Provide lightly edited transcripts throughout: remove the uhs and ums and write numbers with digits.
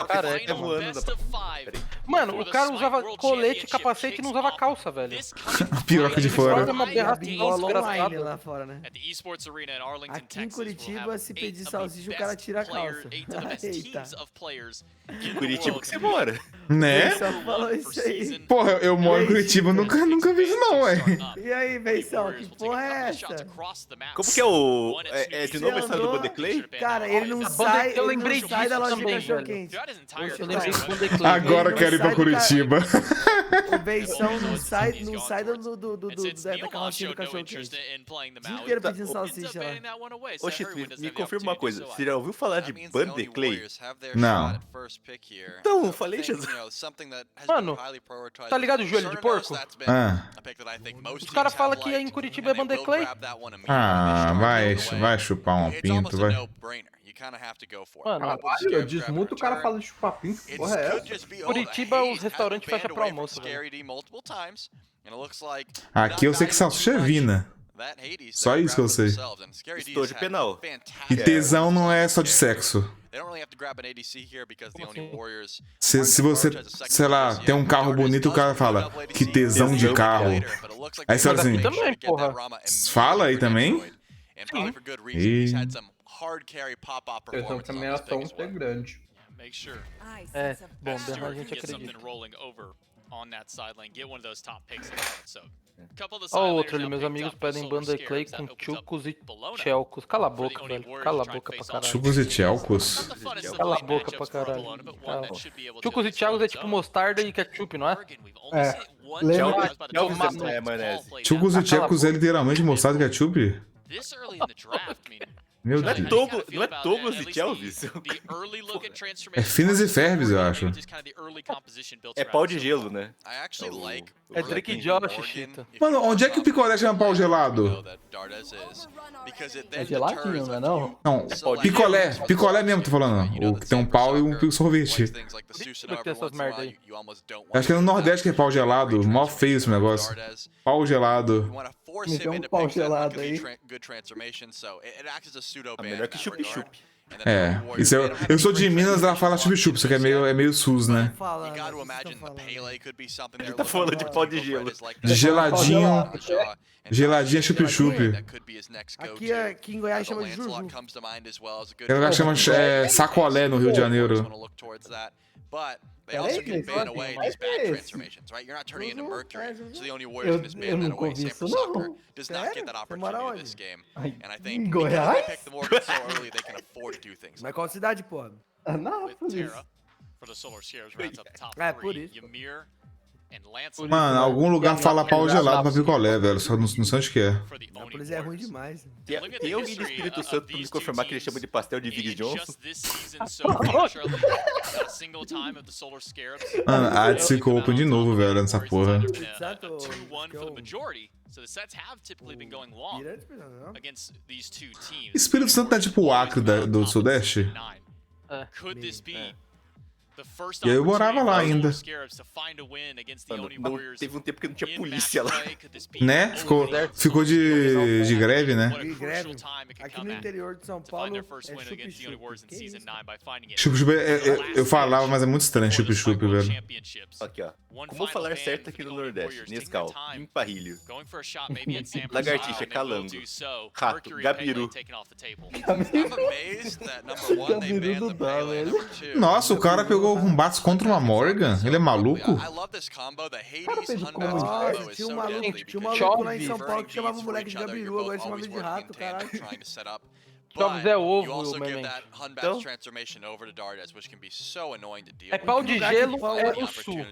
careca. Mano, o cara usava colete, capacete e não usava calça, velho. A piroca de fora. Olha uma aberração online desgraçada. lá fora, né? Aqui em Curitiba, se pedir salsicha, o cara tira a calça. Eita. Que Curitiba que você mora? Né? Só falou isso aí. Porra, eu moro em Curitiba, nunca vi isso não, ué. E aí, Benção, que porra é essa? Como que é o... É de novo a história do andou? Bandeclay? Cara, ele não Eu sai, ele lembrei não sai da disso loja de também, cachorro-quente. Eu lembrei do Bandeclay. Agora Ele quero ir não pra sai do Curitiba. O Benção não sai da carrocinha do cachorro-quente. O dia inteiro pedindo salsicha lá. Ô, Chito, me confirma uma coisa. Você já ouviu falar de Bandeclay? Não. Então, eu falei, Jesus. Mano, tá ligado o joelho de porco? Ah. Os caras falam que em Curitiba é Bandeclay. Ah, vai chupar um pinto, vai. Mano, Eu desmuto, o cara fala de chupar pinto. Que porra é essa? Curitiba, os restaurantes fecham pra almoço, velho. Aqui eu sei que salsicha é vina. Só isso que eu sei. Estou de penal. E tesão não é só de sexo. Se você, sei lá, tem um carro bonito, o cara fala, que tesão de carro. Aí você fala assim, também, porra. fala aí também? E... Tesão também é ação é grande. É, bom, a gente acredita. Ó o outro ali, meus amigos pedem Bandeclay com chucos e chelcos. Cala a boca, velho. Cala a boca pra caralho. Chupos e chelcos? Cala a boca pra caralho. Chucos e chelcos é tipo mostarda e ketchup, não é? É. Lembra? É, maionese. Chupos e chelcos é literalmente mostarda e ketchup? Meu Não é Deus. Douglas e Chelvis? É Finas e Ferbes, eu acho. É pau de gelo, né? É Drake e Josh, Chita. Mano, onde é que o picolé chama pau gelado? É geladinho, não é não? Não, picolé mesmo, tô falando. O que tem um pau e um sorvete. Por que tem essas merda aí? Acho que é no Nordeste que é pau gelado. Mó feio esse negócio. Pau gelado. Me deu um pau gelado aí. A melhor que chup-chup. É, isso eu sou de Minas, ela fala chup-chup, isso aqui é meio SUS, né? Ele tá falando de pau de gelo. De geladinho, geladinho é chup-chup. Aqui em Goiás chama de juju. Tem lugar que chama sacolé no Rio de Janeiro. Eu nunca ouvi isso não. Você mora onde? Em Goiás? Mas qual cidade, porra? Anápolis. É, por isso. Mano, algum lugar fala pau gelado pra picolé, velho. Só não sei onde que é. Anápolis é ruim demais. Tem alguém do Espírito Santo pra me confirmar que ele chama de pastel de Big Johnson? Mano, a Ads ficou open de novo, velho, nessa porra. Espírito Santo é tipo o Acre do Sudeste? E aí eu morava lá ainda. Mano, teve um tempo que não tinha polícia lá. Né? Ficou de greve, né? De greve. Aqui no interior de São Paulo é chup-chup. Chup-chup, eu falava, mas é muito estranho chup-chup, velho. Aqui, ó. Como falar certo aqui no Nordeste? Nescau, emparrilho. Lagartixa, calango. Rato, gabiru. Gabiru não dá, velho. Nossa, o cara pegou combates contra uma Morgan? Ele é maluco? Nossa, tinha um maluco lá em São Paulo que chamava o moleque de gabiru, agora chama ele de rato, caralho. Jogos é ovo, meu mente. Então, É pau de gelo, é o sul.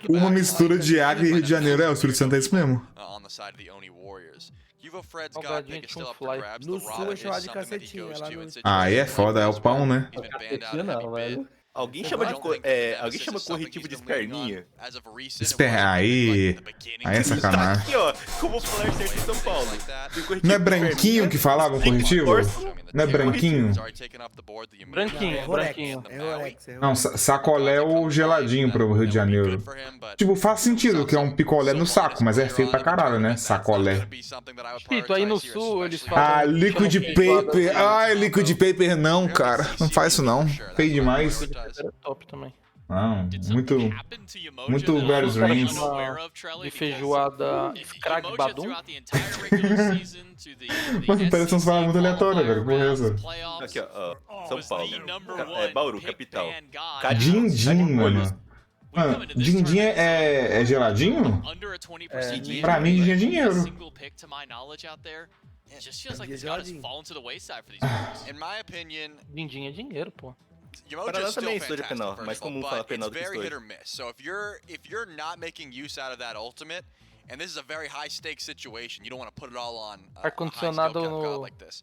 Uma mistura de Acre e Rio de Janeiro. É, o Espírito Santo é isso mesmo. No sul é chamado de cacetinha, lá no... Aí é foda, é o pão, né? Não, velho. alguém chama corretivo de esperminha? Aí é sacanagem. Aqui, ó, como falar certo em São Paulo. Não é branquinho que falava o corretivo? Não é branquinho? Branquinho. Não, sacolé é o geladinho pro Rio de Janeiro. Tipo, faz sentido que é um picolé no saco, mas é feio pra caralho, né? Sacolé. Pito, aí no sul eles falam... Ah, liquid paper. Ai, liquid paper não, cara. Não faz isso não. Feio demais. Era top também. Não, muito vários rings. De feijoada Scrag Badum. Mas parece uns falas muito aleatórias, velho. Porra, é essa? Aqui, ó. São Paulo. Bauru, capital. Din-din, mano. Mano, din-din é geladinho? Pra mim, din-din é dinheiro. Din-din é dinheiro, pô. Para lá também é história penal, mais comum falar penal do que história. história. So if you're not making use out of that ultimate, and this is a very high stakes situation, you don't want to put it all on a high skill god like this.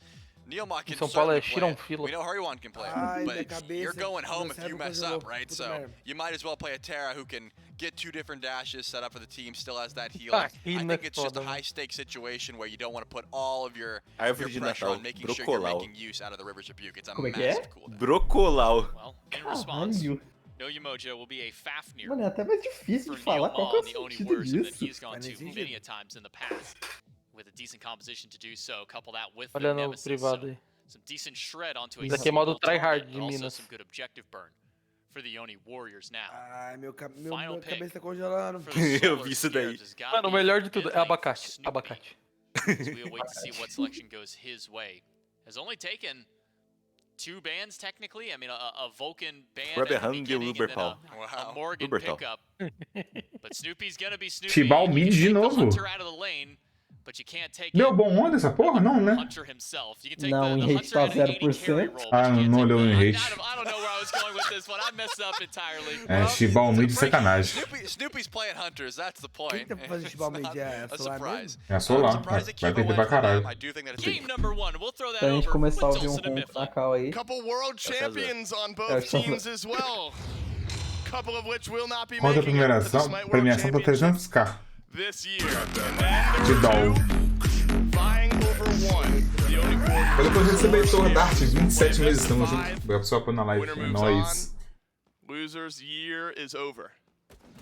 Neilmar can São Paulo é certainly play it. Fila. We know Hariwan can play it, but you're going home if you mess up, right? So you might as well play a Terra who can get 2 different dashes, set up for the team, still has that heal. I think it's just a high stakes situation where you don't want to put all of your pressure on making sure you're making use out of the River's Rebuke. It's a massive cooldown. Brocolau. Well, in response, No Umoja will be a Fafnir. Mano, é até mais difícil de falar qual que é o sentido disso. Olha no privado aí. Isso aqui é modo tryhard de Minas. Ai, meu cabeça tá congelando. Eu vi isso daí. Mano, o melhor de tudo é abacate. Abacate. Two bands technically. I mean, a Vulcan band Rubber at the Hung e o beginning and then Uberpal. a Morgan Ubertal. pickup. But Snoopy's gonna be Snoopy. Tibal mid de novo. Hunter out of the lane, but you can't take Deu bom onda essa porra? Não, né? Hunter himself. You can take Não, the em rate Hunter tá at an 80 carry 0%. roll, but Ah, you can't não take olhou the- em rate. I don't know where I was going with this one. I messed up entirely. É, Tibal mid de sacanagem. Snoopy's playing Hunters, that's the point. Quem tá fazendo Tibal mid é A Solar surprise. mesmo? É Solar, vai perder pra caralho. I do think that Game number 1. We'll throw that Pra gente over começar a with ouvir Dulcin and ronco Mifflin. na cal aí. Couple world champions on both Yeah, so- teams as well. Couple of which will not be Quanto a making it to the Smite World premiação tá Championship 300k. this year. And then Que there dó. are 2 vying over 1. The only Eu depois recebi Torre Dart, 27 meses, estamos juntos. Obrigado pessoal por na live, winner é moves nóis. on. Losers year is over.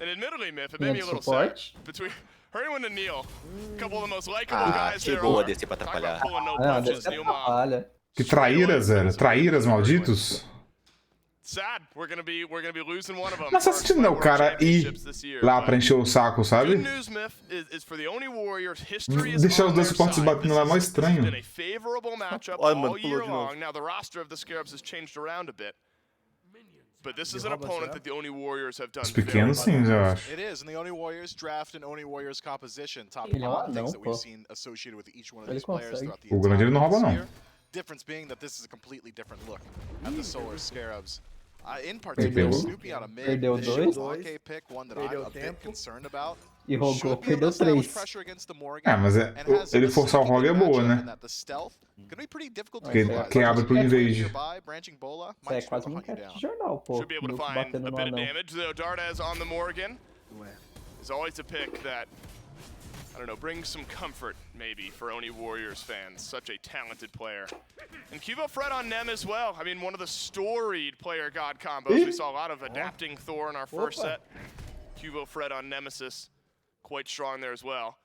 And admittedly, Myth, it made me a little Suporte. sad. Between Hariwan and Neil, a couple of the most likable Ah, guys there chegou a are. descer pra Talk atrapalhar. about pulling no Ah, punches, desse Neilmar. atrapalha. Que traíras, velho. Traíras, malditos. Sad. We're gonna be losing one of them. Mas tá sentindo não, o cara ir lá pra encher o saco, Good sabe? news, Myth, is for the Oni Warriors, history is Deixar on os dois their suportes side. batendo lá é mó This has estranho. been a favorable matchup Olha, mano, all pulou year de novo. long. Now the roster of the Scarabs has changed around a bit. But this is an opponent that the Oni Warriors have done Os pequenos sim, eu acho. It is, and the Oni Warriors draft an Oni Warriors composition. Top Ele é um common things anão, that pô. we've seen associated with each one of Ele these players consegue. throughout the O grande ele não rouba, entire não. year. Difference being that this is a completely different look at the Solar Scarabs. In particular, Perdeu. Snoopy on a mid. Perdeu This dois. Shibboleth pick, one that Perdeu I'm a bit tempo. concerned about. E rogou, Should be able to perdeu establish 3. pressure against the Morgan, É, mas and has ele a forçar o rogue é significant boa, matchup né? in that the stealth could be pretty difficult to Que, utilize. que abre pro invade. Nearby, branching bola, Isso é might quase struggle um to hunt you cat down. de jornal, pô. Should be able to Grupo find a batendo no bit of anão. damage, though. Dardes on the Morgan Ué. is always a pick that, I don't know, brings some comfort, maybe, for Oni Warriors fans. Such a talented player. And Cubo Fred on Nem as well. I mean, one of the storied player god combos. We saw a lot of adapting Thor in our first Opa. set. Cubo Fred on Nemesis, quite strong there as well.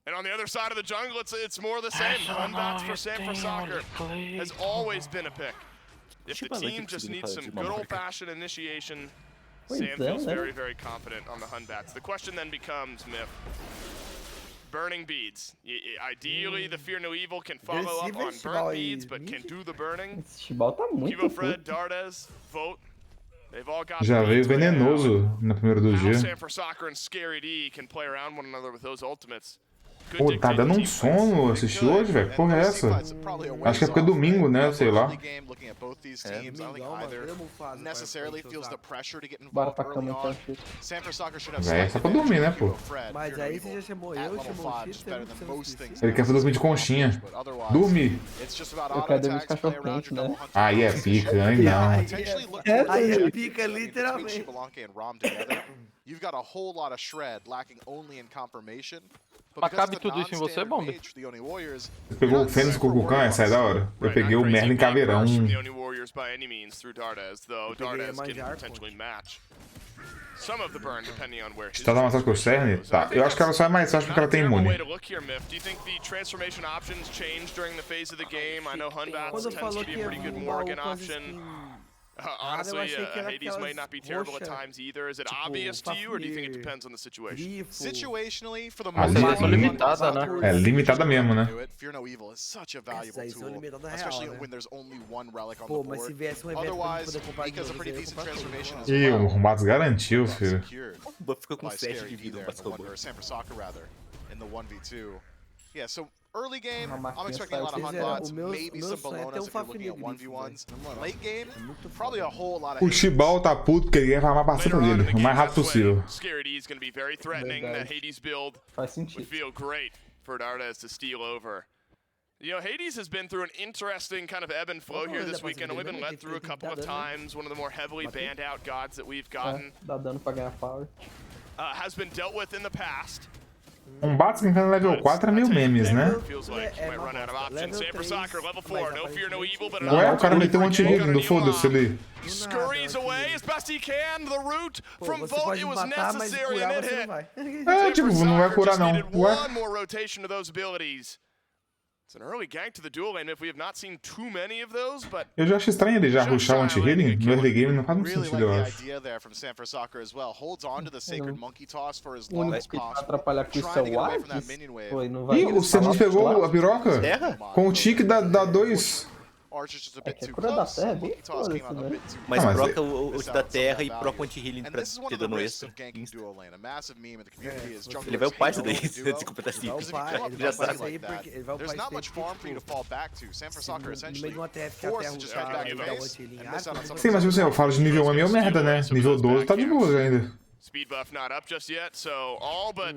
And on the other side of the jungle, it's more the same. Unbats for San Soccer has always been a pick. If the team just needs some good old-fashioned initiation, Sam feels very, very confident on the Hunbats. The question then becomes, Myth, burning beads. Ideally, the Fear No Evil can follow up on burnt beads, but can do the burning. Esse Chibal tá muito Cubo Fred, puto. Dardes, Vote. They've all got Já the veio beads right now. venenoso no primeiro do How dia. Sanford Soccer and Scary D can play around one another with those ultimates. Could Pô, tá dictate dando the um team fights. sono assistir hoje, velho. Que porra é essa? Acho que é porque é domingo, né? Sei lá. Looking at both these teams, I don't think Domingão, mano, either eu não faço necessarily pra feels the frente, pressure to get Bora involved pra early cama, on. então. Sanford Soccer should have Véi, é slight só pra advantage dormir, né, over pô? Cubo Fred. Mas Fear No aí você Evil já chamou at eu, level chamou o 5 is Xito, better você than não most precisa. things Ele quer fazer dormir de conchinha. but otherwise, Dormir. it's just about Eu auto quero dormir attacks, de play cachorro around quente, your né? double hunter Aí é box. pica, aí não. Potentially look É, to aí é check pica, between literalmente. Shibboleth and Rom together. You've got a whole lot of shred lacking only in confirmation. But Mas because cabe it's a tudo isso em você, non-standard Bombi? mage, the Oni Warriors, Você pegou o Fênix com o Kukan, essa é da hora. Eu peguei o Merlin Right, not crazy Caveirão. big burst from the Oni Warriors by any means through Dardes, though peguei Dardes mais can arco. potentially match some of the burn depending on where his Está dando massagem com o Cerne? Tá. Eu acho que ela só é mais fácil porque ela tem Not a terrible way imune. to look here, Myth. Do you think the transformation options change during the phase of the game? I know Hunbats Quando tends falou to que be a ia pretty good vir um Morgan baú com as option. skins Honestly, achei que era Hades might not be terrible at roxa, times either. Is it tipo, obvious to you, or do you think it Fafnir, depends on the situation? grifo. Situationally, for the Ali most é part, só limitada, né? É limitada mesmo, né? Fear no Evil is such a valuable Essas aí são tool, limitadas especially real, né? when there's only one relic on Pô, the mas se board. viesse um evento pra gente Otherwise, poder comprar de Mika's a novo, pretty eu ia decent comprar tudo, transformation as né? Ih, o well. Rumbados garantiu, filho. Secured O Buff fica com by 7 de Scary D vida no there in the one, Bascobor. or San Francisco rather, in the 1v2. Yeah, so early game, Uma I'm máquina expecting a lot of saiu. hunt bots, O meu maybe some sonho é ter Ballonas if you're looking at Fafnir grifo, 1v1s. velho, na moral. Late game, É muito probably a foda. whole lot of O Hades. Chibal tá puto porque ele quer farmar pra cima Later on in dele, the o mais game, rápido that's when possível. Scary D is going to be very threatening. That Hades build Faz would sentido. feel great for Dardes to steal over. You know, Hades has been through an interesting kind of ebb and flow here this weekend. Only been let through a couple of times. One of the more heavily banned out gods that we've gotten. Dá dano pra ganhar power. Has been dealt with in the past. Rumbados que entrando no level 4 é meio memes, né? Feels like you might run out of options. San Francisco, level 4. No fear, no evil, but Ué, o cara meteu um anti-healing do foda-se ali. Scurries away as best he can. The route Pô, from você Volt, pode it was matar, mas necessary curar and it você não hit. vai. É, tipo, não vai curar não. Needed Ué? one more rotation to those abilities. It's an early gank to the dual lane if we have not seen too many of those, but Eu já acho estranho ele já rushar o anti-healing no early game, não faz muito Really sentido, like eu the acho. idea there from San Francisco as well. Holds on to the sacred monkey toss for as O long único as que vai possible. atrapalhar com isso é Trying to o get away from that Arts. minion wave. Foi, não vai. Ih, o Semus pegou a piroca? Terra? Com o tique dá 2. Archer's just a É bit que a too cura da close. terra é Monkey bem toss came foda-se, out a né? bit too Mas Ah, mas troca o ult da terra e proca o anti-healing And pra this is one ter of the dano risks extra. of ganking duo lane. A massive meme in the community is junglers Ele vai upar isso daí, ganking se duo. você completar Ele vai simples. upar, Come up ele with vai a Já upar play isso sabe. aí like that, porque ele vai upar there's isso not aí much porque, farm for you to tipo, fall back to. San Francisco no essentially meio de uma TF que a forced terra to just tá head back vai to dar o base anti-healing and miss out on some of Sim, mas tipo assim, eu falo de nível 1 é meio merda, né? Nível 12 tá de boa ainda. speed buff not up just yet, so all but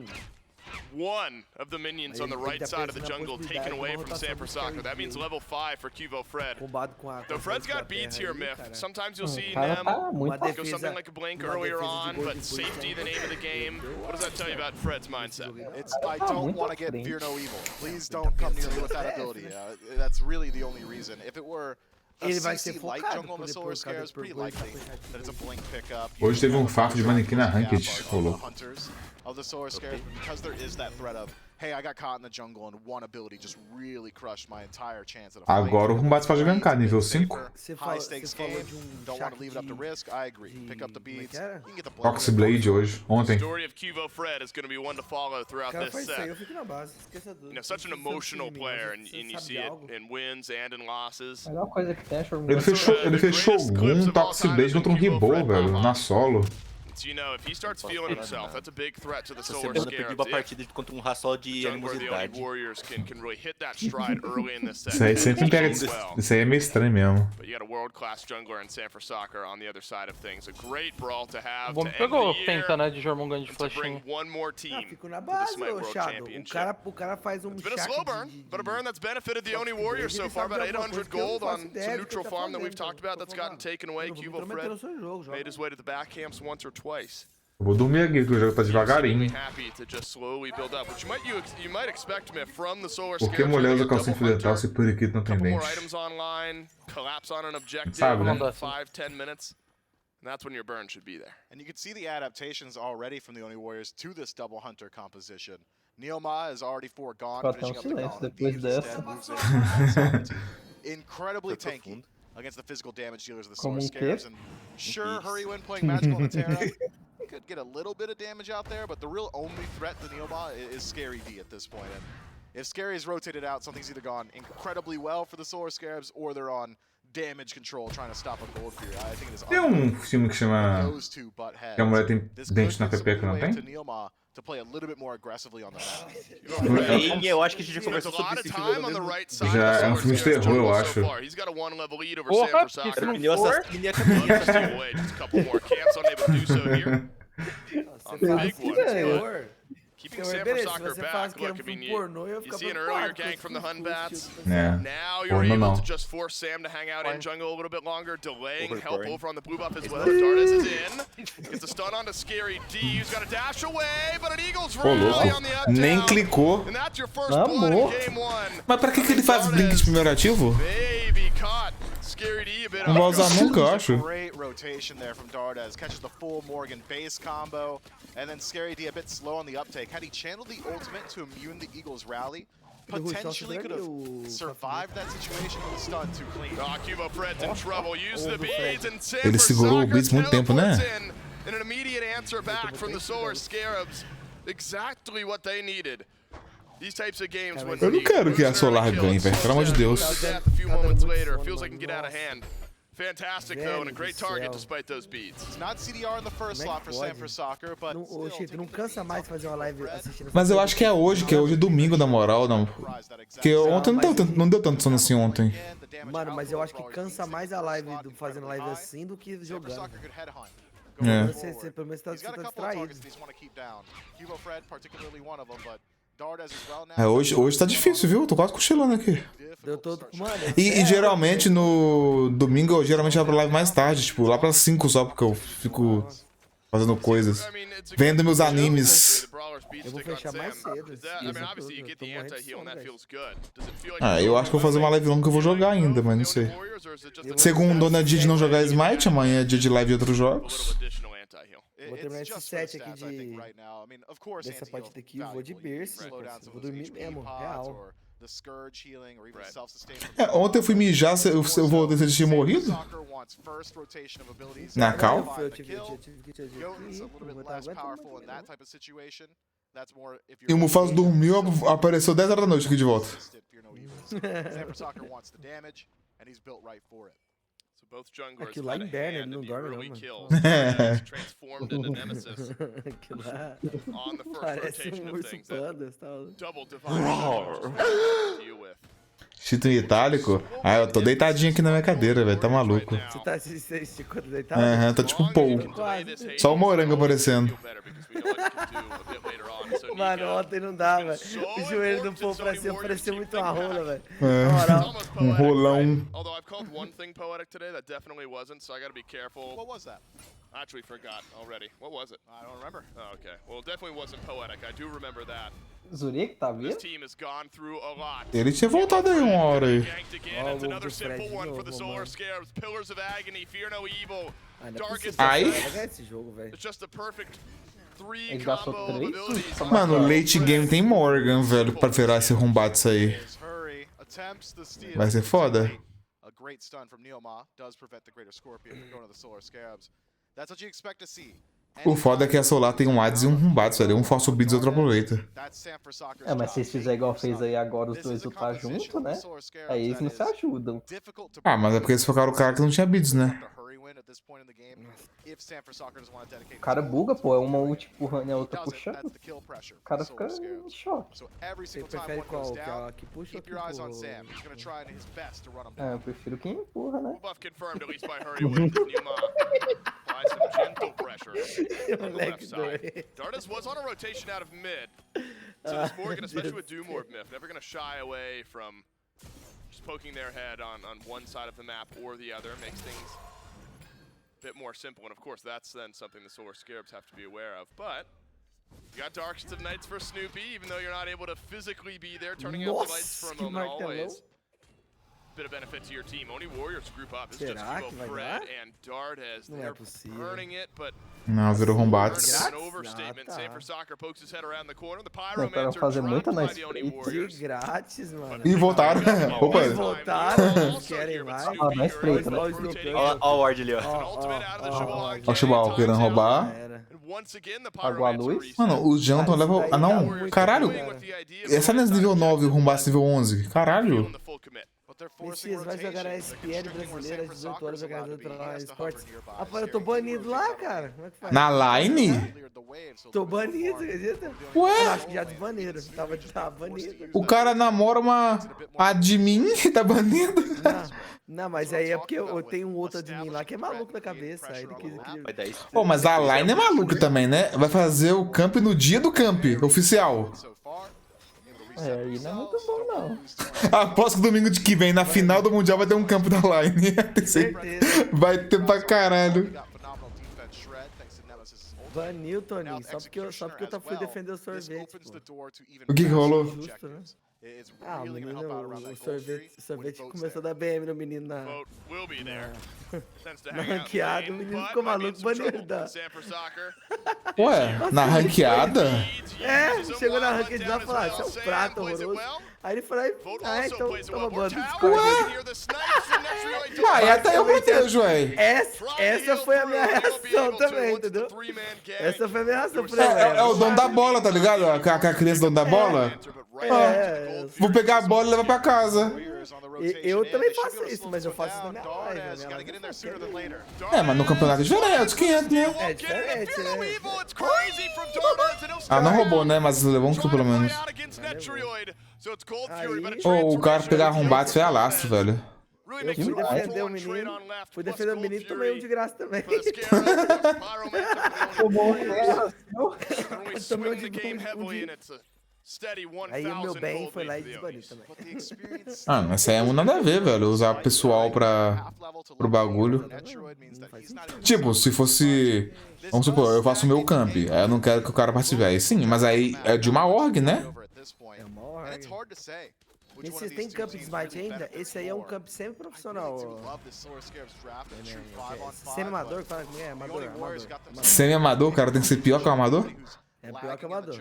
one of the minions on the right side of the jungle taken away from San Francisco. That means level 5 for Cuvo Fred. combado com a... Though Fred's got beats here, Myth. Sometimes you'll see Cara, Nem tá muito go something like a blink earlier on, but safety the name of the game. What does that tell you about Fred's mindset? It's, I don't want to get fear no evil. Please don't come near me with that ability. That's really the only reason. If it were a Ele vai ser CC light focado jungle on the por Solar depois, Scares, pretty likely that it's a blink pickup. Hoje teve um fafo de manequim na Ranked, rolou. Hunters of the Solar Scares, but because there is that threat of, hey, I got caught in the jungle and one ability just really crushed my entire chance at a fight. Agora o Rumbados pode gankar, nível 5. High stakes game, don't want to leave it up to risk. I agree. Pick up the beats. You can get the blink. Oxyblade hoje, ontem. Story of Cuvo Fred is going to be one to follow O throughout cara this faz isso aí, set. eu fico na base, esqueça tudo. You know, such an emotional player, and you see it in wins and in losses. A melhor coisa que tem é Ele fez Shogun, Toxblade contra um Ribou, velho, na solo. So, you know, if he starts feeling himself, that's a big threat to the Essa Solar semana eu perdi Scares. uma partida contra um raçol de Jungle, the only animosidade. warriors can really hit that stride early in this set. Isso aí sempre pega. Isso aí é meio estranho mesmo. But you got a world-class jungler in San Francisco on the other side of things. A great brawl to have Bom, to end pegou the tenta, year né, de Jormungand de and to bring flechinha. one more Ah, team fico na to the base, Smite ô World Shadow. Championship. O cara faz um It's been a chaco slow burn, but a burn that's benefited the Oni Warriors so far. About 800 gold on some neutral farm that we've talked about that's gotten taken away. Cuvo Fred made his way to the back camps once or twice. Eu vou dormir aqui, porque o jogo tá devagarinho. Happy to just slowly build up, which you might expect me from the Solar Por que Scares. mulher usa calcinha filetal se periquito não tem Couple more dente? items online, collapse on an objective Sabe, né? in 5-10 minutes. And that's when your burn should be there. And you can see the adaptations already from the Oni Warriors to this double hunter composition. Neoma is already foregone, Ficou até finishing up the silêncio column. depois Thieves dessa. instead moves in sovereignty. Incredibly Foi tanky profundo. against the physical damage dealers of the Como Solar quê? Scares. And sure, Hurry when playing Magical on the Terra could get a little bit of damage out there, but the real only threat to Neoma is Scary D at this point. And if Scary is rotated out, something's either gone incredibly well for the Solar Scarabs or they're on damage control trying to stop a gold fear. I think it is Tem filme que chama. those two butt heads. Que a mulher tem This dente could na give some PP que não leeway tem? to Neoma to play a little bit more aggressively on the map. E eu acho que a gente já There's a conversou sobre lot of esse time filme on the mesmo. right side Já of the é um Solar filme de Scares terror, eu jungle so acho. far. He's got a 1 level lead over Porra, San que se Francisco. não Pneu for, assassino e a caminha. Loves to steal away. Just a couple more camps unable to do so here. On the big que ones, ganha. but keeping Senhor, San beleza, se Francisco você faz back. que era Look, I um mean, filme pornô, eu you ficar see an preocupado, earlier porque gank from the Hun Bats. É. Now you're Pornô able não. to just force Sam to hang out in jungle a little bit longer, delaying help Overporn. over on the blue buff as well. Dardes is in. Gets a stun onto Scary D. He's got a dash away, but an Eagle's Ô, rally on louco. the up Nem down. clicou. And that's your first Amor. blood in game 1. Mas pra que ele faz blink de primeiro ativo? Baby caught. Scary D a bit Não vai off usar guard. nunca, eu acho. Great rotation there from Dardes. Catches the full Morgan base combo. And then Scary D a bit slow on the uptake. Had he channeled the ultimate to immune the Eagles rally, potentially could have survived that situation with a stun too clean. Cubo Fred's in trouble. Use the beads and Sam Ele segurou o Beats muito tempo, né? And an immediate answer back from the Solar Scarabs. Exactly what they needed. These types of games when Eu não quero que a Solar ganhe, velho. Pelo amor de Deus. A few moments later, feels like it can get out of hand. Fantastic though, and a great target despite those beats. It's not CDR in the first slot for Sam for Soccer, but Ô, Chito, não cansa mais fazer uma live assistindo. Mas eu acho que é hoje é domingo, na moral, não. Porque ontem não deu tanto sono assim ontem. Mano, mas eu acho que cansa mais a live fazendo live assim do que jogando. É. Você pelo menos tá distraído. Hoje tá difícil, viu? Tô quase cochilando aqui. Eu tô, mano, E geralmente no domingo eu geralmente abro live mais tarde, tipo, lá pra 5 só, porque eu fico fazendo coisas. Vendo meus animes. Eu vou fechar mais cedo. Eu acho que eu vou fazer uma live longa que eu vou jogar ainda, mas não sei. Segunda é dia de não jogar Smite, amanhã é dia de live de outros jogos. Vou terminar esse set aqui dessa parte daqui, eu vou de berço, vou dormir mesmo, real. Ontem eu fui mijar, eu vou ter morrido? Na cal? E o Mufasa dormiu, apareceu 10 horas da noite aqui de volta. Aquilo lá inverno, ele não dorme não, mano. Parece um urso panda, Chito em itálico? Eu tô deitadinho aqui na minha cadeira, velho, tá maluco. Você esticou deitado? Aham, tá tipo um Paul. Só o morango aparecendo. Mano, ontem não dá, velho. O joelho do Paul parecia muito uma rola, velho. Um rolão. What was that? I actually forgot already. What was it? I don't remember. Oh, okay. Well, it definitely wasn't poetic. I do remember that. Zurique tá This vendo? team has gone through a lot. Ele tinha voltado aí uma hora aí. Ganked again. It's another simple one for the Solar Scarabs. Pillars of Agony, Fear No Evil. Darkest esse jogo, velho. It's just the perfect three Ele gastou combo of 3? abilities. Mano, o late game tem Morgan, velho, pra virar esse rumbados aí. Vai ser foda. A great stun from Neoma does prevent the Greater Scorpion from going to the Solar Scarabs. That's what you expect to see. O foda é que a Solar tem um Hades e um rumbados, velho. Um força o Beats e outro aproveita. Mas se eles fizerem igual fez aí agora, os dois lutar junto, né? Aí eles não se ajudam. Mas é porque eles focaram o cara que não tinha Beats, né? O cara buga, pô, é uma ult empurrando e a outra puxando. O cara fica em choque. Você prefere qual? Que puxa ou que empurra? Eu prefiro quem empurra, né? Buff confirmed, at least by Hurrywin. Neoma applies some gentle pressure on the left side. Dardas was on a rotation out of mid. So this Morgan, especially with Doom Orb Myth, never going to shy away from just poking their head on one side of the map or the other. Makes things a bit more simple. And of course, that's then something the Solar Scarabs have to be aware of. But you got Darkest of Nights for Snoopy, even though you're not able to physically be there, turning out the lights for a moment always. Bit of benefit to your team. Only Warriors group up. It's just Cubo, Fred, and Dardas. They're burning it, but Não, virou rumbados. an overstatement. Sam for Soccer pokes his head around the corner. The Cara, Pyromancer fazer dropped muita by nice the Oni play. De Warriors. grátis, mano. E voltaram. Opa. Eles voltaram, querem mais. Mais preta, né? Ó o ward ali, ó. Ó o Shibal querendo roubar. Apagou a luz. Mano, o Janton leva... Ah, não. Caralho. Essa não é nível 9 e o rumbados nível 11. Caralho. Messias vai jogar a SPL brasileira às 18 horas jogando na Esportes. Rapaz, eu tô banido lá, cara. Como é que faz? Na line? Tô banido, acredita? Ué? Eu acho que já desbaniram. Tava banido. O cara namora uma admin e tá banido? Não, mas aí é porque eu tenho um outro admin lá que é maluco da cabeça. Aí ele quis... Pô, mas a line é maluca também, né? Vai fazer o camp no dia do camp oficial. Aí não é muito bom, não. Aposto que domingo de que vem, na final do Mundial, vai ter um campo da line. Vai ter pra caralho. Baniu, Toninho. Só porque eu fui defender o sorvete, pô. O que rolou? Justo, né? Ah, o menino, o sorvete começou a dar BM no menino na ranqueada, o menino ficou maluco, baniu da... Ué, na ranqueada? É, chegou na ranqueada lá e falou, isso é um prato horroroso. Aí ele falou, então toma boa do Discord. Ué, até eu protejo, ué. Essa foi a minha reação também, entendeu? Essa foi a minha reação. É o dono da bola, tá ligado? A criança dono da bola. Vou pegar a bola e levar pra casa. Eu também faço isso, mas eu faço isso na minha live. Mas no campeonato é diferente, 500, né? É diferente, né? Ah, não roubou, né? Mas levou um kill pelo menos. O cara pegar arrombado foi alastro, velho. Eu fui defender o menino e tomei um de graça também. Tomei um de graça. Aí o meu bem foi lá e desbaniu também. Ah, mas isso aí é um nada a ver, velho. Usar o pessoal pro bagulho. Tipo, se fosse... Vamos supor, eu faço o meu camp. Aí eu não quero que o cara participe. Aí sim, mas aí é de uma org, né? É uma org. E vocês têm camp de Smite ainda? Esse aí é um camp semi-profissional. Semi-amador, fala como é? Amador. Semi-amador, o cara tem que ser pior que o amador? É pior que o amador.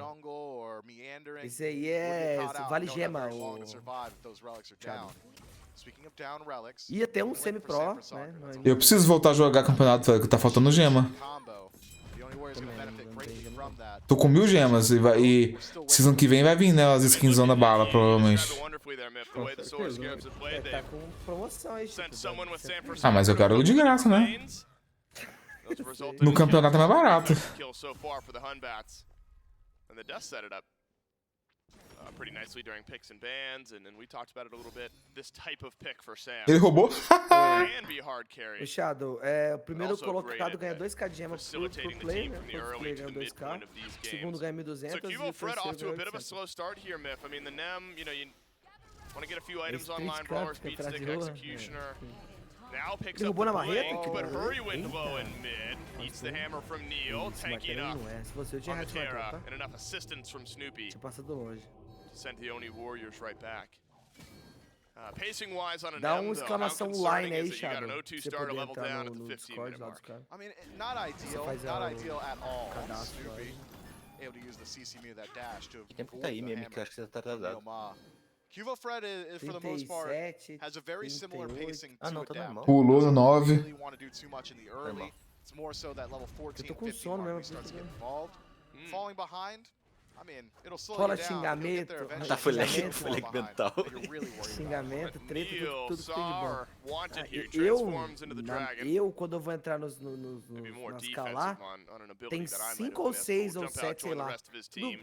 Esse aí é... vale gema, o... Ia ter um semi-pro, né? Eu preciso voltar a jogar campeonato, velho, que tá faltando gema. Tô com 1000 gemas e season que vem vai vir, né? As skins da bala, provavelmente. Tá com promoção aí, Chico. Ah, mas eu quero de graça, né? No campeonato é mais barato. Ele roubou? O Shadow, o primeiro colocado ganha 2k de gema por player, né? O player ganha 2k. O segundo ganha 1.200 e o terceiro ganha 800. Ele roubou na marreta? Se você eu tinha errado de marcar, tá? Tinha passado longe. Dá uma exclamação line aí, Shadow. Você poder entrar no Discord lá dos caras. Você faz o cadastro lá. Que tempo tá aí mesmo, que eu acho que você tá atrasado. Fred, for the most part, has a very similar pacing to adapt. Pulou no 9. Eu tô com sono mesmo. Falling behind, I mean, it'll slow Rola you down. xingamento. Tá, foi lag mental. Xingamento, treta, tudo que tem de bom. Eu, quando eu vou entrar nas calar, tem 5 ou 6 ou 7, sei lá. Tudo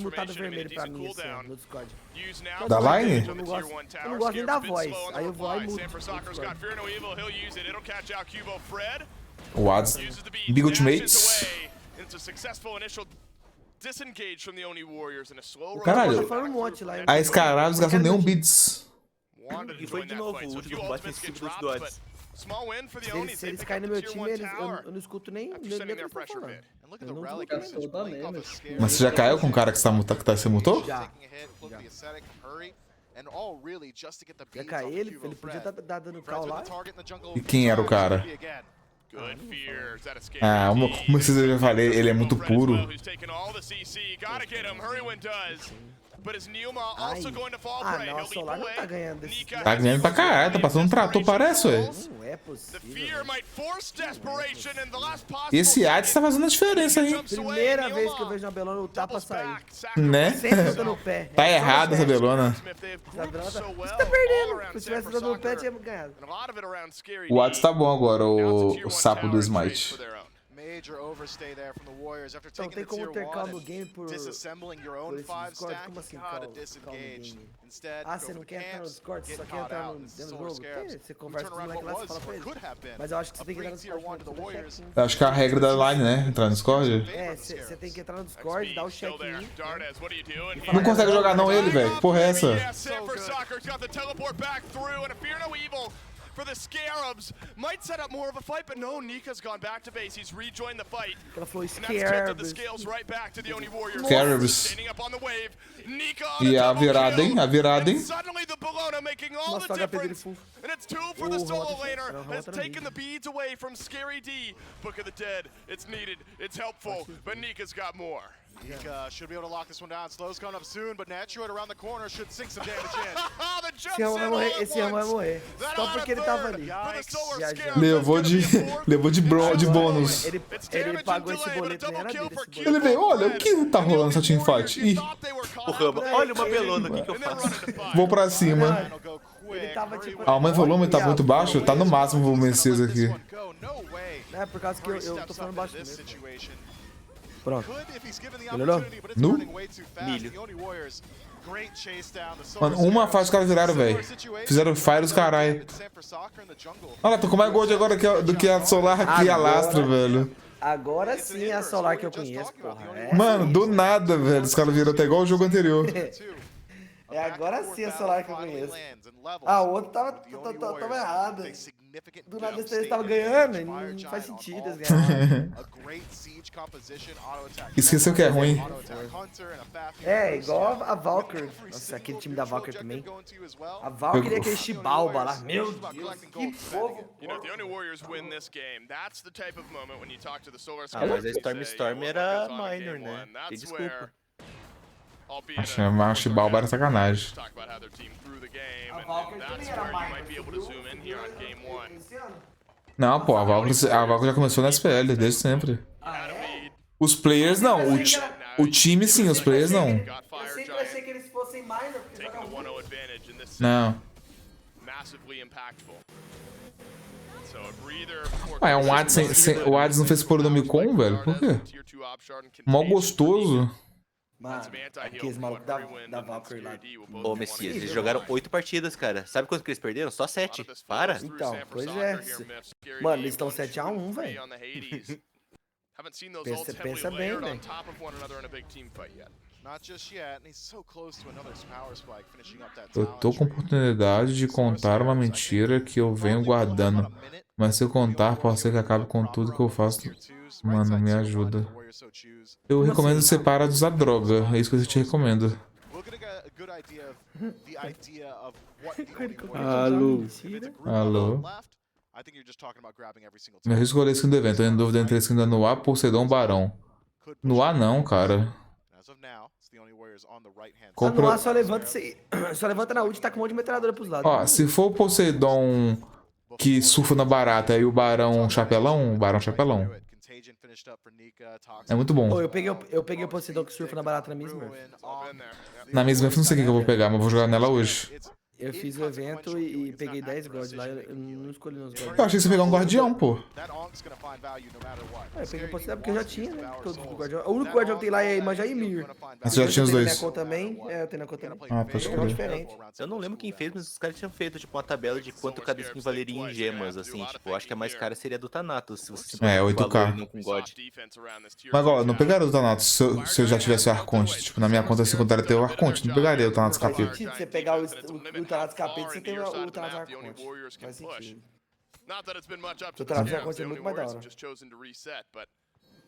mutado vermelho pra mim, assim, no Discord. Da line? Eu não gosto nem da voz. Aí eu vou lá e mudo. O Ads. Big Ultimates. Caralho, a Scarabs gastou nenhum bits. E foi de novo o último combate nesse tipo dos dots. Se eles caem no meu time, eu não escuto nem o que eles estão falando. Mas você já caiu com o cara que se mutou? Já caiu ele podia estar dando cal lá. E quem era o cara? Ah, como eu já falei, ele é muito puro. Nossa, o Solar não tá ganhando desse. Tá ganhando pra caralho, tá passando um trator, parece, ué. Não é possível. E esse Ads tá fazendo a diferença aí. Primeira vez que eu vejo uma Belona lutar pra sair. Né? Sempre dando no pé. Tá errado essa Belona. Você tá perdendo. Se tivesse dando no pé, tinha ganhado. O Ads tá bom agora, o sapo do Smite. Então tem como ter calma no game por esse Discord? Como assim calma no game? Você não quer entrar no Discord, você só quer entrar dentro do jogo? Você conversa com o moleque lá e fala pra ele. Mas eu acho que você tem que entrar no Discord. Eu acho que é a regra da line, né? Entrar no Discord. Você tem que entrar no Discord, dar o check-in. Não consegue jogar não ele, velho. Que porra é essa? for the Scarabs. Might set up more of a fight, but no, Nika's gone back to base. He's rejoined the fight. Ela falou And that's tilted the Scarabs. scales right back to the Oni Warriors. Scarabs. Standing up on the wave. Nika on E a double virada, kill. hein? A virada, hein? And suddenly the Bologna making all Nossa, the o HP dele difference. full. And it's 2 for the solo Rota- laner. era Has rota no taken mid. the beads away from Scary D. Book of the Dead. It's needed. It's helpful. But Nika's got more. Nika should be able to lock this one down. Slow's coming up soon, but Naturoid around the corner should sink some damage in. The jump Esse Ramo vai in all morrer, at esse Ramo vai once. morrer. That Só on a porque ele tava third ali. for the Solar Já, já. Scarabs. Levou That's de, gonna be a fourth. levou de bônus. Ele Damage pagou and esse delay, but a boleto, nem double era kill dele for esse Q. boleto. Ele veio, olha, o que tá rolando essa teamfight? Ih, O Rama, olha uma belona, o que eu And then run faço? into five. vou pra cima. It'll go quick. Ele tava tipo... Ah, mas o volume tá muito baixo? Tá no máximo o volume vocês aqui. É, por causa que eu tô falando baixo mesmo. Pronto. Melhorou? Nu? Milho. Mano, uma fase os caras viraram, velho. Fizeram fire os carai. Olha, tô com mais gold agora do que a Solar aqui e a Lastra, velho. Agora sim é a Solar que eu conheço, porra. É, Mano, do nada, velho. Os caras viram até igual o jogo anterior. é agora sim a Solar que eu conheço. Ah, o outro tava errado. Do nada eles estavam ganhando, e não faz sentido eles ganharem. Esqueceu que é ruim. É, igual a Valkyrie. Nossa, aquele time da Valkyrie também. A Valkyrie e aquele Chibalba lá. Meu Deus, que povo. You know, if the Oni Warriors win this game, that's the type of moment when you talk to the Solar Ah, mas a Scarabs and Storm say, era "Your work is on in minor, game né? one." That's Tem desculpa. where, albeit Achei a Chibalba era sacanagem. talk about how their team threw the game, A and Valkyrie that's também era where you minor, might be able to zoom in here on game one. Esse ano? Não, pô, a Valkyrie já começou na SPL, desde sempre. Os players não, o time sim, os players não. Eu sempre achei que eles fossem minor, porque Taking jogam the 1-0 advantage in this Não. massively impactful. So a breather before Ah, é um Hades o Hades não fez por nome com, velho? Por quê? Tier 2 Opshard and Mó Contagion. gostoso. Mano, aqueles malucos da Valkyrie lá. Ô, Messias, eles jogaram 8 partidas, cara. Sabe quanto que eles perderam? Só 7. Para. Então, pois é. Mano, eles estão 7-1, velho. Pensa bem, velho. Eu tô com oportunidade de contar uma mentira que eu venho guardando. Mas se eu contar, pode ser que acabe com tudo que eu faço. Mano, me ajuda. Eu recomendo você parar de usar droga. É isso que eu te recomendo. Alô. Alô? Me escolhi a skin do evento. Tô em dúvida entre a skin da Noah, Poseidon ou Barão. Noah não, cara. Compra... Noah só levanta na ult e tá com um monte de metralhadora pros lados. Ó, se for o Poseidon que surfa na barata e o Barão Chapelão, é muito bom. Ô, eu peguei o Poseidon que surfa na barata na minha Smurf. Na mesma eu não sei o que eu vou pegar, mas vou jogar nela hoje. Eu fiz o evento e peguei 10 gold lá, eu não escolhi nos gold. Eu achei que você ia pegar um guardião, pô. Eu peguei o Poseidon porque eu já tinha, né? Todos os guardiões. O único guardião que tem lá é Iemanjá e Ymir. Mas você já tinha os dois. Eu tenho na conta também. É, eu tenho na conta também. Ah, pode É crer. diferente. Eu não lembro quem fez, mas os caras tinham feito tipo uma tabela de quanto cada skin valeria em gemas, assim. Tipo, eu acho que a mais cara seria a do Thanatos, se você É, simplesmente 8K. valor e não com God. Mas ó, não pegaria o Thanatos se eu já tivesse o Arconte. Tipo, na minha conta secundária tem o Arconte. Não pegaria o Thanatos Faz capítulo. sentido você pegar o Thanatos capeta, você tem o Thanatos Arconte. Faz sentido. O Thanatos Arconte é muito mais da hora.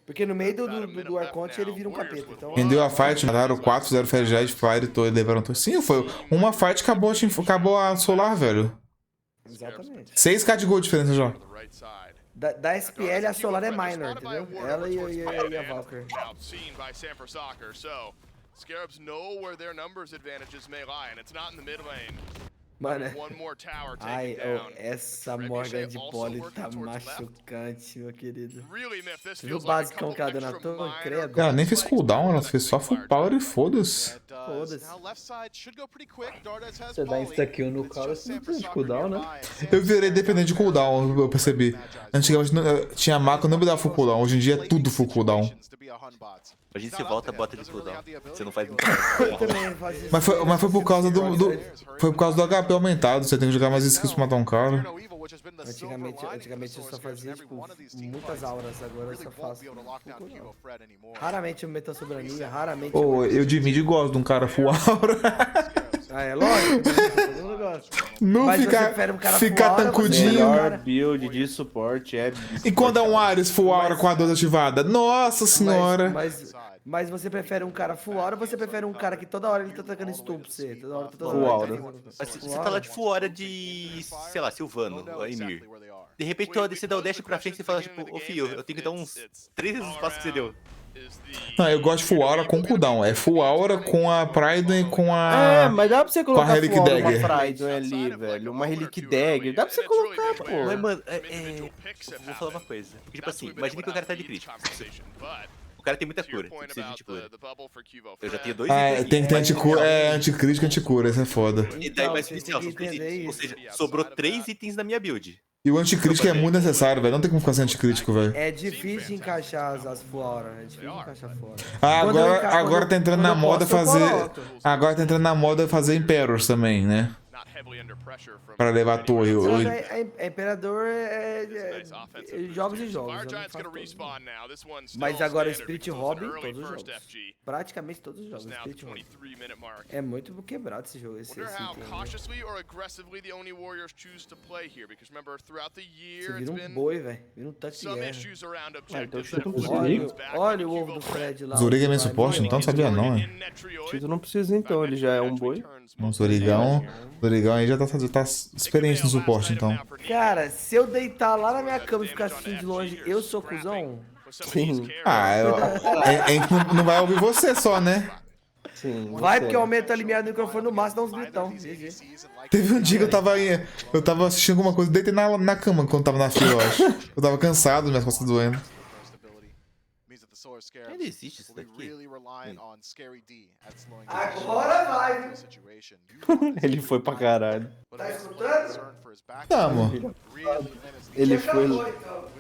Porque no meio do Arconte ele vira um capeta. Então, Rendeu a fight, mataram 4, fizeram Fedjet, Fire, todo, levaram todo. Sim, foi uma fight, acabou a Solar, velho. exatamente. 6k de gol de diferença já. Da SPL a Solar é minor, entendeu? Ela e a Valkyrie. Scarabs know where their numbers advantages may lie, and it's not in the mid lane. Mano, One more tower ai, taken down. essa Morgan de pole tá machucante, meu querido. Really, Myth, this Você viu o feels like a basicão couple que ela deu na extra torre? minor Credo. Cara, nem fez cooldown, ela fez só full power e foda-se. Foda-se. Você dá insta-kill no cara, você não precisa de cooldown, né? Eu virei dependente de cooldown, eu percebi. Antigamente tinha macro, não me dava full cooldown, hoje em dia é tudo full cooldown. Imagina se volta, bota de cooldown. Você não faz muito. Eu também faço isso. Mas foi por causa foi por causa do HP, HP aumentado, você tem que jogar mais skills pra matar um cara. Antigamente eu só fazia, tipo, muitas auras, agora eu só faço. Raramente eu meto a soberania, raramente... Pô, eu de mid gosto de um cara full aura. Ah, é lógico, todo mundo gosta. Não Mas ficar, você prefere um cara ficar full aura, tancudinho. Melhor build de suporte é... E quando é um Ares full aura com a 12 ativada? Nossa senhora! Mas você prefere um cara full aura ou você prefere um cara que toda hora ele tá tacando stun pra você? Toda hora, full aura. Você tá lá de full aura de, sei lá, Silvano, Emir. De repente você dá o dash pra frente e fala, tipo, ô filho, eu tenho que dar uns 3 vezes os passos que você deu. Não, eu gosto de full aura com cooldown. É full aura com a Pride e com a... mas dá pra você colocar Relic full aura uma Dagger. Pride ali, velho. Uma Relic Dagger. Dá pra você colocar, pô. Mas, mano, vou falar uma coisa. Porque, tipo assim, imagina que o cara tá de crítico. O cara tem muita cura, tem que ser de cura. Eu já tenho 2 itens. Tem que ter anticura, anticrítico e anticura, isso é foda. E daí mais especial, são 3 itens. Ou seja, sobrou 3 itens na minha build. E o anticrítico é muito necessário, velho. Não tem como ficar sem anticrítico, velho. É difícil de encaixar as full aura, é difícil de encaixar fora. Agora tá entrando na moda fazer... Agora tá entrando na moda fazer Imperors também, né? Pra levar a torre. Imperador jogos e jogos. Mas agora Spirit Hobby, todos os jogos. Praticamente todos os jogos. Spirit Hobby. É muito quebrado esse jogo. Esse você vira um boi, velho. Vira um tanque de guerra. Olha o ovo do Fred lá. Zuriga é meio suporte, então não sabia não, né? Tito não precisa então, ele já é um boi. O Zorigão aí já tá experiente no suporte, então. Cara, se eu deitar lá na minha cama e ficar assistindo de longe, eu sou cuzão? Sim. Não vai ouvir você só, né? Sim. Vai, porque aumenta a limiar do microfone no máximo, dá uns gritão. Teve um dia que eu tava assistindo alguma coisa, deitei na cama quando tava na fila, eu acho. Eu tava cansado, minhas costas doendo. Ainda existe isso daqui? Agora vai! Ele foi pra caralho. Tá escutando? Tamo. Ele foi...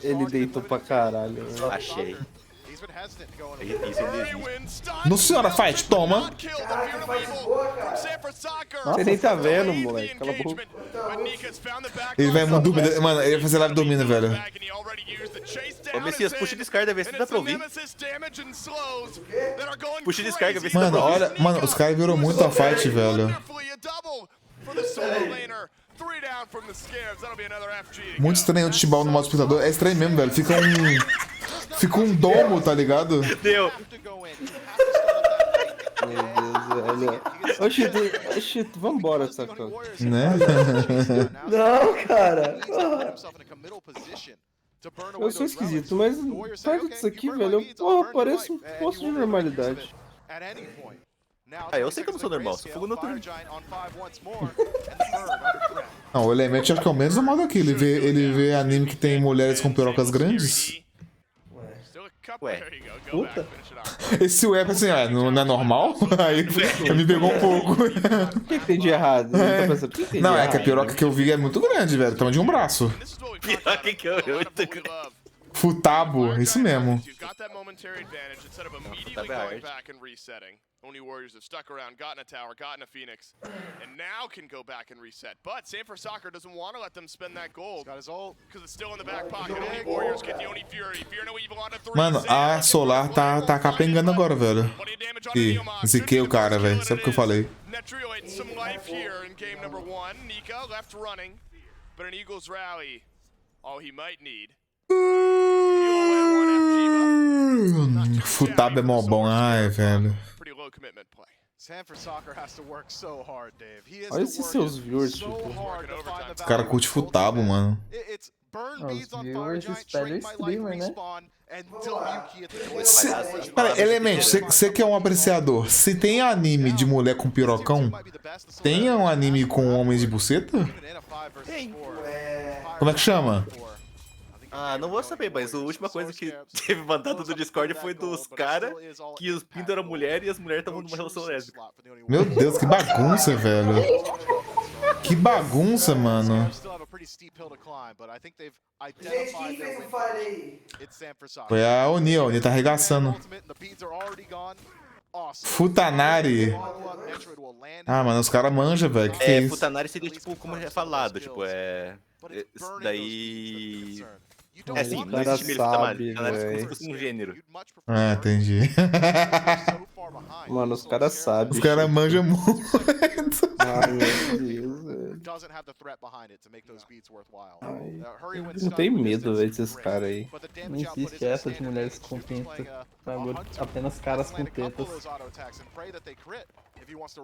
Ele deitou pra caralho. Achei. Isso ainda existe. Nossa senhora, fight, toma! Você nem tá vendo, moleque. Cala a boca. Ele vai dormir. Mano, ele vai fazer live dormindo, velho. Ô Messias, puxa descarga, vê se dá pra ouvir. Puxa descarga, vê se dá Mano, pra ouvir. olha, mano, os caras viram muito a fight, velho. Muito estranho o futebol no modo espectador. É estranho mesmo, velho. Fica um domo, tá ligado? Deu. Meu Deus, velho. Ô, Chito, vambora, sacão. Né? Não, cara. Eu sou esquisito, mas perto disso aqui, velho, porra, parece um poço de normalidade. Eu sei que eu não sou normal, sou fogo noturno. Não, o Element acho que é o menos normal daqui. Ele vê anime que tem mulheres com pirocas grandes. Ué. Puta. Esse web assim, não é normal? Aí me pegou um pouco. O que tem de errado? Tá pensando, o que tem de Não, é errado? que a piroca que eu vi é muito grande, velho. Tamanho de um braço. Piroca que eu Futabo, isso mesmo. Only Warriors have stuck around, gotten a tower, gotten a Phoenix, and now can go back and reset. But Sanford Soccer doesn't want to let them spend that gold because it's still in the back pocket. Only Warriors get the Oni Fury. Fear no evil on a 3. Mano, a Solar tá capengando agora, velho. E ziquei o cara, velho. Sabe o que eu falei? Netrio ate some life here in game number 1. Nika left running, but an Eagles rally, all he might need. Futabo é mó bom, ai, velho. Olha esses seus viewers, tipo. Os caras curtem Futabo, mano. Os viewers espelham o streamer, né? Cara, Element, você que é um apreciador, se tem anime de mulher com pirocão, tem um anime com homens de buceta? Tem. Como é que chama? Ah, não vou saber, mas a última coisa que teve mandado do Discord foi dos caras que os pintos eram mulher e as mulheres estavam numa relação lésbica. Meu Deus, que bagunça, velho. Que bagunça, mano. Foi a Oni tá arregaçando. Futanari. Ah, mano, os caras manjam, velho. Que é isso? Futanari seria tipo, como é falado, tipo, isso daí... É assim, não existe meio Futanari. Futanari é como se fosse um gênero. Ah, entendi. Mano, os caras sabem. Os caras manjam muito. Ai, meu Deus, velho. Não tem medo, velho, desses caras aí. Não existe essa de mulheres com pinta. Apenas caras com tetas.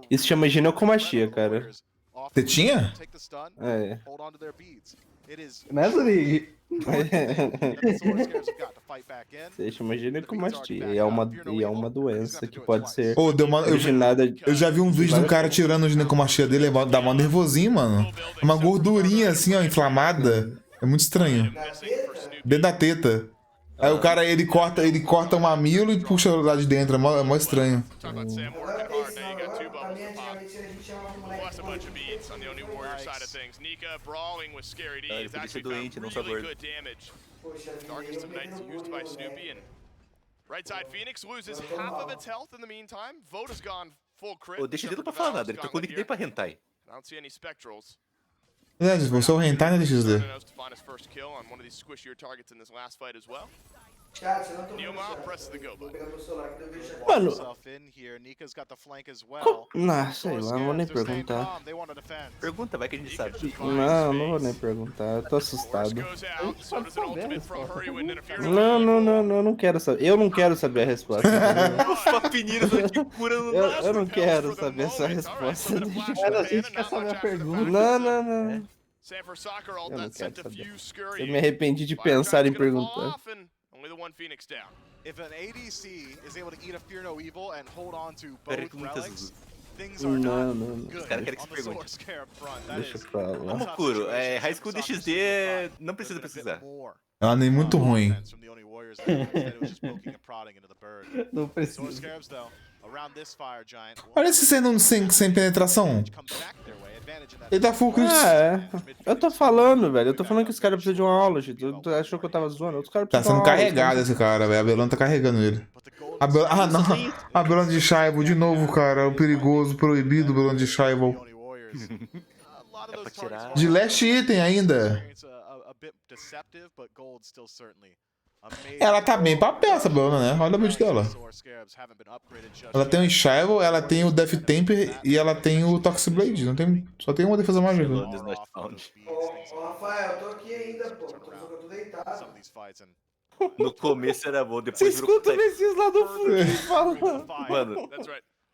Isso chama ginecomastia, cara. Tetinha? É. Né, Zuri? Você chama ginecomastia. E é uma doença que pode ser Ô, originada... eu já vi um vídeo do cara tirando a ginecomastia dele, dá mó nervosinho, mano. É uma gordurinha assim, ó, inflamada. É muito estranho. Dentro da teta. Aí o cara, ele corta um mamilo e puxa lá de dentro. É mó estranho. Ele ser doente, não só gordo. O DXD não pra falar nada, ele trocou o nickname pra hentai. É, se você é o hentai, né, DXD? Mano, sei lá, não vou nem perguntar. Pergunta, vai que a gente sabe. Não vou nem perguntar, eu tô assustado. Não quero saber. Eu não quero saber a resposta. Eu não quero saber essa resposta. A gente quer saber a pergunta. Não. Eu não quero saber. Eu me arrependi de pensar em perguntar. Não. Os caras querem que se pergunte. Deixa pra lá. Vamos, Kuro. High School DXD não precisa pesquisar. Ela nem muito ruim. Não precisa. Olha esse sendo sem penetração. Ele tá full Chris. Eu tô falando, velho. Eu tô falando que esse cara precisa de uma aula, gente. Tu achou que eu tava zoando? Os caras Tá precisam sendo de uma aula, carregado esse cara, velho. A Belona tá carregando ele. Não. A Belona de Shaivo, de novo, cara. O perigoso, proibido Belona de Shaivo. É pra tirar... De last item ainda. Ela tá bem pra peça, Belona, né? Olha o build dela. Ela tem o Shaivo, ela tem o Death Temper e ela tem o Toxic Blade. Não tem... Só tem uma defesa mágica. Ô, Rafael, eu tô aqui ainda, pô. Eu tô deitado. No começo era bom, depois Você escuta o Messias lá do fundo falando.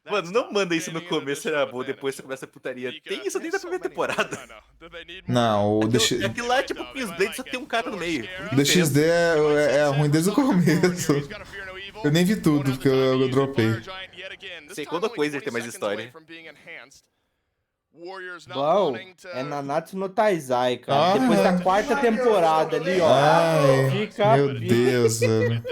Mano, não manda isso no começo era bom, depois você começa a putaria. Tem isso desde a primeira temporada. Não, o Aquilo lá é tipo Queensblade, só tem um cara no meio. O DXD é ruim desde o começo. Eu nem vi tudo, porque eu dropei. Sei quando a Quasar tem mais história. Uau, é Nanatsu no Taizai, cara. Depois da quarta temporada ali, ó. Meu Deus, velho.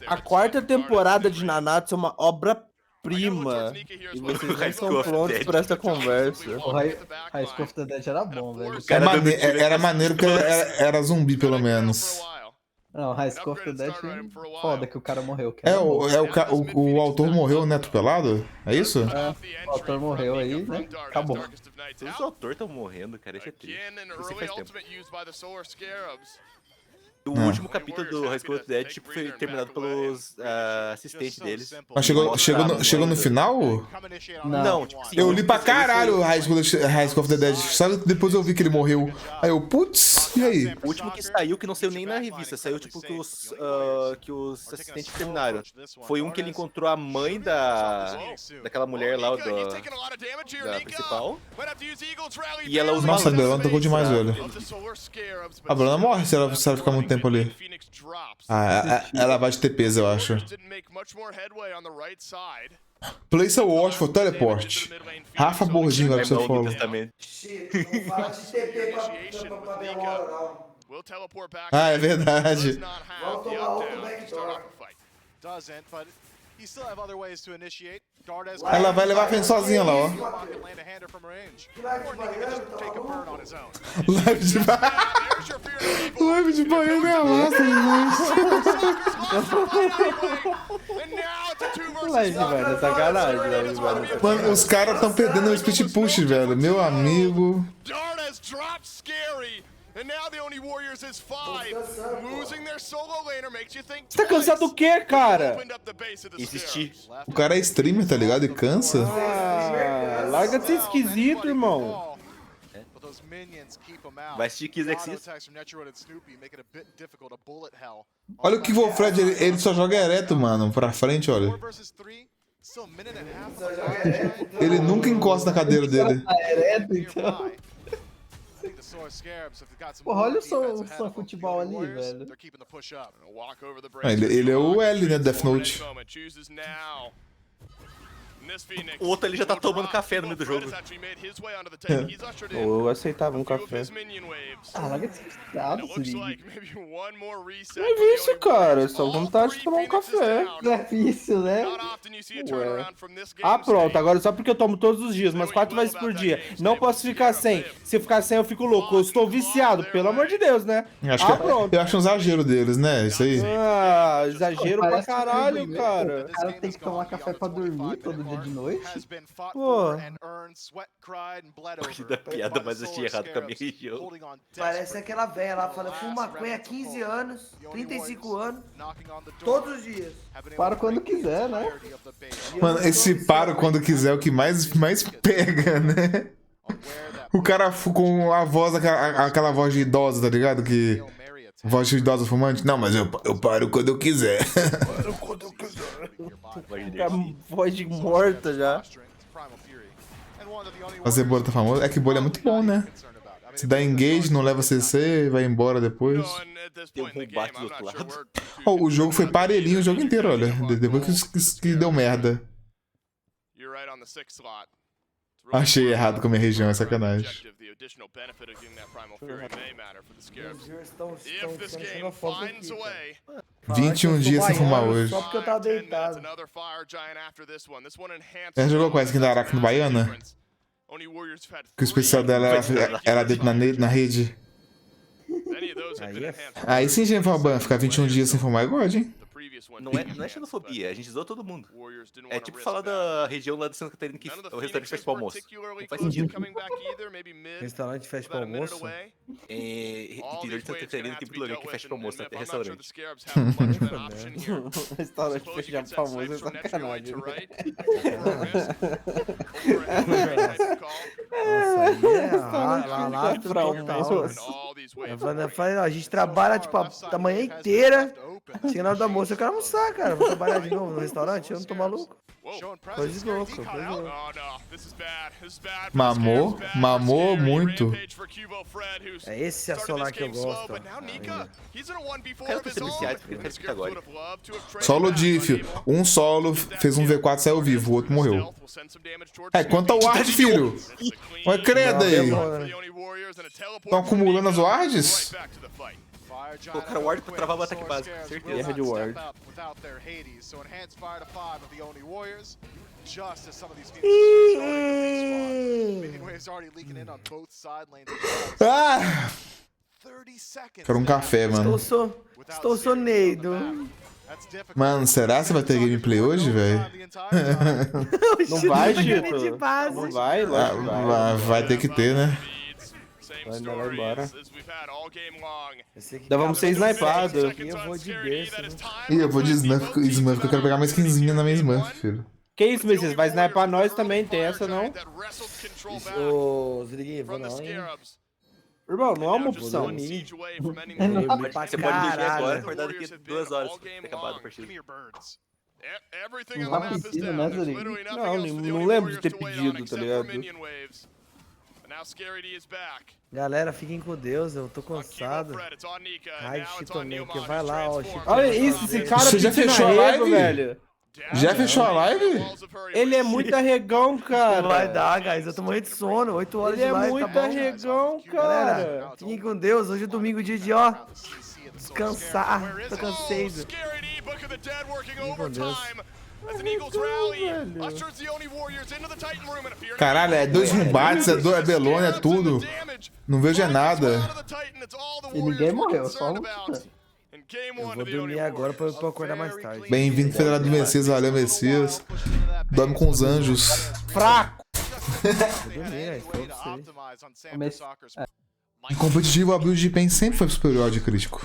A quarta temporada de Nanatsu é uma obra-prima. E vocês não estão prontos pra essa conversa. O High School of the Dead era bom, velho. Era maneiro que era zumbi, pelo menos. Não, High School of the Dead foda que o cara morreu. O autor morreu, né, atropelado? É isso? O autor morreu aí, né? Acabou. Os autores estão morrendo, cara. Isso é triste. Isso faz tempo. O último capítulo do High School of the Dead tipo, foi terminado pelos assistentes deles. Mas chegou no final? Não, tipo assim, eu li pra caralho o High School of the Dead. Sabe que depois eu vi que ele morreu. Aí eu, putz, e aí? O último que saiu, que não saiu nem na revista, saiu tipo que os assistentes terminaram. Foi um que ele encontrou a mãe daquela mulher lá, da principal. E ela usa Nossa, a Belona tocou demais, velho. A Belona morre se ela ficar muito tempo ali. Ela vai de TPs, eu acho. Place a watch for teleport. Rafa Borginho vai pro seu follow. Não fala de TP pra Belona, não. Ah, é verdade. Vamos tomar outro backdoor. Ela vai levar a frente sozinha lá, ó. Live de baiano é massa demais. mas velho, é sacanagem, velho. Mano, os caras tão perdendo o split push, velho. Meu amigo. Você tá cansado do quê, cara? Existir. O cara é streamer, tá ligado? E cansa. Ah, larga de ser esquisito, irmão. Vai assistir Kiss Exist. Olha o que o Fred, ele só joga ereto, mano. Pra frente, olha. Ele nunca encosta na cadeira dele. Ereto, então. Porra, olha o seu futebol ali, velho. Ele é o L, né? Death Note. O outro ali já tá tomando café no meio do jogo. Eu aceitava um café. Ah, larga de ser estado, Siri. Não é vício, cara. É só vontade de tomar um café. Não é vício, né? Ué. Ah, pronto. Agora só porque eu tomo todos os dias, mas 4 vezes por dia. Não posso ficar sem. Se eu ficar sem, eu fico louco. Eu estou viciado, pelo amor de Deus, né? Pronto. Eu acho um exagero deles, né? Isso aí. Ah, exagero pra caralho, cara. O cara tem que tomar café pra dormir todo dia de noite. Pô. Que da piada, mas eu achei errado com a minha região. Parece aquela velha lá, fala, fumo maconha há 15 anos, 35 anos, todos os dias. Para quando quiser, né? Mano, esse para quando quiser é o que mais pega, né? O cara com a voz, aquela voz de idosa, tá ligado? Que... Voz de idosa fumante? Não, mas eu paro quando eu quiser. Paro quando eu quiser. Voz de morta já. Fazer bolha tá famoso? É que bolha é muito bom, né? Se dá engage, não leva CC, vai embora depois. Tem um combate do outro lado. Oh, o jogo foi parelhinho o jogo inteiro, olha. Depois que deu merda. Achei errado com a minha região, é sacanagem. Os 21 dias sem fumar hoje. Só porque eu tava deitado. Ela jogou com essa aqui da Araca no Baiana? Que o especial dela era dentro na rede. Aí sim, gente, ficar 21 dias sem fumar é God, hein? Não é xenofobia, a gente zoou todo mundo. É tipo falar da região lá de Santa Catarina que o restaurante fecha pro almoço. Não faz sentido. Restaurante fecha pro almoço? Interior de Santa Catarina tem muito lugar que fecha pro almoço, até restaurante. Restaurante fecha pro almoço é sacanagem. A gente trabalha tipo a manhã inteira. Chega na hora do almoço, eu quero almoçar, cara. Vou trabalhar de novo no restaurante, eu não tô maluco. Coisa de louco, coisa de louco. Mamou muito. É esse a solar que eu gosto. Quero ter iniciais, porque eu quero ficar agora. Solo diff. Um solo fez um V4 e saiu vivo, o outro morreu. É, quanto ao ward, filho? Olha, credo aí. Estão acumulando as wards? Colocaram ward pra travar o ataque básico, certeza. Erra de ward. Ah! Quero um café, mano. Estou soneido. Mano, será que vai ter gameplay hoje, velho? Não vai, Chito? Não vai, vai ter que ter, né? Vai embora. Ainda vamos ser snipados. Eu vou de berço. Ih, eu vou de Smurf, que eu quero pegar uma skinzinha na minha Smurf, filho. Que isso, Messias? Vai snipar nós também, tem essa não? Ô, Ziriguinho, vou não, hein? Irmão, não é uma opção. Você pode dormir agora, acordar daqui a 2 horas. Ter acabado a partida. Não tá pedindo, né, Zurigo? Não lembro de ter pedido, tá ligado? Galera, fiquem com Deus, eu tô cansado. Ai, Xhitoman, que vai lá, ó. Olha isso, esse cara Você já fechou a live, velho? Já fechou a live? Ele é muito arregão, cara. Não vai dar, guys, eu tô morrendo de sono, 8 horas Ele de live, é muito tá bom? arregão, Galera, cara. fiquem com Deus, hoje é domingo, dia de, ó, descansar, tô cansado. Fiquem com Deus. Caralho, é 2 rumbates, é Belônia, é tudo. Não vejo nada. E ninguém morreu, só um. Eu vou dormir agora pra acordar mais tarde. Bem-vindo, Federado do Messias. Valeu, Messias. Dorme com os anjos. Fraco! Em competitivo, a build de Pen sempre foi superior ao de crítico.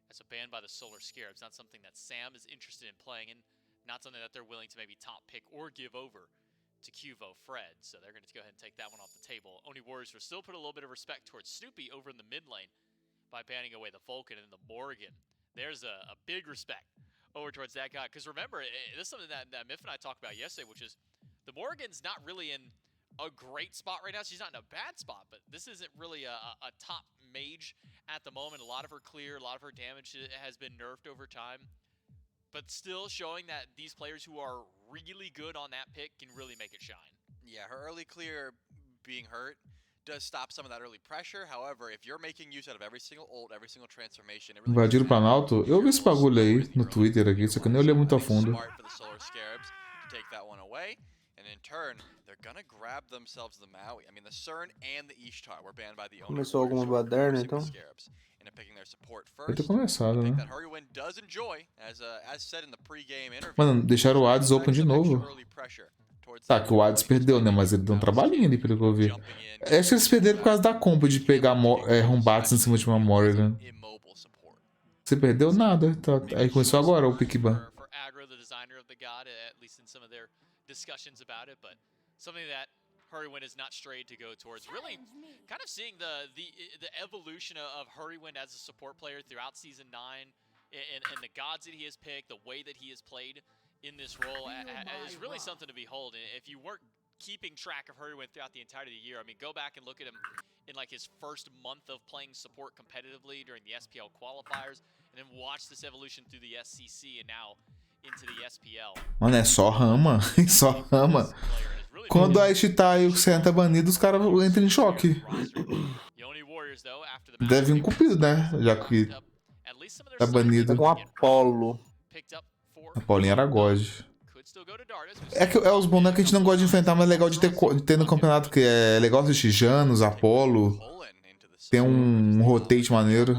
As a ban by the Solar Scarabs, not something that Sam is interested in playing in, not something that they're willing to maybe top pick or give over to Cuvo Fred. So they're going to go ahead and take that one off the table. Oni Warriors will still put a little bit of respect towards Snoopy over in the mid lane by banning away the Vulcan and the Morgan. There's a big respect over towards that guy. Because remember, this is something that Miff and I talked about yesterday, which is the Morgan's not really in a great spot right now. She's not in a bad spot, but this isn't really a top mage at the moment. A lot of her clear, a lot of her damage has been nerfed over time, but still showing that these players who are really good on that pick can really make it shine. Yeah, her early clear being hurt does stop some of that early pressure. However, if you're making use out of every single ult, every single transformation, it really Invadiram o Planalto? Eu vi esse bagulho aí no Twitter aqui, só que eu nem olhei muito a fundo. And in turn, they're gonna grab themselves the Maui. I mean, the CERN and the Ishtar were banned by the owner. Começou alguma baderna, então? Deve ter começado, né? That Hurricane does enjoy, as said in the pre-game interview. Mano, deixaram o Hades open de novo. Tá, que o Hades perdeu, né? Mas ele deu um trabalhinho ali, pelo que eu vi. Acho que eles perderam por causa da compa de pegar Rumbats em cima de uma Morrigan. Você perdeu nada. Tá. Aí começou agora o pick ban. Discussions about it, but something that Hurricane has not strayed to go towards. Really kind of seeing the evolution of Hurricane as a support player throughout Season 9 and the gods that he has picked, the way that he has played in this role is really something to behold. And if you weren't keeping track of Hurricane throughout the entirety of the year, I mean, go back and look at him in like his first month of playing support competitively during the SPL qualifiers, and then watch this evolution through the SCC and now into the SPL. Mano, é só rama. Só rama. Quando a Xhitoman e o Xen tá banido, os caras entram em choque. Deve vir um cupido, né? Já que tá banido. Com Apolo. Apollinho era God. É que é os bonecos que a gente não gosta de enfrentar, mas é legal de ter no campeonato, que é legal assistir Janus, Apolo. Tem um rotate maneiro.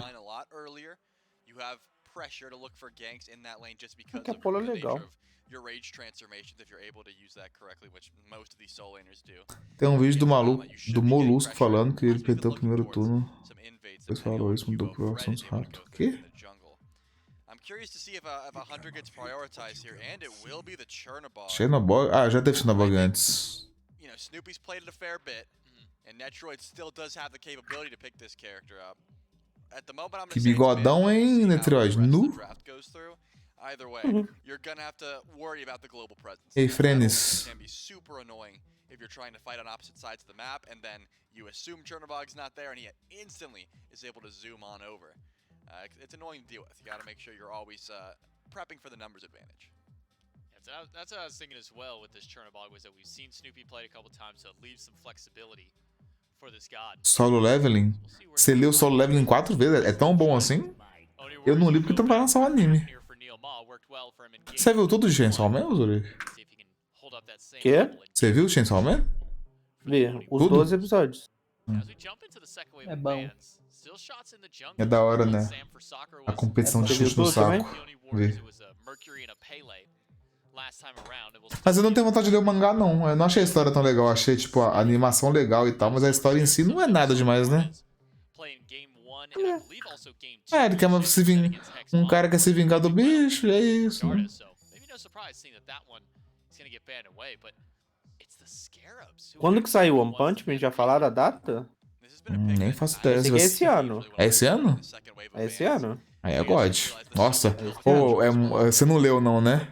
Pressure to look for ganks in that lane just because Que Apolo é legal. your rage transformations if you're able to use that correctly, which most of these soul laners do. Tem um vídeo do maluco, do Molusco, falando que ele perdeu o primeiro turno. Depois falou isso, mudou pro assunto rápido. O quê? I'm curious to see if a hunter gets prioritized here, and it will be the Chernobog. Chernobog? Ah, já teve Chernobog antes. You know, Snoopy's played it a fair bit, and Netroid still does have the capability to pick this character up. Que bigodão, hein, Netroid? Nu? Either way, you're gonna have to worry about the global presence. Ei, Frenes. Can be super annoying if you're trying to fight on opposite sides of the map, and then you assume Chernobog's not there, and he instantly is able to zoom on over. It's annoying to deal with. You gotta make sure you're always prepping for the numbers advantage. Yeah, that's what I was thinking as well with this Chernobog, was that we've seen Snoopy play a couple times, so it leaves some flexibility. Solo leveling? Você leu solo leveling 4 vezes? É tão bom assim? Eu não li porque não vai lançar o anime. Você viu tudo de Chainsaw Man, Zuri? Quê? Você viu Chainsaw Man? Vi, os tudo? 12 episódios. É bom. É da hora, né? A competição de chute no saco. Vi. Mas eu não tenho vontade de ler o mangá, não. Eu não achei a história tão legal. Eu achei, tipo, a animação legal e tal, mas a história em si não é nada demais, né? Ele quer se vingar. Um cara quer se vingar do bicho, e é isso, né? Quando que saiu One Punch Man? Já falaram a data? Nem faço ideia. Esse aqui é esse ano. É esse ano? É esse ano. Aí é God. Nossa. Você não leu, não, né?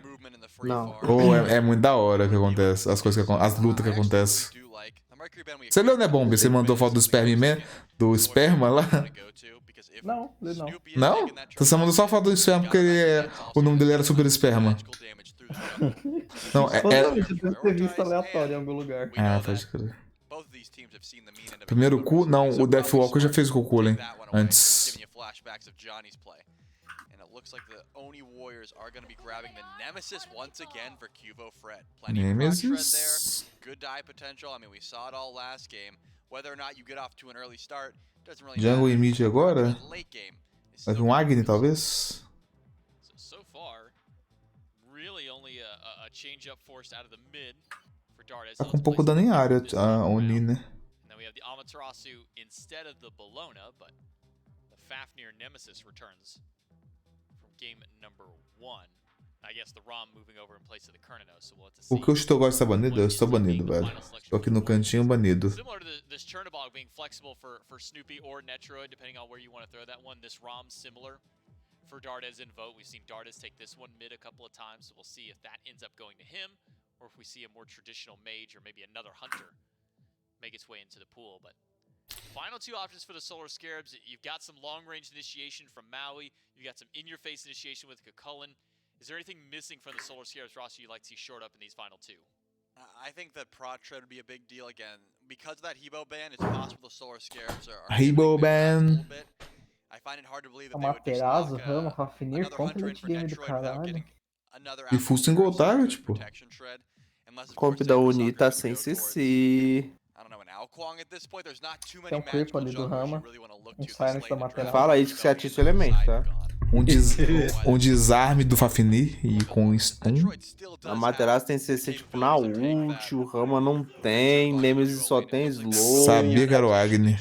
Não. É muito da hora que acontece. As coisas as lutas que acontecem. Você leu, né, Bomb? Você mandou foto do do esperma lá? Não, não. Não? Você mandou só foto do esperma porque o nome dele era Super Esperma. Não, Deve ter visto aleatório em algum lugar. Ah, pode crer. Primeiro cu? Não, o Deathwalker já fez o Kukulin antes. Looks like the Oni Warriors are going to be grabbing the Nemesis once again for Cuvo Fred. Nemesis. Good die potential. I mean, we saw it all last game. Whether or not you get off to an early start Jungle e mid agora? Vai vir um Agni, talvez? Tá com um pouco dano em área, a Oni, né? Por que o Xhitoman está banido? Eu estou banido, velho. Estou aqui no cantinho banido. For Dardes in vote, we've seen Dardes take this one mid a couple of times, so we'll see if that ends up going to him, or if we see a more traditional mage or maybe another hunter make its way into the pool. But final two options for the Solar Scarabs. You've got some long-range initiation from Maui. You've got some in-your-face initiation with Kukulkan. Is there anything missing from the Solar Scarabs roster you'd like to see shored up in these final two? I think that Prot Tread would be a big deal again. Because of that Hebo ban, it's possible the Solar Scarabs are Hebo ban. I find it hard to believe that Uma Perazo, Rama, Rafinir, compra late game do caralho. E full single time, tipo. Comp da Uni tá sem CC. Tem um creep ali do Rama. Um silence da Materazo. Fala isso que você ativa o elemento, tá? Um desarme do Fafnir e com stun. A Materazo tem CC tipo na ult, o Rama não tem, Nemesis só tem slow. Sabia que era o Agni.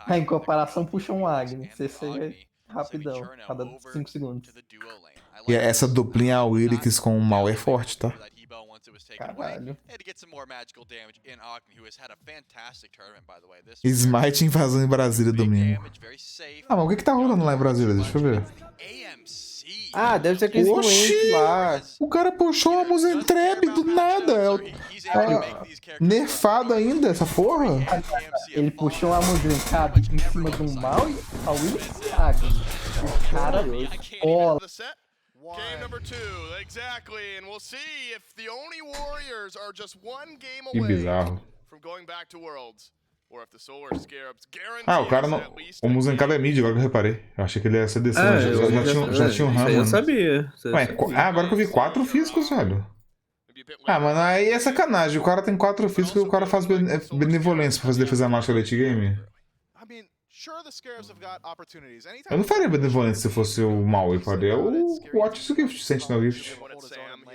Em comparação, puxa um Agni. CC é rapidão, cada 5 segundos. E essa duplinha Awirix com o mal é forte, tá? Caralho. Smite invasão em Brasília domingo. Ah, mas o que tá rolando lá em Brasília? Deixa eu ver. Ah, deve ser aquele doente lá. O cara puxou a Muzentreb do nada. Nerfado ainda, essa porra. Ele puxou uma Muzencada em cima de um mal e a Willis Agni. O cara bola. Game number 2, exactly, and we'll see if the only warriors are just one game Que away bizarro. from going back to Worlds, or if the Solar Scarabs guarantee Ah, o cara não. O Muzencada é mid, agora que eu reparei. Eu achei que ele ia ser DC. Já tinha um Rama. Eu sabia. Ué, agora que eu vi 4 físicos, velho. Ah, mano, aí é sacanagem. O cara tem 4 físicos e o cara faz benevolência pra fazer defesa mágica late game. Eu não faria benevolência se fosse o mal, eu faria o Watch Gift, Sentinel Gift.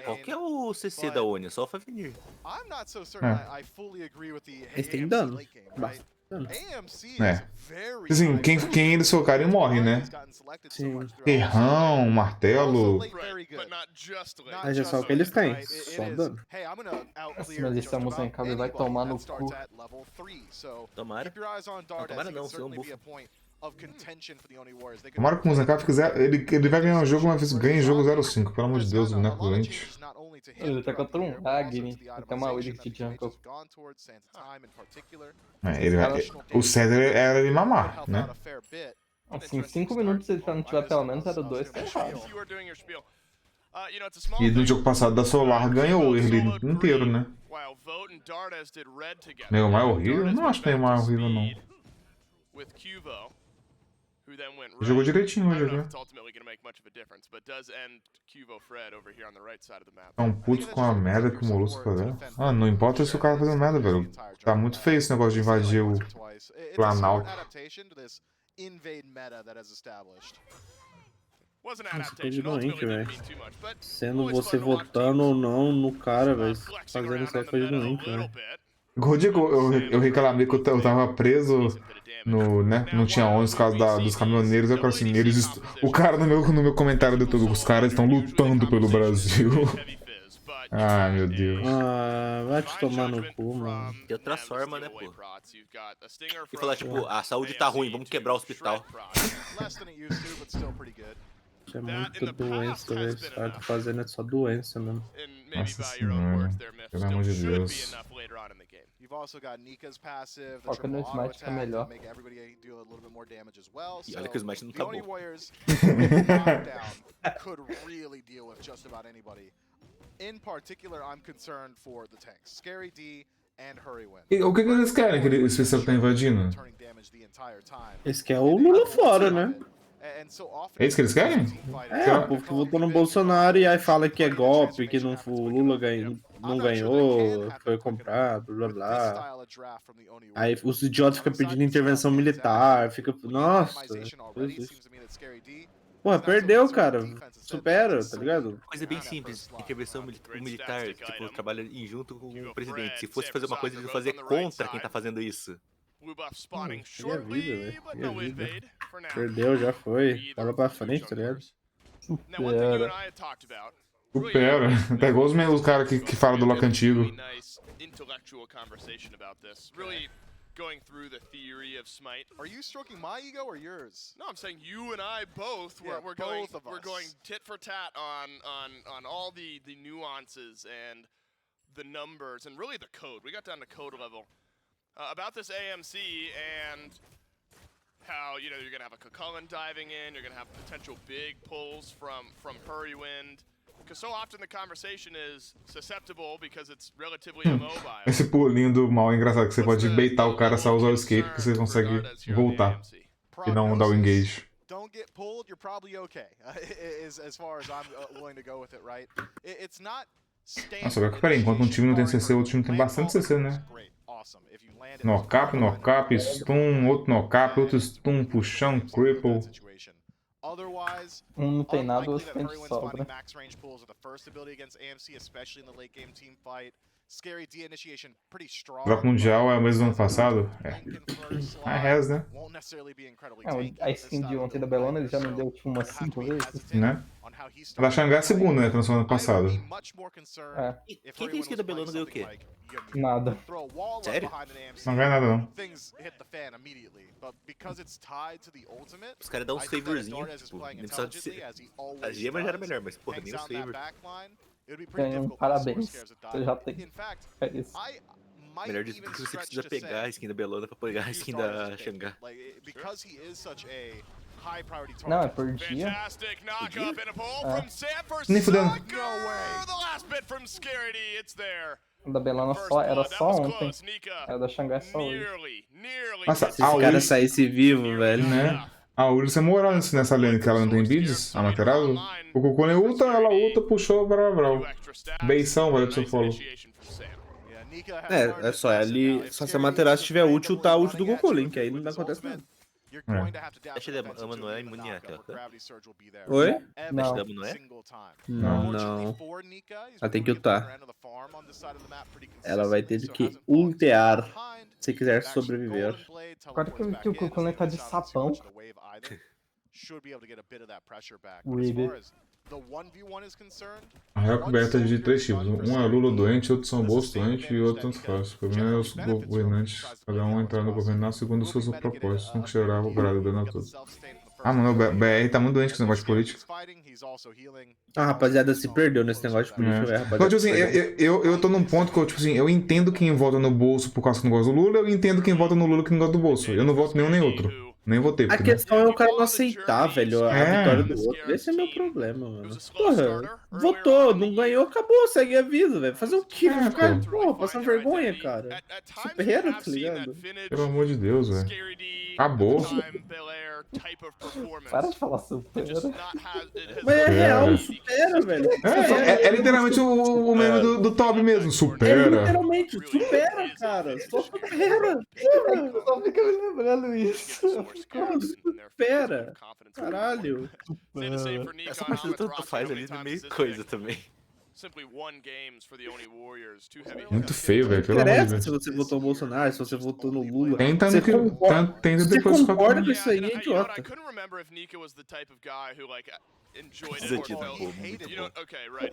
Qual que é o CC da Oni? Só o Fafnir. Eles têm dano. É. Assim, quem eles socarem morre, né? Sim. Terrão, martelo. Mas é só o que eles têm. Só dano. Mas esse Muzencada vai tomar no cu. Tomara. Não, tomara não, senão bufa. Tomara que o Muzencada fique zero. Ele vai ganhar o jogo, mas ganha o jogo 0-5. Pelo amor de Deus, o boneco doente. Ele tá contra um Agni. Tem uma Willis de Jungle. O César era de mamar, né? Assim, 5 minutos se ele não tiver pelo menos 0-2, tá errado. E do jogo passado da Solar ganhou ele inteiro, né? Neymar é horrível? Não acho que Neymar é horrível, não. Jogou direitinho hoje, viu? É um puto com a merda que o Molusco fazendo. Ah, não importa se o cara fazendo merda, velho. Tá muito feio esse negócio de invadir o Planalto. Nossa, coisa de doente, velho. Sendo você votando ou não no cara, velho. Fazendo isso é coisa de doente, velho. Igual o dia que eu reclamei que eu tava preso no, né? Não tinha ônibus por causa dos caminhoneiros. Eu falei assim, o cara no meu comentário do YouTube, os caras estão lutando pelo Brasil. Ai, meu Deus. Ah, vai te tomar no cu, mano. E outra forma, né, pô? E falar, tipo, a saúde tá ruim, vamos quebrar o hospital. Isso é muito doença, velho. Esse cara tá fazendo é só doença mesmo. Nossa senhora. Pelo amor de Deus. Foca no Smite tá melhor. E olha que o Smite não tá bom. E o que eles querem que esse pessoal tá invadindo? Esse que é o Lula fora, né? É isso que eles querem? O povo que votou no Bolsonaro e aí fala que é golpe, que não, o Lula não ganhou, foi comprado, blá blá. Aí os idiotas ficam pedindo intervenção militar, fica... Nossa, porra, perdeu, cara. Supera, tá ligado? Coisa bem simples, intervenção militar, tipo, trabalha em junto com o presidente. Se fosse fazer uma coisa, ele ia fazer contra quem tá fazendo isso. Minha vida, velho. Minha vida. Perdeu, já foi. Fala pra frente, tá ligado? Supera. Tá igual os caras que falam do Loki antigo. Going through the theory of Smite. Are you stroking my ego or yours? No, I'm saying you and I both. We're going tit for tat on all the nuances and the numbers and really the code. We got down to code level about this AMC and how you're gonna have a Cucullin diving in. You're gonna have potential big pulls from Hurrywind. Because so often the conversation is susceptible because it's relatively immobile. Esse pulinho do mal é engraçado, que você pode baitar o cara só usar o escape que você consegue voltar e não dar o engage. Don't get pulled, you're probably okay. As far as I'm willing to go with it, right? It's not Nossa, peraí, enquanto um time não tem CC, o outro time tem bastante CC, né? Knock-up, stun, outro knock-up, outro stun, puxão, cripple. Não tem nada, o frente sobra. Drop Mundial é o mesmo do ano passado? É. A res, né? A skin de ontem da Belona ele já não deu tipo umas 5 vezes. Né? A da Xangai é a segunda, né? Que lançou ano passado. É. Quem tem skin da Belona ganhou o quê? Nada. Sério? Não ganha nada, não. Os caras dão uns favorzinhos, tipo, nem precisa de ser... A gema já era melhor, mas porra, nem os favor. Ganhou, parabéns. Você já tem. É isso. Melhor de tudo que você precisa pegar a skin da Belona pra pegar a skin da Xangai. Não, é por dia. Nem fudendo. A da Belona era só ontem. A da Xangai é só hoje. Nossa, Se esse cara saísse vivo, velho. Né? A Ursa é moral nessa lane que ela não tem vídeos, a Materazo. O Cucullin ulta, ela ulta, puxou, brau. Beição, valeu pro seu follow. É só ali. Só se a Materazo tiver útil, tá útil do Cucullin, que aí não acontece nada. Dash Dama não é imune àquela coisa? Oi? Dash Dama não é? Não. Ela tem que ultar. Ela vai ter que ultear se quiser sobreviver. Agora que eu vi que o Cucullin tá de sapão. A real coberta é de 3 tipos. Um é Lula doente, outros são bolsos doentes e outro tanto faz. O problema é os governantes, cada um entrar no governar segundo os seus propósitos, não que cheirar o grado dando a tudo. Ah, mano, o BR tá muito doente com esse negócio de política. A rapaziada se perdeu nesse negócio de política, rapaziada. Então, tipo assim, eu tô num ponto que eu, tipo assim, eu entendo quem vota no bolso por causa que não gosta do Lula, eu entendo quem vota no Lula que não gosta do bolso. Eu não voto nenhum nem outro. Nem votei. A questão é o cara não aceitar, velho, a vitória do outro. Esse é meu problema, mano. Porra, votou, não ganhou, acabou, segue a vida, velho. Fazer o quê? Ficar, porra, passando vergonha, cara. Supera, tá ligado? Pelo amor de Deus, velho. Acabou. Para de falar supera. Mas é real, supera, velho. É literalmente o meme do Toby mesmo, supera. É literalmente, supera, cara. Só supera. Só fica me lembrando isso. Supera. Caralho. Essa partida tanto faz ali no meio coisa também. Muito feio, velho. Pelo Não amor de interessa Deus. se você votou no Bolsonaro, se você votou no Lula. Tenta Você depois de concorda com isso aí, é idiota.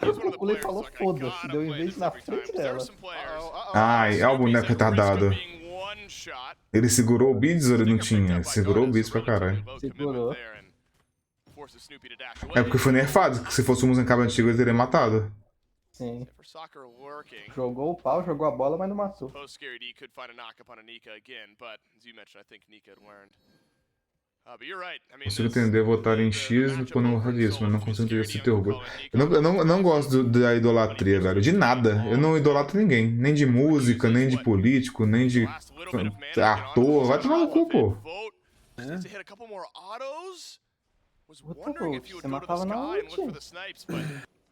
O Cucullin falou foda-se, deu em vez na frente dela. Ai, é o boneco retardado. Ele segurou o Beats ou ele não tinha? Ele segurou o Beats pra caralho. Segurou. É porque foi nerfado, que se fosse um Musencaba antigo ele teria matado. Sim. Jogou o pau, jogou a bola, mas não matou. Consigo entender votar em X quando não gosto disso, mas não consigo entender esse teu orgulho. Eu não gosto da idolatria, velho. De nada. Eu não idolatro ninguém. Nem de música, nem de político, nem de ator. Vai tomar no cu, pô. Was wondering if you would go to the sky and look for the snipes, but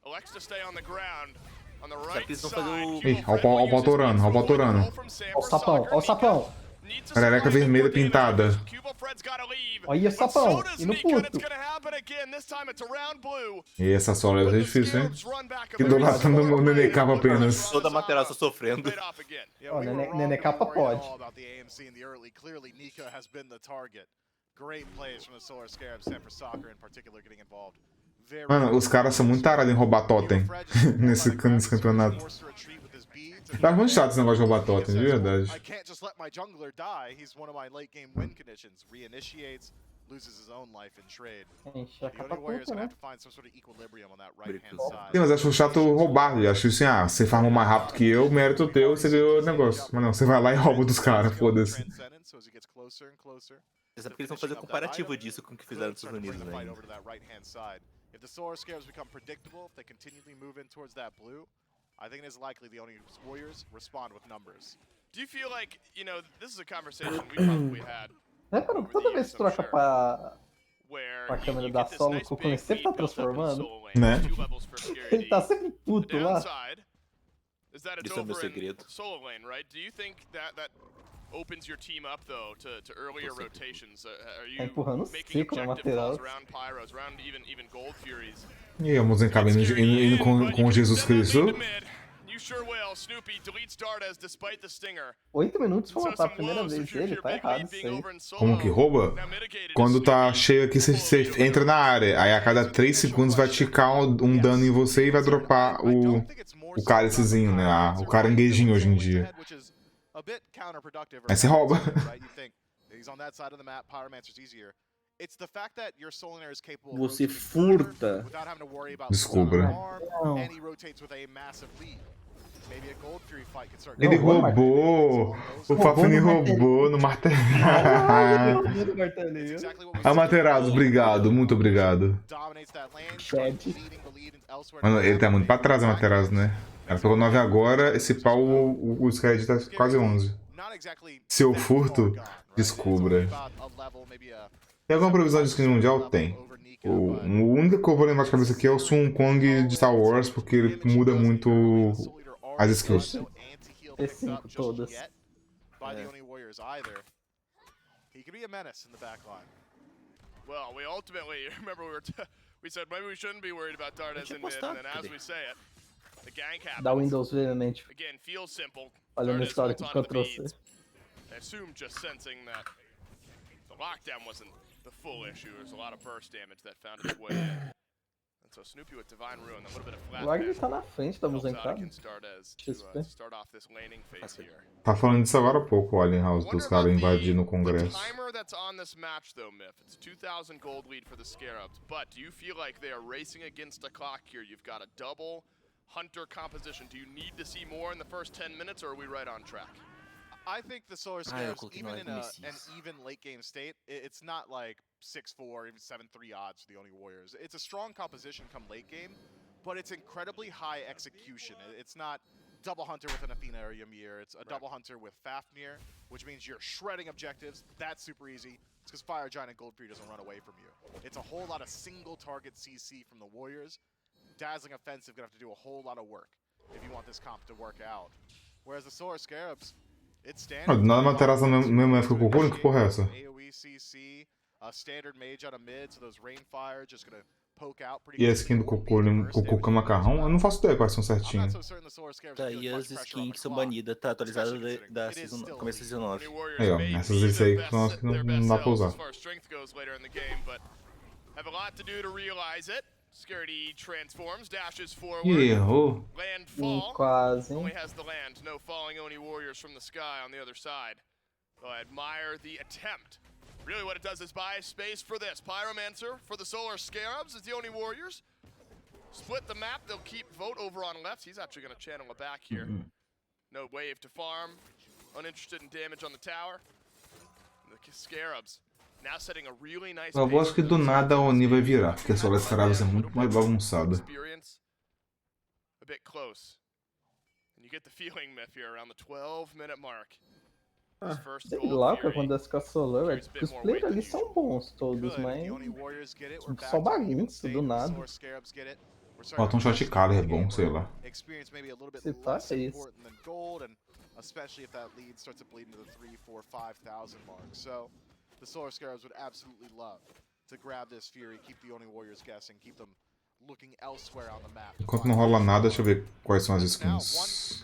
elects to stay on the ground. On the right side. Ih, olha o pau atorando, olha o pau atorando. Ó o sapão, ó o sapão. Perereca vermelha pintada. Olha o sapão, e no puto. E essa sola é difícil, hein? Idolatando o Nenê Capa apenas. Toda a materaça sofrendo. Ó, Nenê Capa pode. Mano, os caras são muito tarados em roubar totem nesse campeonato. Tá muito chato esse negócio de roubar totem, de verdade. Enche a capa puta, né? Sim, mas acho chato roubar. Eu acho assim, ah, você farmou mais rápido que eu, mérito teu, você ganhou o negócio. Mas não, você vai lá e rouba dos caras, foda-se. Você sabe que eles vão fazer comparativo disso com o que fizeram nos Estados Unidos, né? If the Solar Scarabs become predictable, if they continually move in towards that blue, I think it is likely the Oni Warriors respond with numbers. Do you feel like, you know, this is a conversation we probably had. Repara, toda vez que troca pra câmera da solo, o Kuko sempre tá transformando. Né? Ele tá sempre puto lá. Isso é o meu segredo. Solo lane, right? Do you think that opens your team up though to earlier rotations? Are you empurrando making seco na objective lateral. calls around Pyros, around even Gold Furies? E a música acaba indo com Jesus Cristo. You sure will. Snoopy deletes Dardas despite the stinger. 8 minutos pra matar a primeira vez dele, tá errado isso aí. Como que rouba? Quando tá cheio aqui, você entra na área. Aí a cada 3 segundos vai ticar um dano em você e vai dropar o cálicezinho, né? O caranguejinho hoje em dia. Aí você rouba. Você furta. Descubra. Ele roubou! O Fafuni roubou no martelo. Ah, Materazo, obrigado, muito obrigado. Mano, ele tá muito pra trás, a Materazo, né? Ela pegou 9 agora, esse pau, o Skyed tá quase 11. Se eu furto, descubra. Tem alguma previsão de skin mundial? Tem. O único que eu vou lembrar de cabeça aqui é o Sun Kong de Star Wars, porque ele muda muito as skills. P5 todas. Well, we ultimately remember we said maybe we shouldn't be worried about Dardas in mid, and then as we say it, the gank happens. Da Windows veemente. Again, feels simple. Olha no histórico que eu trouxe. I assume just sensing that the lockdown wasn't the full issue. There's a lot of burst damage that found its way in. And so Snoopy with Divine Ruin, a little bit of flat. O Agni tá na frente da Muzencada. Tá falando disso agora há pouco, o Alien House, dos caras invadindo o Congresso. Timer that's on this match though, Myth. It's 2,000 gold lead for the Scarabs, but do you feel like they are racing against the clock here? You've got a double Hunter composition. Do you need to see more in the first 10 minutes, or are we right on track? I think the Solar Scarabs, even in an even late game state, it's not like 6-4 or even 7-3 odds for the Oni Warriors. It's a strong composition come late game, but it's incredibly high execution. It's not double Hunter with an Athena or Ymir. It's a double Hunter with Fafnir, which means you're shredding objectives. That's super easy. It's because Fire Giant and Gold Fury doesn't run away from you. It's a whole lot of single target CC from the Warriors. Dazzling Offensive gonna have to do a whole lot of work if you want this comp to work out. Whereas the Solar Scarabs, it's standard. Do nada Materazo mesmo época com o Cocô, que porra é essa? E a skin do Cocô com macarrão? Eu não faço ideia quais são certinho. Tá aí as skins que são banidas, tá atualizada da season, começo da season 9. Aí ó, essas aí que não dá pra usar. Security transforms, dashes forward. Errou. Landfall. Quase. Only has the land. No falling Oni warriors from the sky on the other side. So I admire the attempt. Really what it does is buy space for this. Pyromancer for the Solar Scarabs is the Oni warriors. Split the map. They'll keep Vote over on left. He's actually going to channel it back here. No wave to farm. Uninterested in damage on the tower. The Scarabs. Eu gosto que do nada a Oni vai virar, porque a Solar Scarabs é muito mais bagunçada. Sei lá o que acontece com a Solar, velho. Os players ali são bons todos, mas só bagunça do nada. Falta um shot caller, é bom, sei lá. Se tá, é isso. Especially if that lead starts to bleed into the 3, 4, 5,000 mark. So the Solar Scarabs would absolutely love to grab this Fury, keep the Oni Warriors guessing, keep them looking elsewhere on the map. Enquanto não rola nada, deixa eu ver quais são as skins.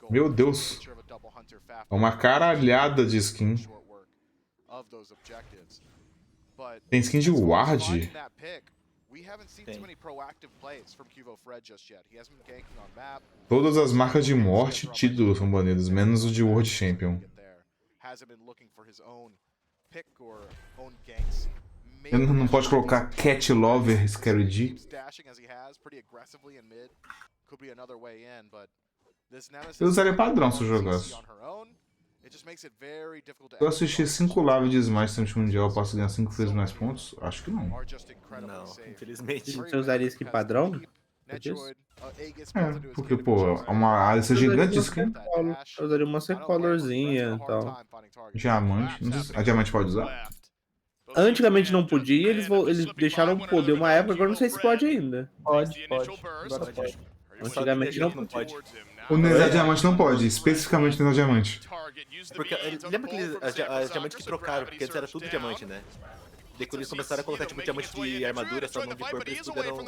Meu Deus, é uma caralhada de skin. Tem skin de ward? Todas as marcas de morte e títulos são banidas, menos o de World Champion. Ele não pode colocar Cat Lover Scary D. Eu usaria padrão se eu jogasse. Se eu assistir 5 lives de Smite no Mundial, eu posso ganhar 5 vezes mais pontos? Acho que não. Não, infelizmente. Você usaria skin padrão? Porque, pô, uma área gigante de skin. Eu usaria uma C-Colorzinha e tal. Diamante. Não sei se a diamante pode usar? Antigamente não podia, eles deixaram poder uma época, agora não sei se pode ainda. Pode. Agora pode. Antigamente não pode. O Nezar Diamante não pode, especificamente o Nezar Diamante. Porque, lembra as diamantes que trocaram, porque antes era tudo diamante, né? Daí quando eles começaram a colocar tipo diamante de armadura, só não de corpo, eles puderam...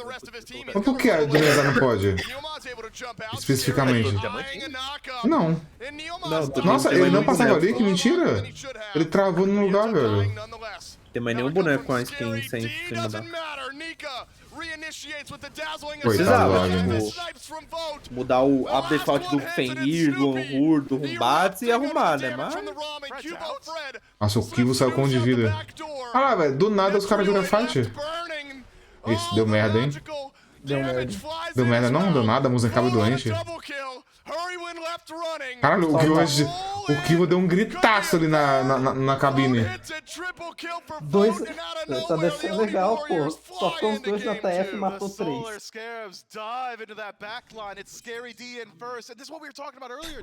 Mas por que a do Nezar não pode? Especificamente. Não. Nossa, ele não passava ali? Que mentira! Ele travou no lugar, velho. Tem mais nenhum boneco com a skin sem mudar. Coitado, Mudar o up default do Fenrir, do Anhur, do Rumbats e arrumar, né? Mas... Nossa, o Kivo saiu com um de vida. Ah lá, velho, do nada os caras viram fight. Isso, deu merda, hein? Deu merda não? Deu nada, a música acaba doente. Caralho, o Kivo deu um gritaço ali na cabine. Tá descendo legal, pô. Só ficou os dois na TF e matou 3.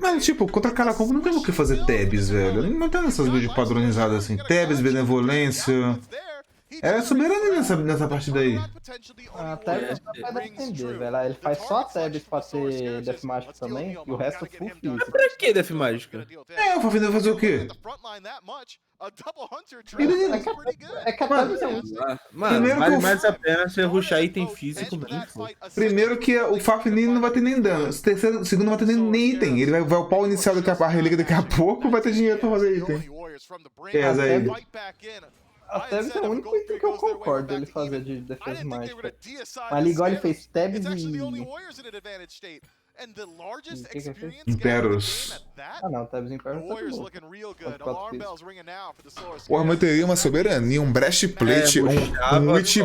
Mas, tipo, contra a cara combo não tem o que fazer tabs, velho. Não tem essas builds padronizadas assim. Tabs, benevolência. É soberano nessa partida aí. A Tabs vai defender, velho. Ele faz só a Tabs pra ter Death Magic também, e o resto full físico. Pra que Death Magic? É, o Fafnir vai fazer o quê? É que a Tabs é um... Mano, vale mais a pena você rushar item físico mesmo. Primeiro que o Fafnir não vai ter nem dano. Segundo, não vai ter nem item. Ele vai upar o inicial daqui a relíquia daqui a pouco, vai ter dinheiro pra fazer item. Pesa ele. Até é o único item que eu concordo ele fazer de defesa mágica. Mas igual ele fez Tabs e... Imperos. Ah não, Tabs e Imperos tá de boa. Porra, mas eu teria uma soberania, um breastplate, um witch...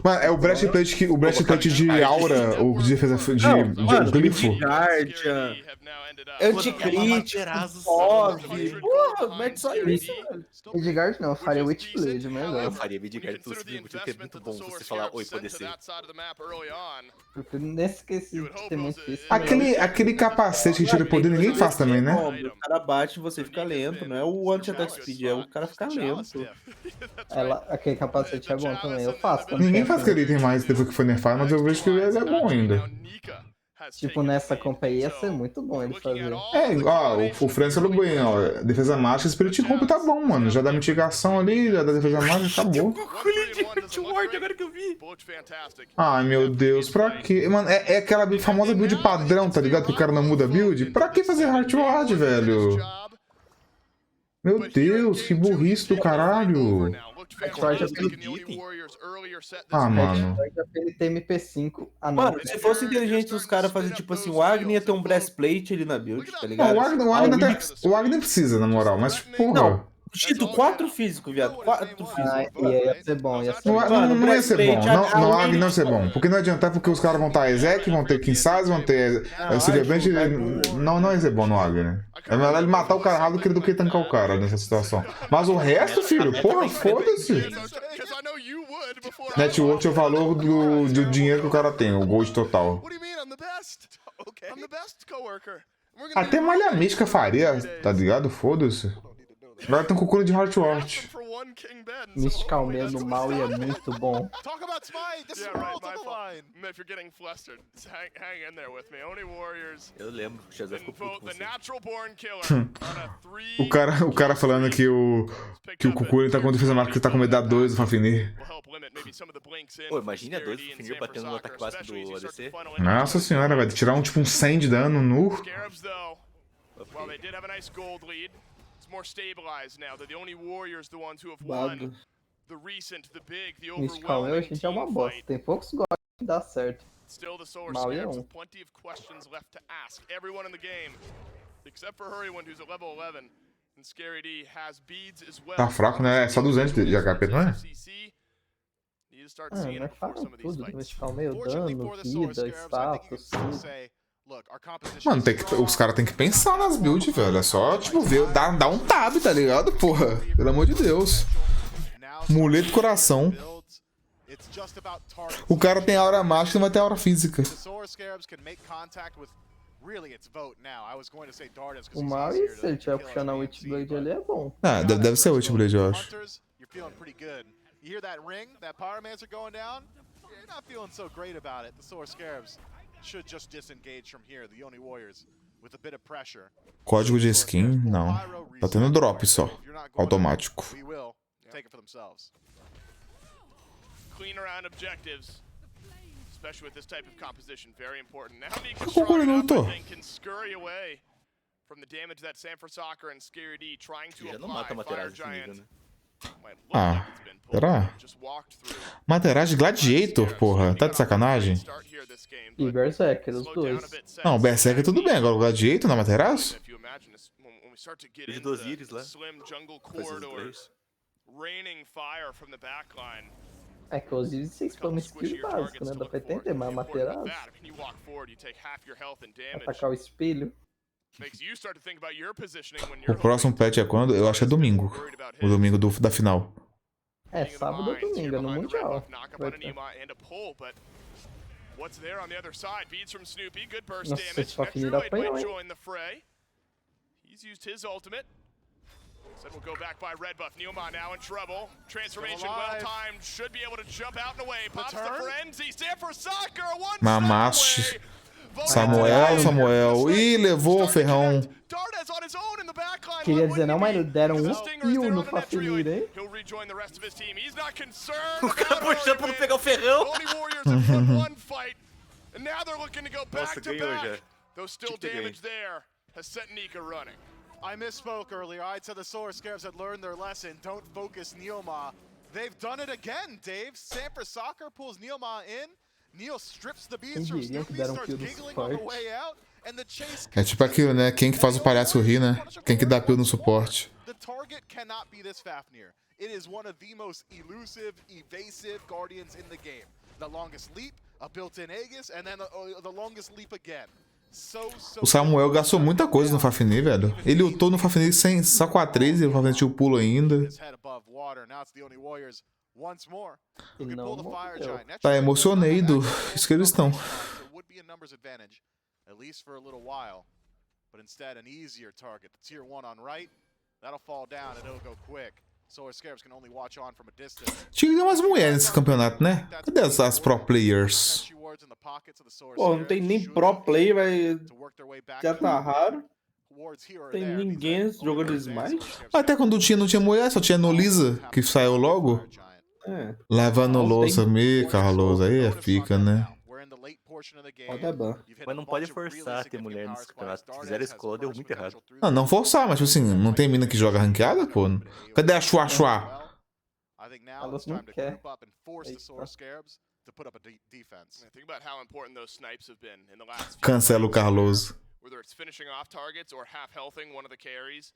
Mano, é o breastplate de aura, ou de defesa de glifo. Anticrítico, POV. Porra, mete só isso, velho. Midgard não, eu faria Witchblade, melhor. Eu faria Midgard tudo seguinte, porque é muito bom você falar oi, pode ser. Porque nesse esqueci de ter muito difícil. Aquele capacete que tira poder ninguém faz também, né? O cara bate e você fica lento, não é o anti-attack speed, é o cara ficar lento. Aquele capacete é bom também, eu faço. Ninguém faz aquele item mais depois que foi nerfado, mas eu vejo que ele é bom ainda. Tipo, nessa companhia ia ser muito bom ele fazer. Ó, o Francis falou bem, ó. Defesa mágica, Spirit Romp tá bom, mano. Já dá mitigação ali, já dá defesa mágica, acabou. Ai, meu Deus, pra quê? Mano, é aquela famosa build padrão, tá ligado? Que o cara não muda a build. Pra que fazer Heartward, velho? Meu Deus, que burrice do caralho. Ah, mano. Ele tem MP5. Ah, não. Mano, se fosse inteligente os caras fazerem tipo assim, o Agni ia ter um breastplate ali na build, tá ligado? O Agni precisa, na moral, mas porra. Não. Chito, 4 físico, viado. 4 físico. Ia ser bom, ia ser bom. Não ia ser bom. No Agni não ia ser bom. Porque não adianta, porque os caras vão estar Ezek, vão ter Kinsaz, vão ter Silverband. Não ia ser bom no Agni. É melhor ele matar o cara rápido do que tancar o cara nessa situação. Mas o resto, filho, porra, foda-se. Network é o valor do dinheiro que o cara tem, o gold total. Até malha mística faria, tá ligado? Foda-se. Agora tem um cocô de Heartwatch. Mystical mesmo, mal e é muito bom. Talk about Smite. This is world on the line. If you're getting flustered, hang in there with me. Only Warriors. Eu lembro, o Shazam ficou puto com The você. natural born killer on a 3. O cara falando que o Cucu ele tá com defesa mágica que tá com medo da 2 do Fafnir. Pô, imagine a 2 do Fafnir batendo no ataque básico do ADC. Nossa senhora, vai tirar um tipo um 100 de dano nu. Scarabs though, while they did have a nice gold lead, it's more stabilized now. They're the only Warriors, the ones who have won the recent, the big, the Mystical meu, a overwhelming gente é uma team bosta. fight. Tem poucos gols que dá certo. Still the Solar Mal e Scarabs um. with plenty of questions left to ask. Everyone in the game, except for Hurrywind, who's at level 11, and Scary D has beads as well. Tá fraco, né? É só 200 de HP, não é? Mas falam tudo do Mystical meu, dano, vida, status, tudo. Mano, os caras têm que pensar nas builds, velho. É só, tipo, ver, dar um tab, tá ligado? Porra, pelo amor de Deus. Mulher do coração. O cara tem aura mágica e não vai ter aura física. O mal, e se ele estiver puxando a Witchblade ali, é bom. Ah, deve ser a Witchblade, eu acho. You hear that ring, that Pyromancer going down? You're not feeling so great about it. The Solar Scarabs should just disengage from here. The Oni Warriors with a bit of pressure. Código de skin? Não. Tá tendo drop só. Automático. We will take it for themselves. Clean around objectives, especially with this type of composition, very important. Now O Cucu ele não lutou. can scurry away from the damage that Sanford Soccer and Scary D trying to Já não apply. mata a Fire Materazzi desse nível, Giant. né? Ah, será? Materazzi Gladiator, porra. Tá de sacanagem? E Berserker, os dois. Não, o Berserker tudo bem. Agora o Gladiator na Materazzi? Vídeo dos Íris lá. É que os Íris vocês spamam skill básico, né? Dá pra entender, mas Materazzi. Atacar o espelho. O próximo patch é quando? Eu acho que é domingo. O domingo da final. É, sábado ou domingo, é no Mundial. Nossa, esse Fafnir apanhou, hein? Said we'll go back by red buff. Neomon now in trouble. Transformation well timed. Should be able to jump out and away. Pops the frenzy. Sanford Soccer. One Mamache. Samuel. Ih, levou o ferrão. Queria dizer não, mas deram um kill no Fafnir, hein? O cara puxando pra não pegar o ferrão. Nossa, ganhou já. Still damage there has set Nika running. I misspoke earlier. I said the Solar Scarabs had learned their lesson. Don't focus Neoma. They've done it again, Dave. Sanford Soccer pulls Neoma in. Neo strips the beats from Snoopy, starts giggling on the way out. And the chase É tipo aquilo, né? Quem que faz o palhaço rir, né? Quem que dá pio no suporte. The target cannot be this Fafnir. It is one of the most elusive, evasive guardians in the game. The longest leap, a built-in Aegis, and then the longest leap again. O Samuel gastou muita coisa no Fafnir, velho. Ele lutou no Fafnir só com a 13 e o Fafnir tinha o pulo ainda. Tá emocionado. Isso que eles estão. Tinha que ter umas mulheres nesse campeonato, né? Cadê as pro players? Pô, não tem nem pro player, já tá raro. Tem ninguém jogando Smite. Até quando não tinha mulher, só tinha Nolisa, que saiu logo. É. Lavando louça, meio Carlos, aí fica, né? Mas não pode forçar a ter mulher nesse campeonato. Se fizer escola, deu muito errado. Não forçar, mas tipo assim, não tem mina que joga ranqueada, pô? Cadê a Chua? Elas não querem. Cancela o Carlos. Whether it's finishing off targets or half healthing one of the carries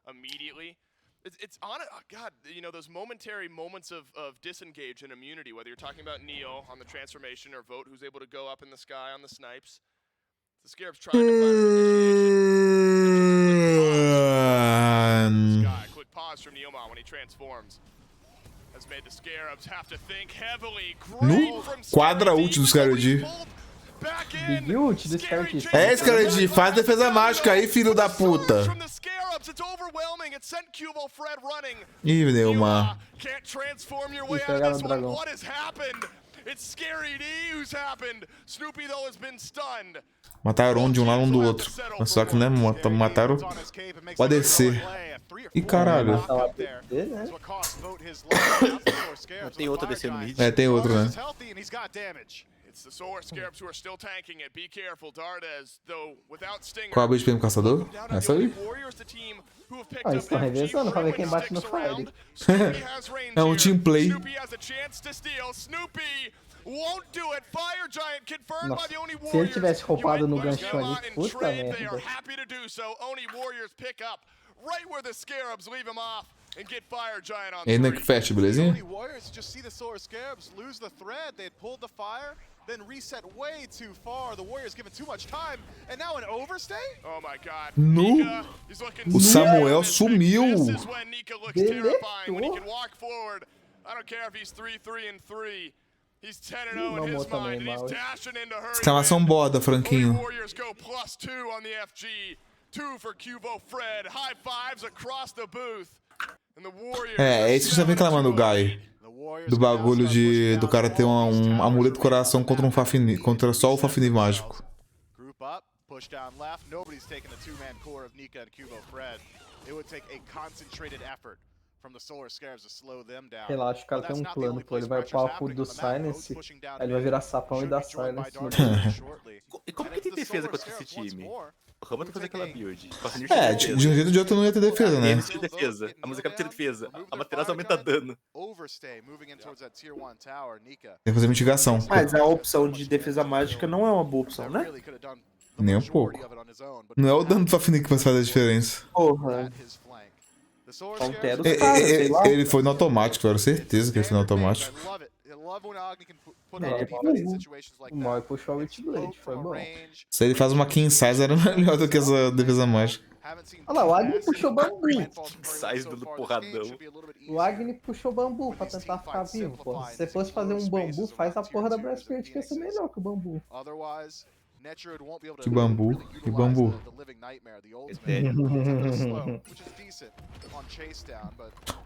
immediately. It's on it. Oh God, you know, those momentary moments of disengage and immunity, whether you're talking about Neo on the transformation or Vote, who's able to go up in the sky on the snipes. The Scarabs trying to find a quick pause from Neomon when he transforms. No quadra ult dos caras de. Big ult do Scarabs. É, Scarabs, faz defesa mágica aí, filho da puta. Ih, Neymar. Ih, pegaram o dragão. Mataram um de um lado, um do outro. Mas só que, né, mataram o ADC. Ih, caralho. Tem outro ADC no mid. É, tem outro, né? Qual a build pro caçador? Essa aí? Ah, eles estão revezando pra ver quem bate no Fire. É um team play. Nossa, se ele tivesse roubado no ganchão ali, puta merda. E aí, Neck Fast, belezinha? No! O Samuel sumiu! Mamou também, mal. Exclamação boda, Franquinho. É isso que você tá reclamando, o Guy. Do bagulho do cara ter um amuleto do coração contra um Fafnir, contra só o Fafnir mágico. Relaxa, o cara tem um plano, pô. Ele vai upar o food do Silence, aí ele vai virar sapão e dar Silence no E como que tem defesa contra esse time? O Rama tá fazendo aquela build. É, de um jeito ou de outro não ia ter defesa, né? Defesa. A música tira defesa. A matéria aumenta dano. Tem que fazer mitigação. Mas a opção de defesa mágica não é uma boa opção, né? Nem um pouco. Não é o dano do Fafnir que vai fazer a diferença. Porra. Ele foi no automático, eu tenho certeza que ele foi no automático. O Mal puxou o Witchblade, foi bom. Se ele faz uma King Size, era melhor do que essa defesa mágica. Olha lá, o Agni puxou bambu. Size do porradão. O Agni puxou bambu pra tentar ficar vivo, pô. Se você fosse fazer um bambu, faz a porra da Breastplate, que ia ser melhor que o bambu. Que bambu, que bambu.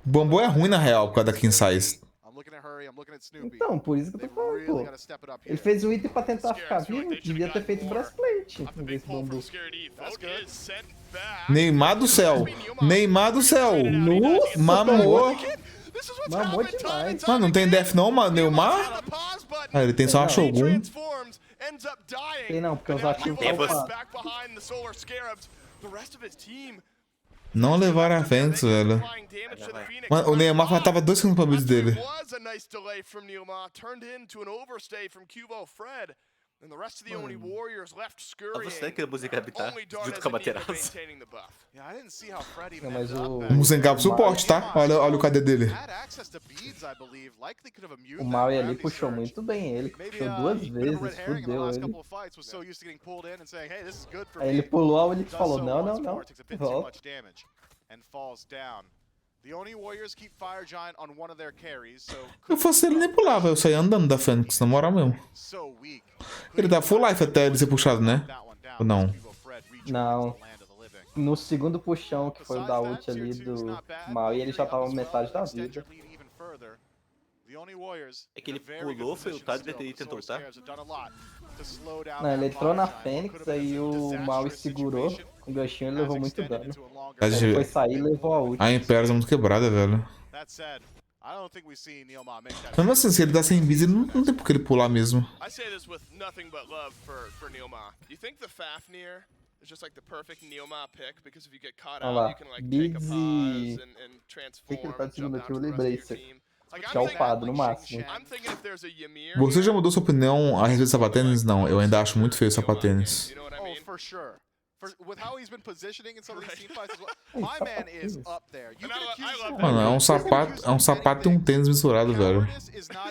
O bambu é ruim na real por causa da King Size. Então, por isso que eu tô falando, pô. Ele fez um item pra tentar ficar vivo, devia ter feito Breastplate em vez de bambu. Neymar do céu! Neymar do céu! Nossa, mamou! Mamou demais. Mano, não tem death não, mano? Neymar? Ah, ele tem só uma Shogun. Tem não, porque os ativos estão Não levaram a Fênix, velho. Mano, o Neymar faltava 2 segundos pra build dele. Você que a música habitar junto com a Materaço. Não, mas o... Vamos sentar pro suporte, tá? Olha o KD dele. O Maui ali puxou muito bem ele, puxou 2 vezes, fudeu ele. Aí ele pulou, a Olix falou, não, volta. Eu fosse ele nem pulava, eu saía andando da Fênix, na moral mesmo. Ele dá full life até ele ser puxado, né? Ou não? Não. No segundo puxão, que foi o da ult ali do Maui, ele já tava metade da vida. É que ele pulou, foi ultado e tentou ultar. Não, ele entrou na Fênix, aí o Maui segurou o ganchinho e levou muito dano. Aí ele foi sair e levou a ult. A Imperial é muito quebrada, velho. Mesmo assim, se ele dá sem bis, não tem por que ele pular mesmo. Olha lá, Bigs e... O que ele tá dizendo aqui? O Bracer. Que é upado no máximo. Você já mudou sua opinião a respeito do sapatênis? Não, eu ainda acho muito feio o sapatênis. Mano, é um sapato e um tênis misturado, velho.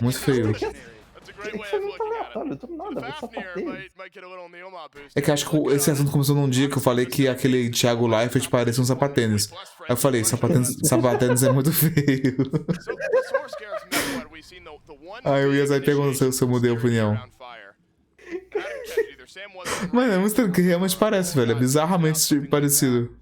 Muito feio. Ele foi muito aleatório, do nada, vai sapatênis. É que acho que esse assunto começou num dia que eu falei que aquele Thiago Leifert parecia um sapatênis. Aí eu falei, sapatênis é muito feio. Aí o Yazai perguntou se eu mudei a opinião. Mano, é muito estranho, que realmente parece, velho. É bizarramente parecido.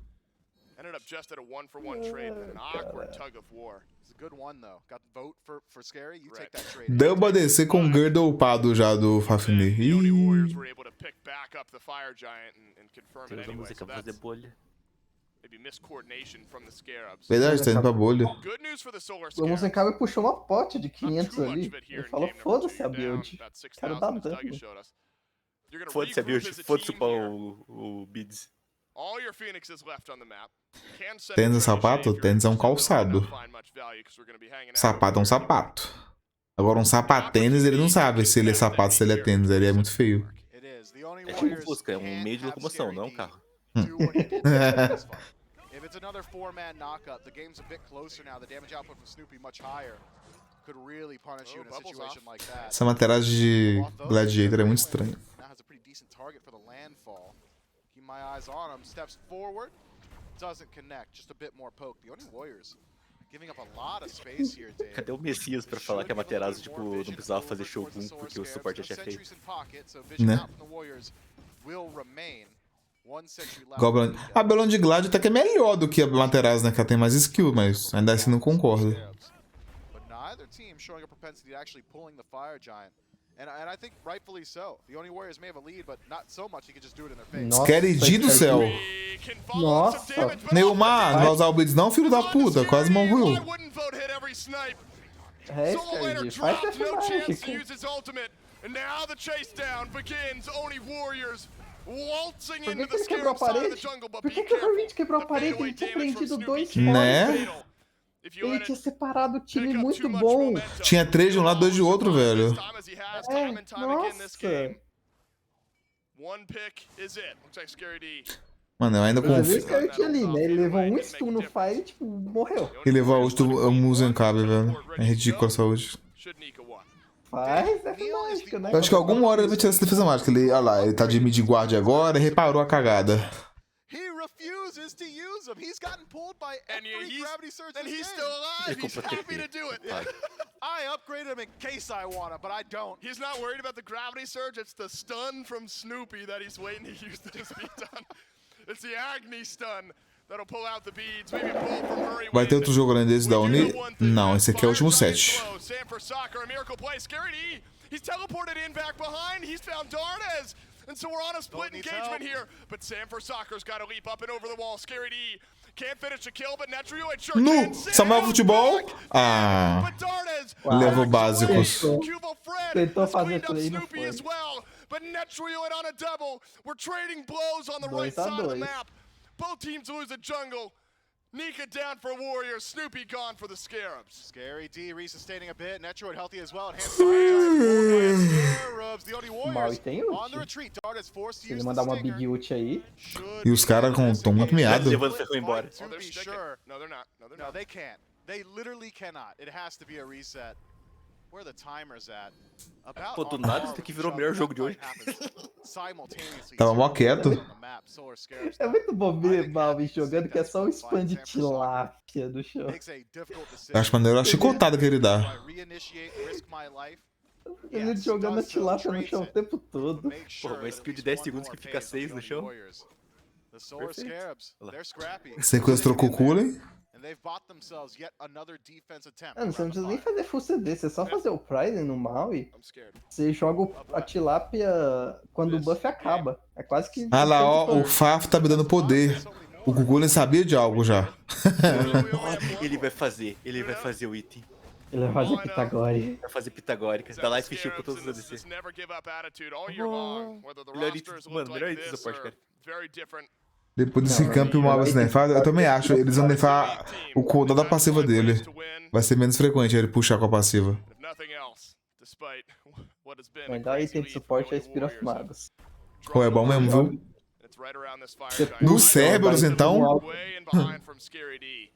Ended up just at a 1-for-1 trade, an awkward tug of war. It's a good one though. Got the vote for Scary. You take that trade. Deu pra descer com o Girdle upado já do Fafnir. The Oni Warriors were able to pick back up the Fire Giant and confirm it anyway. So that's maybe miscoordination from the Scarabs. Verdade, tá indo pra bolha. Good news for the Solar O Scarabs. Mundial puxou uma pote de Not 500 too much ali. of it here Ele in falou, game number foda-se two. a Down build. about Quero dar 6,000 as Doug dano. showed us. You're gonna Foda-se a regroup build, as a foda-se team here. o Bids. All your Phoenixes left on the map. Can send Tênis é a sapato? trade Tênis é um if you're interested, calçado. they'll find much value 'cause we're gonna be hanging out Sapato é um with sapato. Agora um sapatênis, ele não sabe se ele é sapato, se ele é tênis. Ele é muito feio. It is. The Oni É tipo um Warriors Fusca, é um can't meio de have locomoção, não é um Scary carro. do what he did this fight. If it's another 4-man knockup, the game's a bit closer now. The damage output from Snoopy much higher. Could really punish you in a situation like that. Essa matéria de Gladiator é muito estranha. Now has a pretty decent target for the landfall. Keep my eyes on him. Steps forward. Doesn't connect. Just a bit more poke. The Oni Warriors giving up a lot of space here, Dave. Cadê o Messias pra falar que a Materazo, tipo, não precisava fazer Shogun porque o suporte já tinha feito? Né? Goblin... A Belon de Glad até que é melhor do que a Materazzi, né? Que ela tem mais skill, mas ainda assim não concordo. But neither team showing a propensity to actually pulling the Fire Giant. And I think rightfully so. The Oni Warriors may have a lead, but not so much he could just do it in their face. Nossa, Scary do céu. Nossa. Neymar, não vai usar o Blitz não, filho da puta. Quase morreu. É, Scary, faz essa mágica. And now the chase down begins. Oni Warriors waltzing Por into que the ele quebrou a Scarab side of the parede? jungle, but Por be que o careful. Harvard quebrou a The parede? fadeaway Ele tinha damage from prendido Snoopy dois can be Né? fatal. If you Ele let tinha it separado o time pick up muito too much bom. momentum, Tinha 3 de um lado, 2 de outro, velho. time as he has, É, time and time again this game. nossa. One pick is it. Looks like Scary D. Mano, eu ainda Você viu confio. o Scary ali, né? Ele levou um stun no fire e, tipo, morreu. Ele levou a ult do Muzencabe, velho. É ridículo essa ult. Should Nika won. Faz essa mágica, né? Eu acho que alguma hora ele vai tirar essa defesa mágica. Ele, olha lá, ele tá de mid guard agora e reparou a cagada. He refuses to use them. He's gotten pulled by every gravity surge And this he's game. still alive. He's happy to do it. I upgraded him in case I want him, but I don't. He's not worried about the gravity surge. It's the stun from Snoopy that he's waiting to use to speed on. It's the Agni stun that'll pull out the beads. Maybe pull from Hurry. Vai ter outro jogo além desse da Uni? Não, esse aqui é o último set. Sam for soccer, a miracle play. Scary D. He's teleported in back behind. He's found Darnez. And so we're on a split engagement here. But Sam for soccer's got to leap up and over the wall. Scary D can't finish the kill, but Netrio sure No! can. Samuel Futebol? Ah. But Darnez Levou básicos. Cubo Fred Tentou has fazer cleaned up play, não Snoopy foi. as well. But Netrio and on a double. We're trading blows on the right 2 a side of the 2. map. Both teams lose a jungle. Nika down for Warriors. Snoopy gone for the Scarabs. Scary D resustaining a bit. Netroid healthy as well. Enhanced Scarabs. The Oni Mal e Warriors tem on the ult. retreat. Dart is forced to Se ele use the mandar uma stinger. big ult aí. E os caras estão muito miados. Levando ferrou embora. To be sure. No, they're not. No, they're No, not. they can't. They literally cannot. It has to be a reset. Where the timer's at. About Pô, do on nada par isso aqui with virou o each melhor other. jogo de hoje. That fight happens simultaneously. Tava mó quieto. On the map, Solar Scarabs É now. muito bom ver Malvin jogando que é só um spam de tilápia do chão. Makes a difficult Eu decision. acho maneiro a chicotada que ele Do I dá. reinitiate, risk my life? Ele Yes, jogando a does so, tilápia no trades chão o it. tempo todo. Make sure uma that skill at de least 10 one segundos more que fica pays 6 on no the chão. Warriors. The Solar Perfeito. Scarabs, Olha lá. they're scrappy. Sequestrou com o Coolen. And they've bought themselves yet another defense attempt. Mano, você não around the precisa nem fire. fazer full CD, você só fazer o Pride no Maui. I'm scared. Você joga a tilápia quando o buff acaba. É quase que. Ah lá, ó, o Faf tá me dando poder. O Coolen sabia de algo já. Ele vai fazer o item. Ele vai fazer Pitagore. Vai fazer pitagóricas. Dá life shield pra todos os ADC. This never give up attitude all year long. Whether the Melhor rosters item, look mano, melhor like item do this suporte, or cara. very different. Depois desse camp o Mal vai se nerfar, eu também acho. Eles vão nerfar o cooldown da passiva dele. Vai ser menos frequente ele puxar com a passiva. If nothing else, despite what has been O a melhor crazy item de lead for suporte the é Spear of Warriors. Magos. Pô, é bom mesmo, viu? It's right around this fire Você giant. No Cerberus, então? Way in behind from Scary D.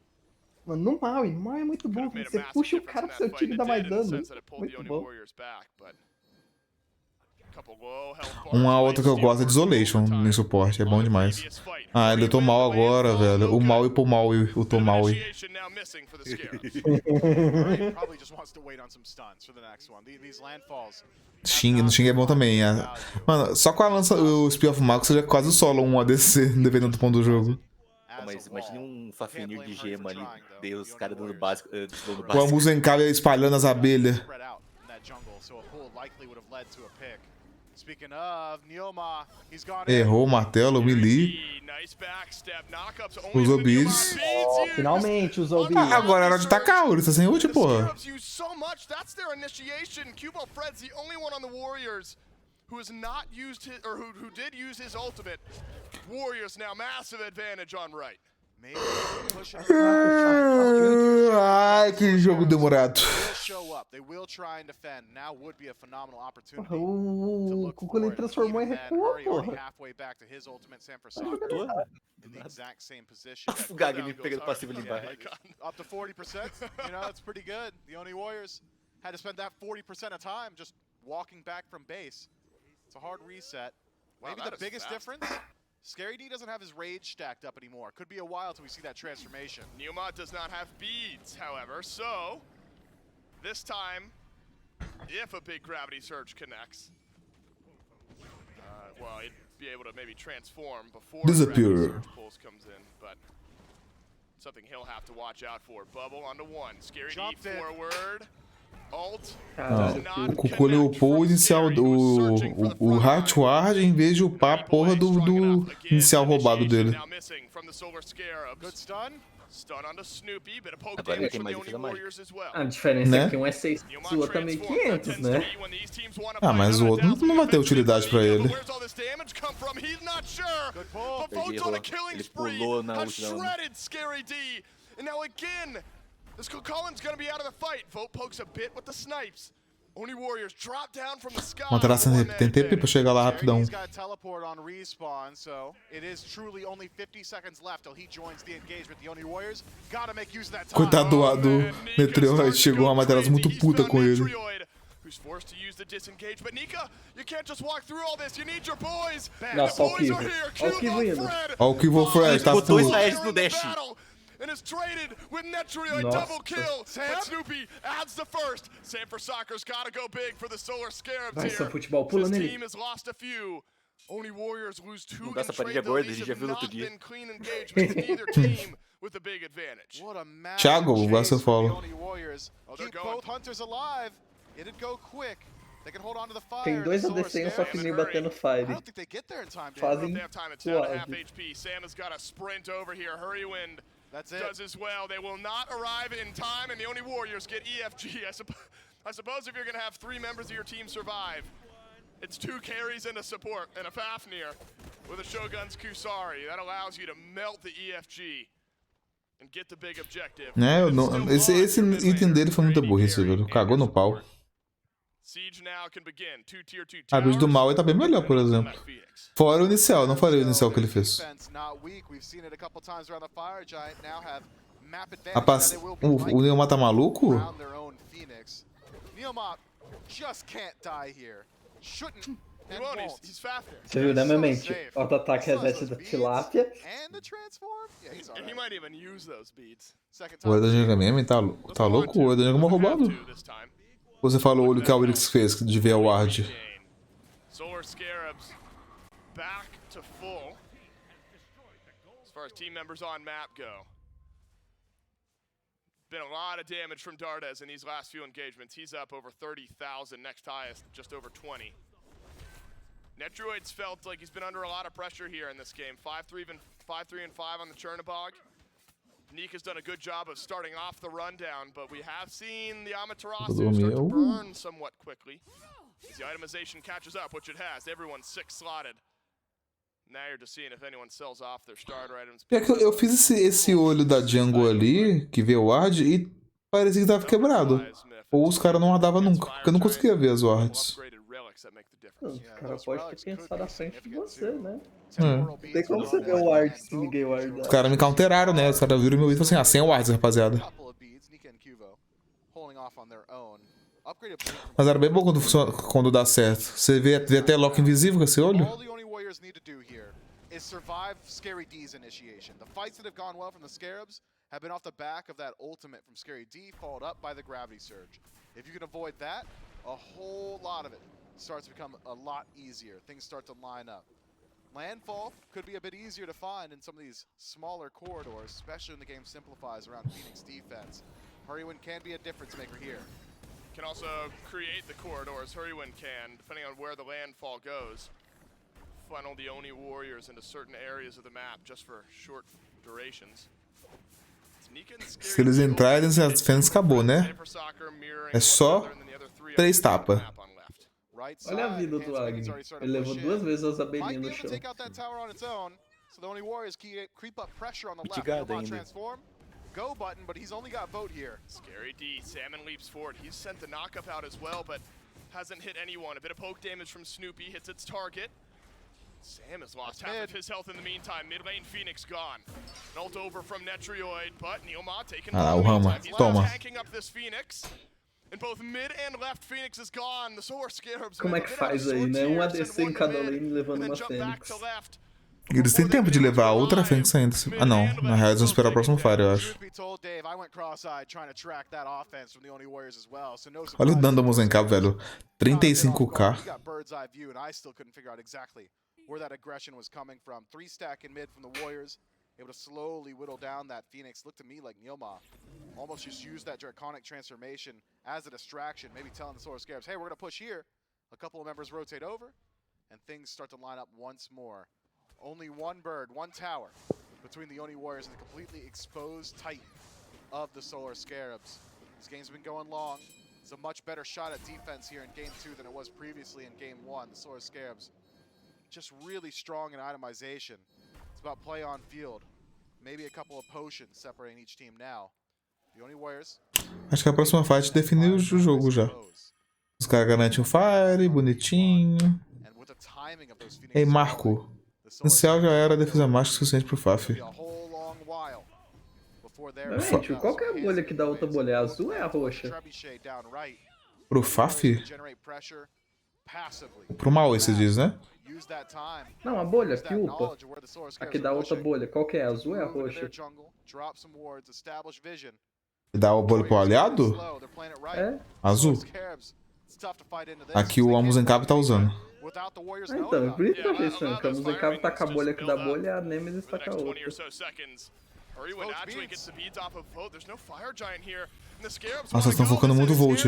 Mano, no Maui é muito bom. Made a Você massive puxa o difference cara in pro seu that time e fight. dá It mais did in the dano. sense that it pulled the Muito Oni bom. Warriors back, but Uma outra que eu gosto é Desolation no suporte, é bom demais. Ah, ele tô mal agora, velho. O mal e pro mal e o tô mal e. Xing, no Xing é bom também. Mano, só com a lança, o Spear of Mago, você já quase solo um ADC, dependendo do ponto do jogo. Mas imagine um Fafnir de gema ali, daí os caras dando básico. Com a Muzenkawa espalhando as abelhas. Errou o martelo, o melee. Usou beads. Oh, finalmente usou beads. Agora é hora de tacar, ele tá sem ult, porra. Who has not used his, or who did use his ultimate. Warriors now massive advantage on right. Ai, que jogo demorado. O Kukulin transformou em recuo, porra. O Gag me pegando passivo ali embaixo. Up to 40%, you know, that's pretty good. The only Warriors had to spend that 40% of time just walking back from base. It's a hard reset. Maybe the biggest difference? Scary D doesn't have his rage stacked up anymore. Could be a while till we see that transformation. Neomod does not have beads, however, so this time, if a big gravity surge connects, well, he'd be able to maybe transform before disappear. Gravity surge pulse comes in, but something he'll have to watch out for. Bubble onto one. Scary D forward. O Kukulin upou o inicial o Heartward em vez de upar a porra do inicial roubado dele. Agora ele tem mais defesa mágica. A diferença né? é que um é 600 e o outro é 1500, né? Ah, mas o outro não vai ter utilidade pra ele. Ele pulou na última. This Colin's gonna be out of the fight. Vote pokes a bit with the snipes. Only Warriors drop down from the sky. Tem tempo pra chegar lá rapidão. Coitado do Meteoroid, chegou uma Materazzi muito puta com ele. Who's forced to use the disengage, but Nika, you can't just walk through all this. You need your boys. Nossa, olha o Kivo. Olha o Kivo indo. Olha o Kivo Fred, tá Botou puto. Slash no dash. And is traded with Netroid double kill. But Snoopy adds the first. Sam for Soccer's gotta go big for the Solar Scarabs Vai here. ser futebol pulando His ele. team has lost a few. Only Warriors lose two. Nossa, parede é gorda, a gente já viu no outro dia. Clean engagement. Neither team with a big advantage. Thiago, vai ser follow. Keep both hunters alive. It'd go quick. Tem dois ADC e um Fafnir batendo Fire. Fazem suave. Sam has got a sprint over here. Hurrywind does as well. They will not arrive in time, and the only Warriors get EFG. I suppose if you're going to have 3 members of your team survive, it's 2 carries and a support, and a Fafnir with a Shogun's Kusari. That allows you to melt the EFG and get the big objective. Esse item dele foi muita burrice, velho. Cagou no pau. A build do mal tá bem melhor, por exemplo. Fora o inicial, não falei o inicial que ele fez. O Neomar tá maluco? Você viu, né, minha mente? Auto-ataque reset da tilápia. O Edan Meme tá louco? O Edan é roubado. Você falou o que a Urix fez de ver o ward. Solar Scarabs back to full as far as team members on map go. Been a lot of damage from Dardes in these last few engagements. He's up over 30,000, next highest just over 20. Netroid's felt like he's been under a lot of pressure here in this game. 5-3 and 5 on the Chernobog. Nika's done a good job of starting off the rundown, but we have seen the Amaterasu start to burn somewhat quickly. As the itemization catches up, which it has. Everyone's 6 slotted. Now you're just seeing if anyone sells off their starter items. Eu fiz esse olho da jungle ali, que vê o ward, e parecia que tava quebrado. Ou os caras não wardavam nunca, porque eu não conseguia ver as wards. Os caras podem ter pensado à frente de você, né? Não tem como você ver o ward se ninguém wardar. Os caras me counteraram, né? Os caras viram meu vídeo e falaram assim, sem wards, rapaziada. Mas era bem bom quando dá certo. Você vê até lock invisível com esse olho? All the only warriors need to do here is survive Scary D's initiation. The fights that have gone well from the Scarabs have been off the back of that ultimate from Scary D, followed up by the gravity surge. If you can avoid that, a whole lot of it starts to become a lot easier. Things start to line up. Landfall could be a bit easier to find in some of these smaller corridors, especially when the game simplifies around Phoenix defense. Hurrywin can be a difference maker here. Can also create the corridors. Hurrywin can, depending on where the landfall goes. Funnel the Oni warriors into certain areas of the map just for short durations. Se eles entrarem, a Fênix acabou, né? É só 3 tapas. Olha a vida do Agni. Ele levou 2 vezes as abelhinhas no chão. Mitigado ainda. Go button, but he's only got vote here. Scary D, Salmon leaps forward. He's sent the knockup out as well, but hasn't hit anyone. A bit of poke damage from Snoopy hits its target. Sam has lost half of his health in the meantime. Mid lane Phoenix gone. An ult over from Netrioid, but Neilma taking o Rama, toma. tanking up this Phoenix. And both mid and left Phoenix is gone. The Solar Scarabs. Como é que faz aí, né? Um ADC em cada lane levando uma Fênix. Eles têm tempo de levar a outra Fênix ainda. Ah não, na real eles vão esperar o próximo Fire, eu acho. Olha o dano do Muzenkab, velho. 35k. Where that aggression was coming from. 3-stack in mid from the Warriors, able to slowly whittle down that Phoenix. Looked to me like Neilma almost just used that Draconic transformation as a distraction, maybe telling the Solar Scarabs, hey, we're going to push here. A couple of members rotate over, and things start to line up once more. Only one bird, one tower between the Oni Warriors and the completely exposed Titan of the Solar Scarabs. This game's been going long. It's a much better shot at defense here in Game 2 than it was previously in Game 1. The Solar Scarabs just really strong in itemization. It's about play on field. Maybe a couple of potions separating each team now. The Oni Warriors. Acho que a próxima fight definiu o jogo já. Os caras garantem o Fire, bonitinho. Ei, Marco. Inicial já era defesa mágica suficiente pro Faf. Gente, qual que é a bolha que dá outra bolha? A azul é a roxa? Pro Faf? Pro mal, você diz, né? Não, a bolha que upa. Aqui dá outra bolha. Qual que é? A azul é a roxa? E dá o bolha pro aliado? É. Azul. Aqui o Muzenkab tá usando. Então, por isso que eu achei estranho, que a Muzenkab tá com a bolha aqui da bolha e a Nemesis tá com a outra. Nossa, estão focando muito o Volt.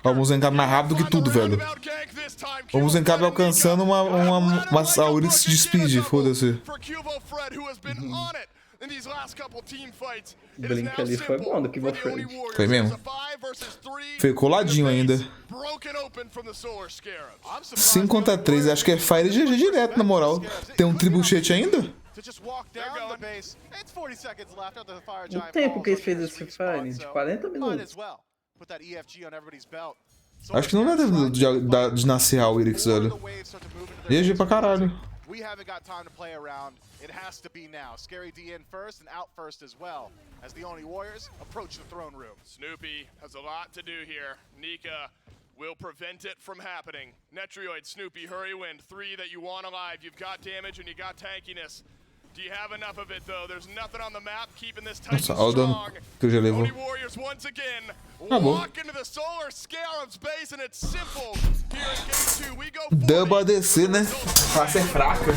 Ó, o Muzenkab mais rápido que tudo, velho. O Muzenkab alcançando uma Auris de speed, foda-se. O Blink ali foi bom do que o Fred. Foi mesmo. Foi coladinho ainda. 5 contra 3, acho que é Fire GG direto, na moral. Tem um tribuchete ainda? O tempo que eles fez esse Fire? De 40 minutos. Acho que não dá tempo de nascer o Irix, velho. GG pra caralho. We haven't got time to play around. It has to be now. Scary D in first and out first as well as the Oni Warriors approach the throne room. Snoopy has a lot to do here. Nika will prevent it from happening. Netrioid, Snoopy, Hurrywin, 3 that you want alive. You've got damage and you got tankiness. Do you have enough of it though? There's nothing on the map keeping this Titan strong. Oni Warriors once again walk into the Solar Scarabs base and it's simple. Here in Game 2 we go Double ADC, né? Face é fraca.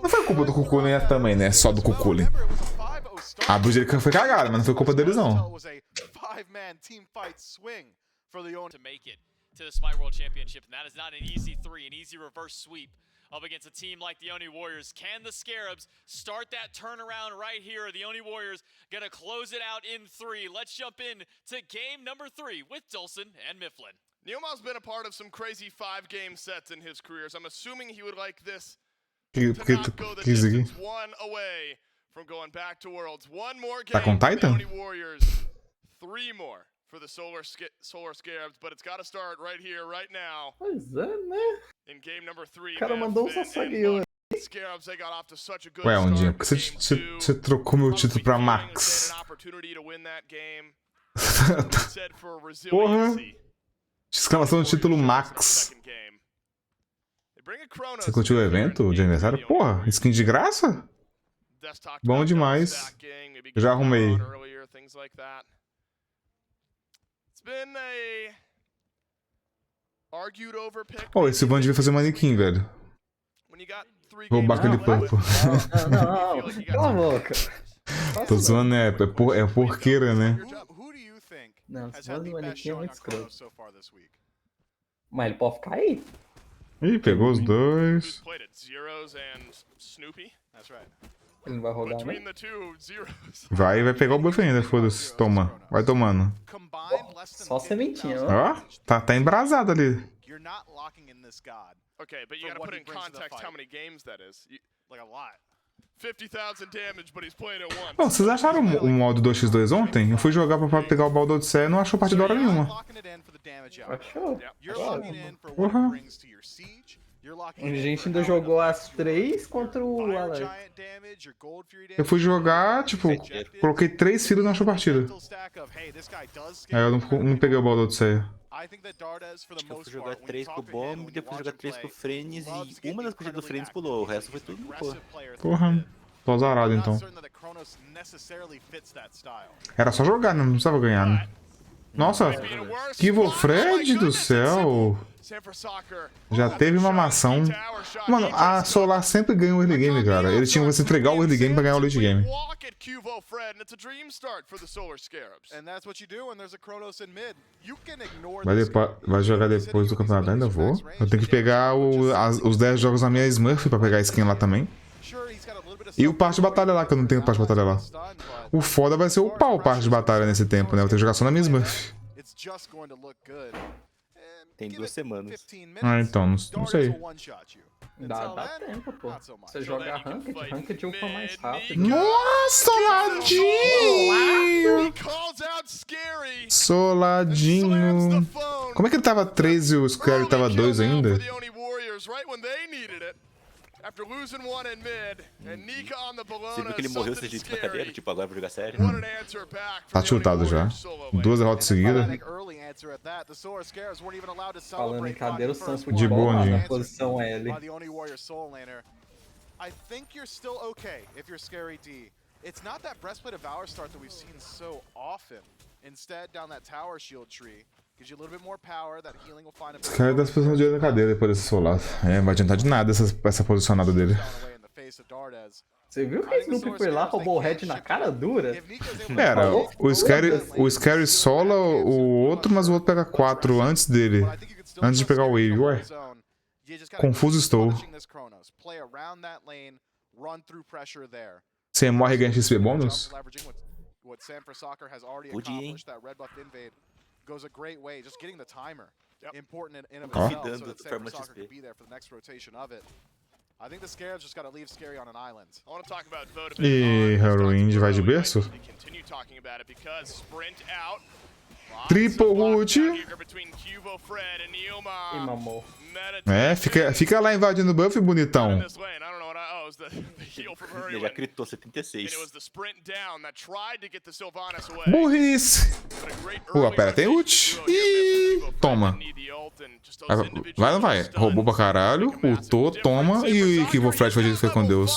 Não foi culpa do Cuculen também, né? Só do Cuculen. A Brujerica foi cagada, mas não foi culpa deles, não. To make it to the Smite World Championship, and that is not an easy 3, an easy reverse sweep up against a team like the Oni Warriors. Can the Scarabs start that turnaround right here? The Oni Warriors gonna close it out in 3. Let's jump in to game number 3 with Dulcin and Mifflin. Neilma's been a part of some crazy 5-game sets in his career, so I'm assuming he would like this to not go the distance. 1 away from going back to Worlds. 1 more game com for the Titan? Oni Warriors. 3 more for the Solar Scarabs, but it's got to start right here, right now. Pois é, né? In game number 3, O cara mandou um Sasageo, Ué, Ondinha, por que você trocou meu título pra Max? Porra! Exclamação do título Max. Você curtiu o evento de aniversário? Porra, skin de graça? Bom demais. Eu já arrumei. Oh, esse Van devia fazer manequim, velho. Roubar aquele purple. Não, cala a boca. Tô zoando, é porqueira, né? Não, esse Van do manequim é muito escroto. Mas ele pode ficar aí. Ih, pegou os dois. Ele não vai rodar, não? Vai pegar o buff ainda, foda-se. Toma, vai tomando. Só sementinha, ó. Ó, tá embrasado ali. Okay, but you gotta put in context how many games that is. Like a lot. 50,000 damage, but he's playing it once. Bom, vocês acharam o modo 2x2 ontem? Eu fui jogar pra pegar o balde de Sé e não achou partida hora nenhuma. Achou? Porra. A gente ainda jogou as 3 contra o Alert. Eu fui jogar, tipo, coloquei 3 filas e não achou partida. Aí eu não peguei o balde de Sé. Eu fui jogar 3 com o Bomb, depois jogar 3 com o Frenes e uma das partidas do Frenes pulou, o resto foi tudo pô. Porra, tô azarado então. Era só jogar, né? Não precisava ganhar, né? Nossa, que Fred do céu! Já teve uma maçã. Mano, a Solar sempre ganha o early game, cara. Ele tinha que se entregar o early game pra ganhar o late game. Vai jogar depois do campeonato? Ainda vou. Eu tenho que pegar os 10 jogos na minha Smurf pra pegar a skin lá também. E o parte de batalha lá, que eu não tenho parte de batalha lá. O foda vai ser o pau parte de batalha nesse tempo, né? Eu tenho que jogar só na minha Smurf. Tem 2 semanas. Ah, então, não sei. Dá tempo, pô. Você joga ranked upa mais rápido. Nossa, Soladinho! Soladinho. Como é que ele tava 3 e o Scary tava 2 ainda? Você viu que ele morreu sem jeito na cadeira? Tipo, agora pra jogar sério? Tá tiltado já. 2 derrotas seguidas. Falando em cadeira, o Sans De boa, na Ondinha. posição L. It's not that breastplate of valor start that we've seen so often. Instead, down that tower shield tree gives you a little bit more power. That healing will find a Esse cara dá se posicionando direito na cadeira depois desse solar. É, não vai adiantar de nada essa posicionada dele. Você viu que esse Snoopy foi lá, roubou o head na cara dura? Pera, o Scary sola o outro, mas o outro pega 4 antes dele. Antes de pegar o Wave, ué. Confuso estou. Você morre e ganha XP bônus? Podia, hein? Duvidando do forma XP. E Heroin vai de berço? Triple ult. Ih, mamou. É, fica lá invadindo o buff, bonitão. Ele já critou 76. Burrice! Pô, pera, tem ult. Ih, toma. Vai ou não vai? Roubou pra caralho, ultou, toma. E que o Flash foi com Deus.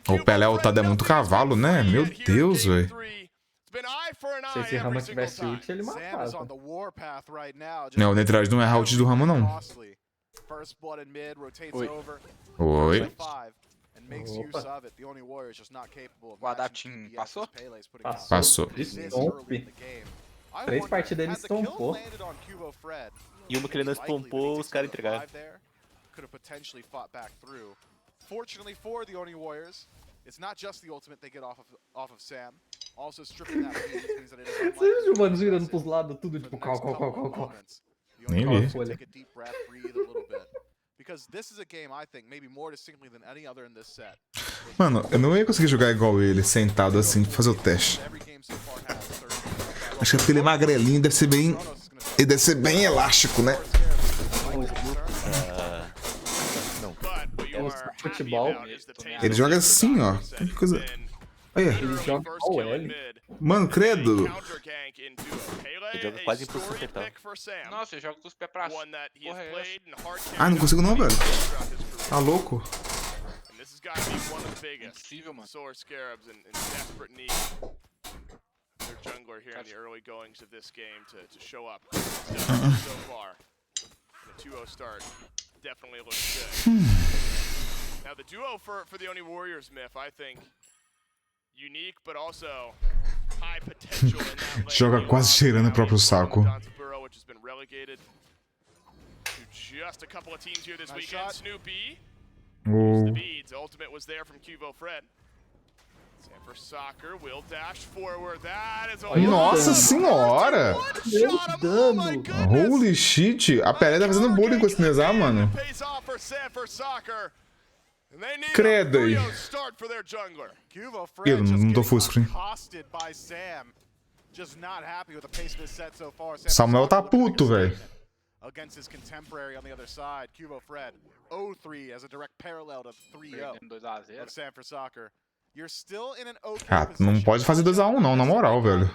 O Pelé ultado é muito cavalo, né? Meu Deus, velho. Se esse Rama tivesse ult, ele matava. Não, o Netrage não é a ult do Rama, não. Oi. O Adatin passou? Passou. Stomp. 3 partidas ele estompou. E uma que ele não estompou, os caras entregaram. Fortunately for the Oni Warriors, it's not just the ultimate they get off of Sam. Also stripping that beat means that it is Você viu os humanos virando pros lados, tudo tipo cal. Nem vi. Take a deep breath, breathe a little bit. Because this is a game I think maybe more distinctly than any other in this set. Mano, eu não ia conseguir jogar igual ele, sentado assim, pra fazer o teste. Acho que é porque ele é magrelinho, deve ser bem... Ele deve ser bem elástico, né? futebol. Ele joga assim, ó. Que coisa... Olha. Ele joga com L. Mano, credo. Ele joga quase por sustentar. Nossa, eu jogo com os pés pra cima. Porra, é essa? Ah, não consigo não, velho. Tá louco. Impossível, mano. Scarabs in desperate need. Their jungler here in the early goings of this game to show up so far. The 2-0 start definitely looks good. Now the duo for the Oni Warriors, Myth, I think unique, but also high potential in that lane. Joga quase cheirando o próprio saco. Which has been relegated to just a couple of teams here this weekend. Snoopy. The beads. Ultimate was there from Cuvo Fred. For soccer, will dash forward. That is a Nossa senhora! Holy shit! A Pelé tá fazendo bullying com esse Nezar, mano. Credo aí. Eu não tô full screen. Samuel tá puto, velho. Against his contemporary on the other side, Cuvo Fred, 0-3 as a direct parallel to 3-0 of San for Soccer. You're still in an okay position. Não pode fazer 2x1 não, na moral, velho.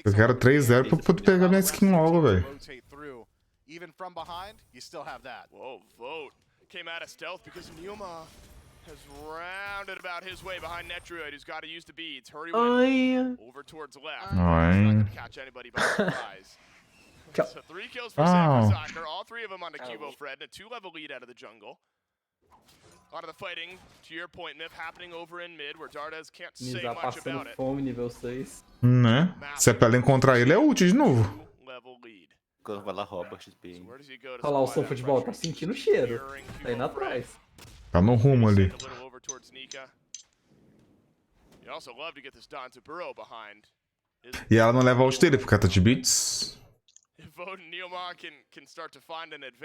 Eu quero 3-0 pra poder pegar minha skin logo, velho. Even from behind, you still have that. Whoa, vote came out of stealth because Neoma has rounded about his way behind Netroid, who's got to use the beads. Hurry over towards left. Not gonna catch anybody by surprise. So 3 kills for San for Soccer, all 3 of them on the Cuvo Fred, and a 2-level lead out of the jungle. A lot of the fighting, to your point, Myth, happening over in mid, where Dardes can't say much about it. Fome, nível 6. Né? Se é pra ela encontrar ele, é ult de novo. Quando vai lá, rouba XP. Olha lá, o seu futebol tá sentindo o cheiro. Tá indo atrás. Tá no rumo ali. E ela não leva ult dele, porque ela tá de beats.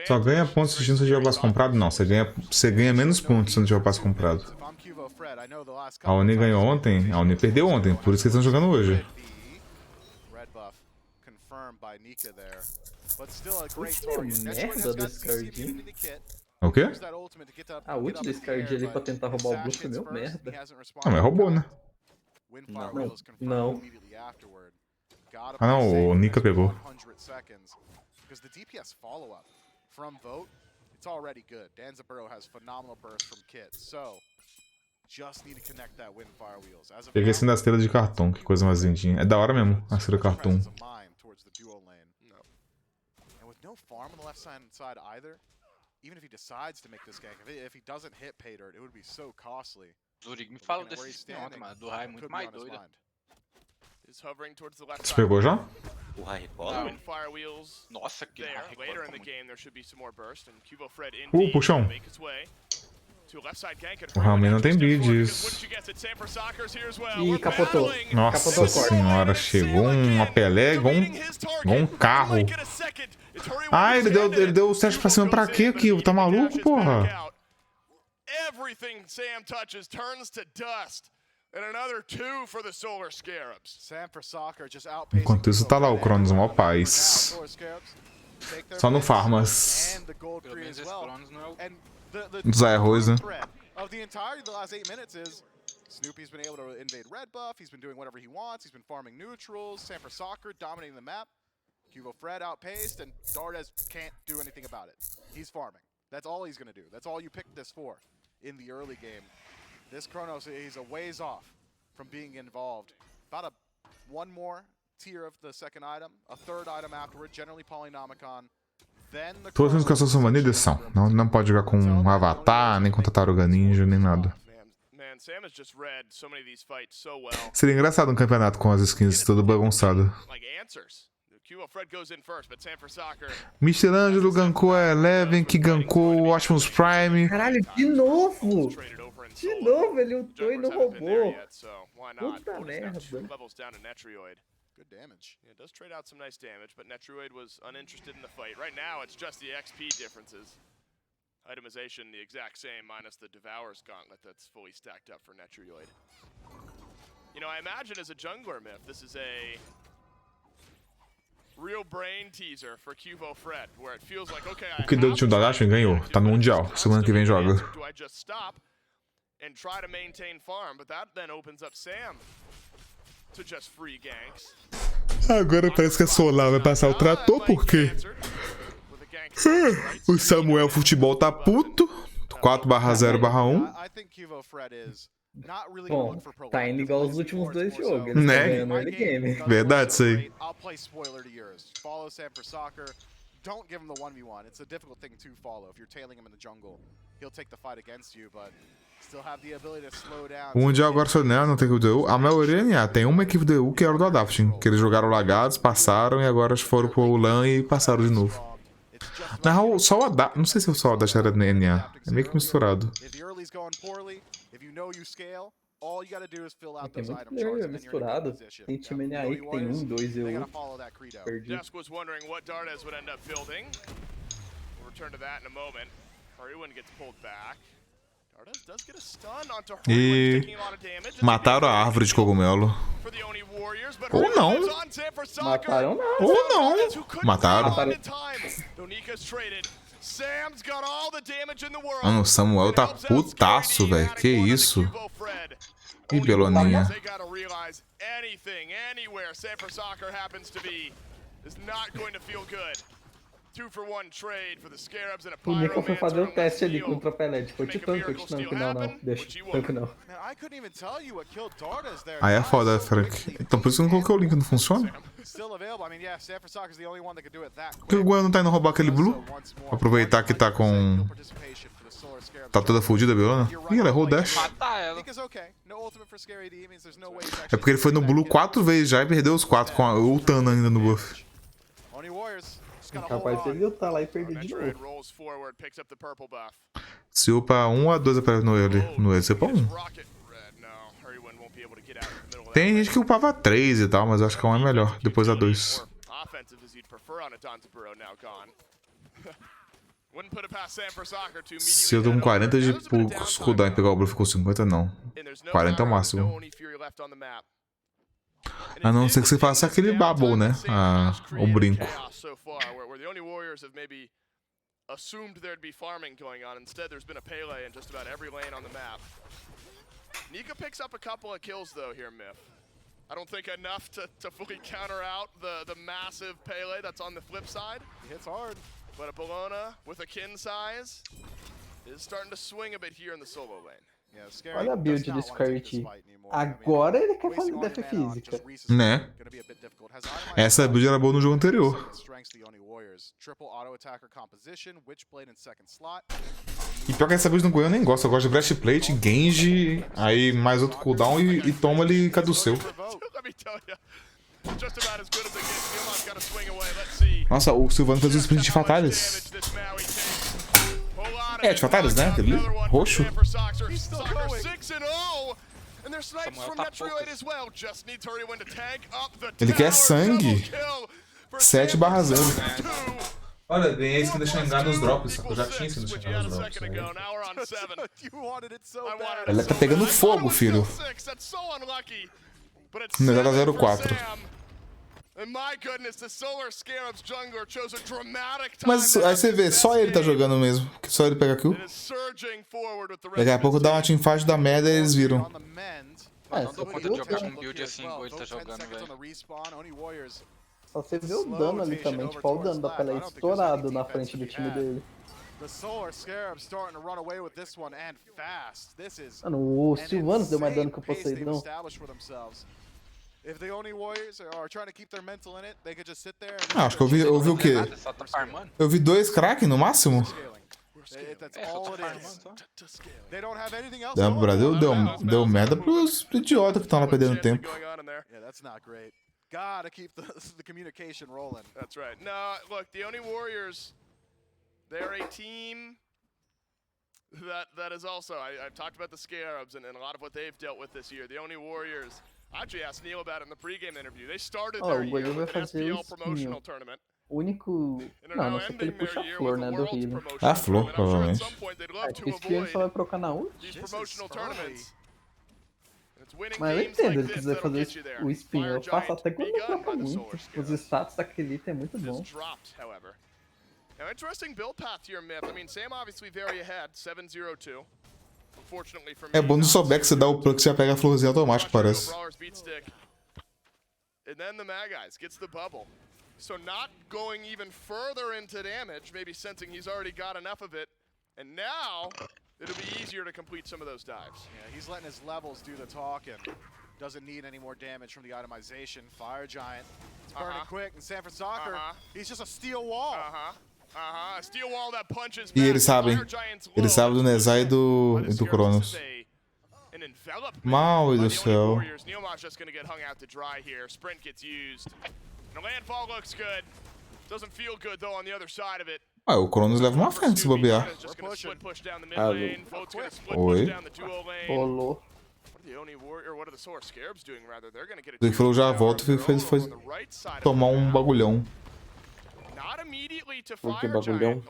Só ganha pontos se não tiver passe comprado? Não, você ganha menos pontos se não tiver passe comprado. A Oni ganhou ontem, a Oni perdeu ontem, por isso que eles estão jogando hoje. Merda desse cardinho. O quê? A ult desse cardinho ali pra tentar roubar o bluff é meu merda. Ah, mas roubou, né? Não. Ah não, o Nika pegou. Peguei esse da estrela de cartão, que coisa mais lindinha. É da hora mesmo, a estrela de cartão. Even if he decides to make this gank, if he doesn't hit pay dirt, it would be so costly. Zurig me falou desse sistema ontem, mano. Do Rai é muito mais doido. Você pegou já? O Rai recola? Nossa, que puxão. O Ramen não tem vídeos. Ih, capotou. Nossa senhora, chegou uma Pelé igual um carro. Ah, ele deu o teste pra cima pra quê aqui? Tá maluco, porra? Everything Sam touches turns to dust. And another 2 for the Solar Scarabs. Enquanto isso, tá lá o Cronos, mó paz. Só no Farmas. Usar arroz, né? Snoopy's been able to invade red buff, he's been doing whatever he wants, he's been farming neutrals, San for Soccer dominating the map. Cuvo Fred outpaced, and Dardes can't do anything about it. He's farming. That's all he's gonna do. That's all you picked this for in the early game. This Chronos, he's a ways off from being involved. About one more tier of the second item, a third item afterward, generally Polynomicon. Todas as notificações são banidas são. Não pode jogar com um avatar, nem com Tartaruga Ninja, nem nada. Seria engraçado um campeonato com as skins toda bagunçada. Michelangelo gankou a Eleven, que gankou o Optimus Prime. Caralho, de novo! De novo, ele ultou e não roubou. Puta merda. Good damage. Yeah, it does trade out some nice damage, but Netroid was uninterested in the fight. Right now, it's just the XP differences. Itemization, the exact same, minus the Devourer's Gauntlet that's fully stacked up for Netroid. You know, I imagine as a jungler, Myth, this is a O que deu do time da Dash ganhou. Tá no Mundial. Semana que vem joga. Agora parece que a Solar vai passar o trator, porque o Samuel Futebol tá puto. 4/0/1. Bom, tá indo igual os últimos 2 jogos. Né? Verdade isso aí. Don't give him the 1v1. It's a difficult thing to follow. If you're tailing him in the jungle, he'll take the fight against you, but still have the ability to slow down. O Mundial agora só não tem equipe do EU. A maioria NA. Tem uma equipe do EU que era do Adapting. Que eles jogaram lagados, passaram e agora foram pro LAN e passaram de novo. Na real, só o Adapting. Não sei se só o Adapting era NA. É meio que misturado. Tem muito player misturado. Tem time NA aí que tem 1, 2 e 1. Perdi. E mataram a árvore de cogumelo. Ou não. Mataram não. Ou não. Mataram. Mano, o Samuel tá putaço, velho. Que isso? Ih, Beloninha. O Nico foi fazer o teste ali contra o Pelé. Foi te tanco, não. Deixa, tanco não. Aí é foda, Frank. Então por isso que eu não coloquei o link, não funciona? Por que o Gwen não tá indo roubar aquele blue? Aproveitar que tá com... Tá toda fodida a Belona? Ih, ela errou o dash. É porque ele foi no blue 4 vezes já e perdeu os 4 com a ultando ainda no buff. Capaz de ele lutar lá e perder de novo. Se upa 1 a 2 no ele. No ele, você upa 1. Tem gente que upava 3 e tal, mas eu acho que 1 é melhor. Depois a 2. Se eu tô com 40 de poucos cooldown e pegar o blue ficou 50, não. 40 é o máximo. A não ser que você faça aquele bubble, né? O brinco. Nika picks up a couple of kills though here, Myth. I don't think enough to fully counter out the massive Pele that's on the flip side. He hits hard. But a Bologna with a kin size is starting to swing a bit here in the solo lane. Olha a build do Scarabs. Agora ele quer fazer def física. Né? Essa build era boa no jogo anterior. E pior que essa build no Goiânia eu nem gosto. Eu gosto de breastplate, gange, aí mais outro cooldown e toma ele caduceu. Nossa, o Silvano fez o sprint de Fatalis. É, de Fatalis, né? Aquele roxo. Ele quer sangue. 7/0. Olha, ganhei a skin da Xangai nos drops. Eu já tinha skin da Xangai nos drops. Né? Ela tá pegando fogo, filho. Medalha 04. Mas aí você vê, só ele tá jogando mesmo. Que só ele pega kill. Daqui a pouco dá uma teamfight da merda e eles viram. Quando jogar com build assim, igual ele tá jogando, velho. Só você vê o dano ali também, tipo, olha o dano da Pelé estourado na frente do time dele. Mano, o Silvanos deu mais dano que o Poseidon. Acho que eu vi o quê? Eu vi 2 crack no máximo? Deu merda pros idiotas que estão lá perdendo tempo. Gotta keep the communication rolling. That's right. No, look, the Oni Warriors, they're a team that is also, I've talked about the Scarabs and a lot of what they've dealt with this year. The Oni Warriors, I actually asked Neil about it in the pregame interview. They started their year with an FPL promotional tournament. O único... Não, não sei que ele puxa a flor, né, do Healer. A flor, provavelmente. Acho que esse ele só vai trocar na ult. Mas eu entendo, ele quiser fazer o spin, eu faço até quando não troca muito. Os status daquele item é muito bom. Now, interesting build path here, Myth. I mean, Sam obviously very ahead, 7-0-2. Unfortunately for me, É bom de souber que você dá o plug que você já pega a florzinha automática, parece. And then the Mad Guys gets the bubble. So not going even further into damage, maybe sensing he's already got enough of it. And now, it'll be easier to complete some of those dives. Yeah, he's letting his levels do the talking. Doesn't need any more damage from the itemization. Fire Giant, it's burning quick, and Sanford Soccer, he's just a steel wall. Steel wall that punches E eles sabem do Nezai e do Cronos. Mal do céu. Ah, o Cronos leva uma frente se bobear. Oi. Rolou. Ele falou já volta e foi tomar um bagulhão. Por que bagulhão?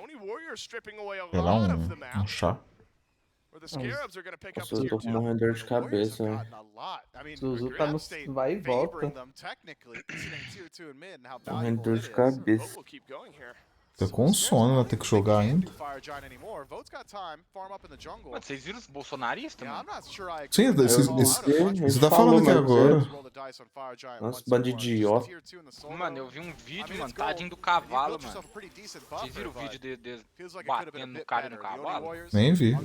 Sei lá, um chá. Nossa, eu tô com uma dor de cabeça, né? Zuzu tá no vai e volta. Uma dor de cabeça. Tô com sono, vai ter que jogar ainda. Mano, vocês viram os bolsonaristas, mano? Sim, você tá falando aqui agora. Nossa, bando de idiota. Mano, eu vi um vídeo, mano, tadinho do cavalo, mano. Vocês viram o vídeo de batendo no cara e no cavalo? Nem vi.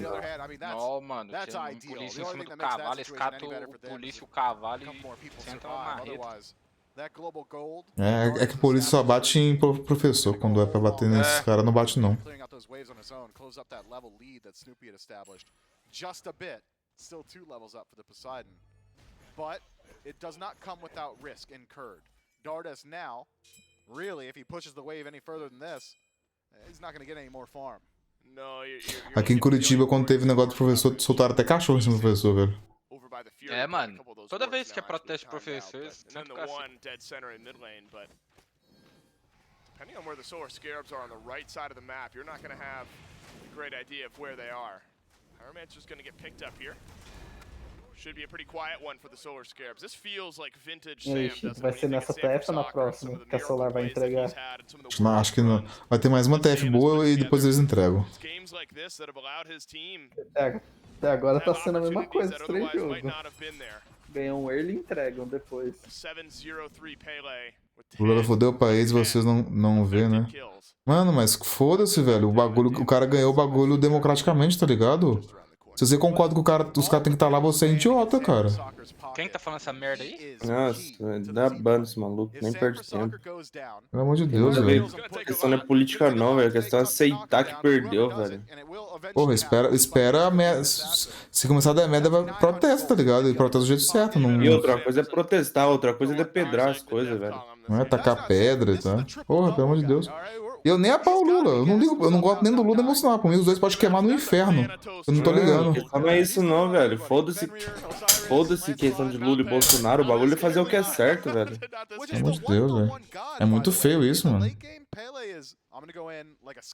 Não, mano, tinha um polícia em cima do cavalo, escata o polícia, o cavalo e senta uma marreta. É que polícia só bate em professor. Quando é pra bater nesses caras, não bate não. Aqui em Curitiba, quando teve negócio do professor, soltaram até cachorro em cima do professor, velho. É, mano. Toda vez que é protesto de professores, sempre fica assim. Depending on where the Solar Scarabs are on the right side of the map, you're not going to have a great idea of where they are. Pyromancer's just going to get picked up here. Should be a pretty quiet one for the Solar Scarabs. This feels like vintage Sam, doesn't it? Vai ser nessa TF ou na próxima que a Solar vai entregar? Não, acho que não. Vai ter mais uma TF boa e depois eles entregam. Até agora tá sendo a mesma coisa, os 3 jogos. Ganham um early e entregam depois. O Lula fodeu o país e vocês não vê, né? Mano, mas foda-se, velho. O cara ganhou o bagulho democraticamente, tá ligado? Se você concorda que os caras têm que estar lá, você é idiota, cara. Quem tá falando essa merda aí? Nossa, dá banda esse maluco, nem perde tempo. Pelo amor de Deus, velho. A questão não é política não, velho. A questão é aceitar que perdeu, velho. Porra, espera a merda. Se começar a dar merda, protesta, tá ligado? E protesta do jeito certo. Não... E outra coisa é protestar, outra coisa é depedrar as coisas, velho. Não é tacar pedra, tá? Porra, pelo amor de Deus. E eu nem apoio o Lula, eu não ligo, eu não gosto nem do Lula nem do Bolsonaro. Por mim, os dois podem queimar no inferno. Eu não tô ligando. Não é isso não, velho. Foda-se questão de Lula e Bolsonaro. O bagulho é fazer o que é certo, velho. Pelo amor de Deus, velho. É muito feio isso, mano.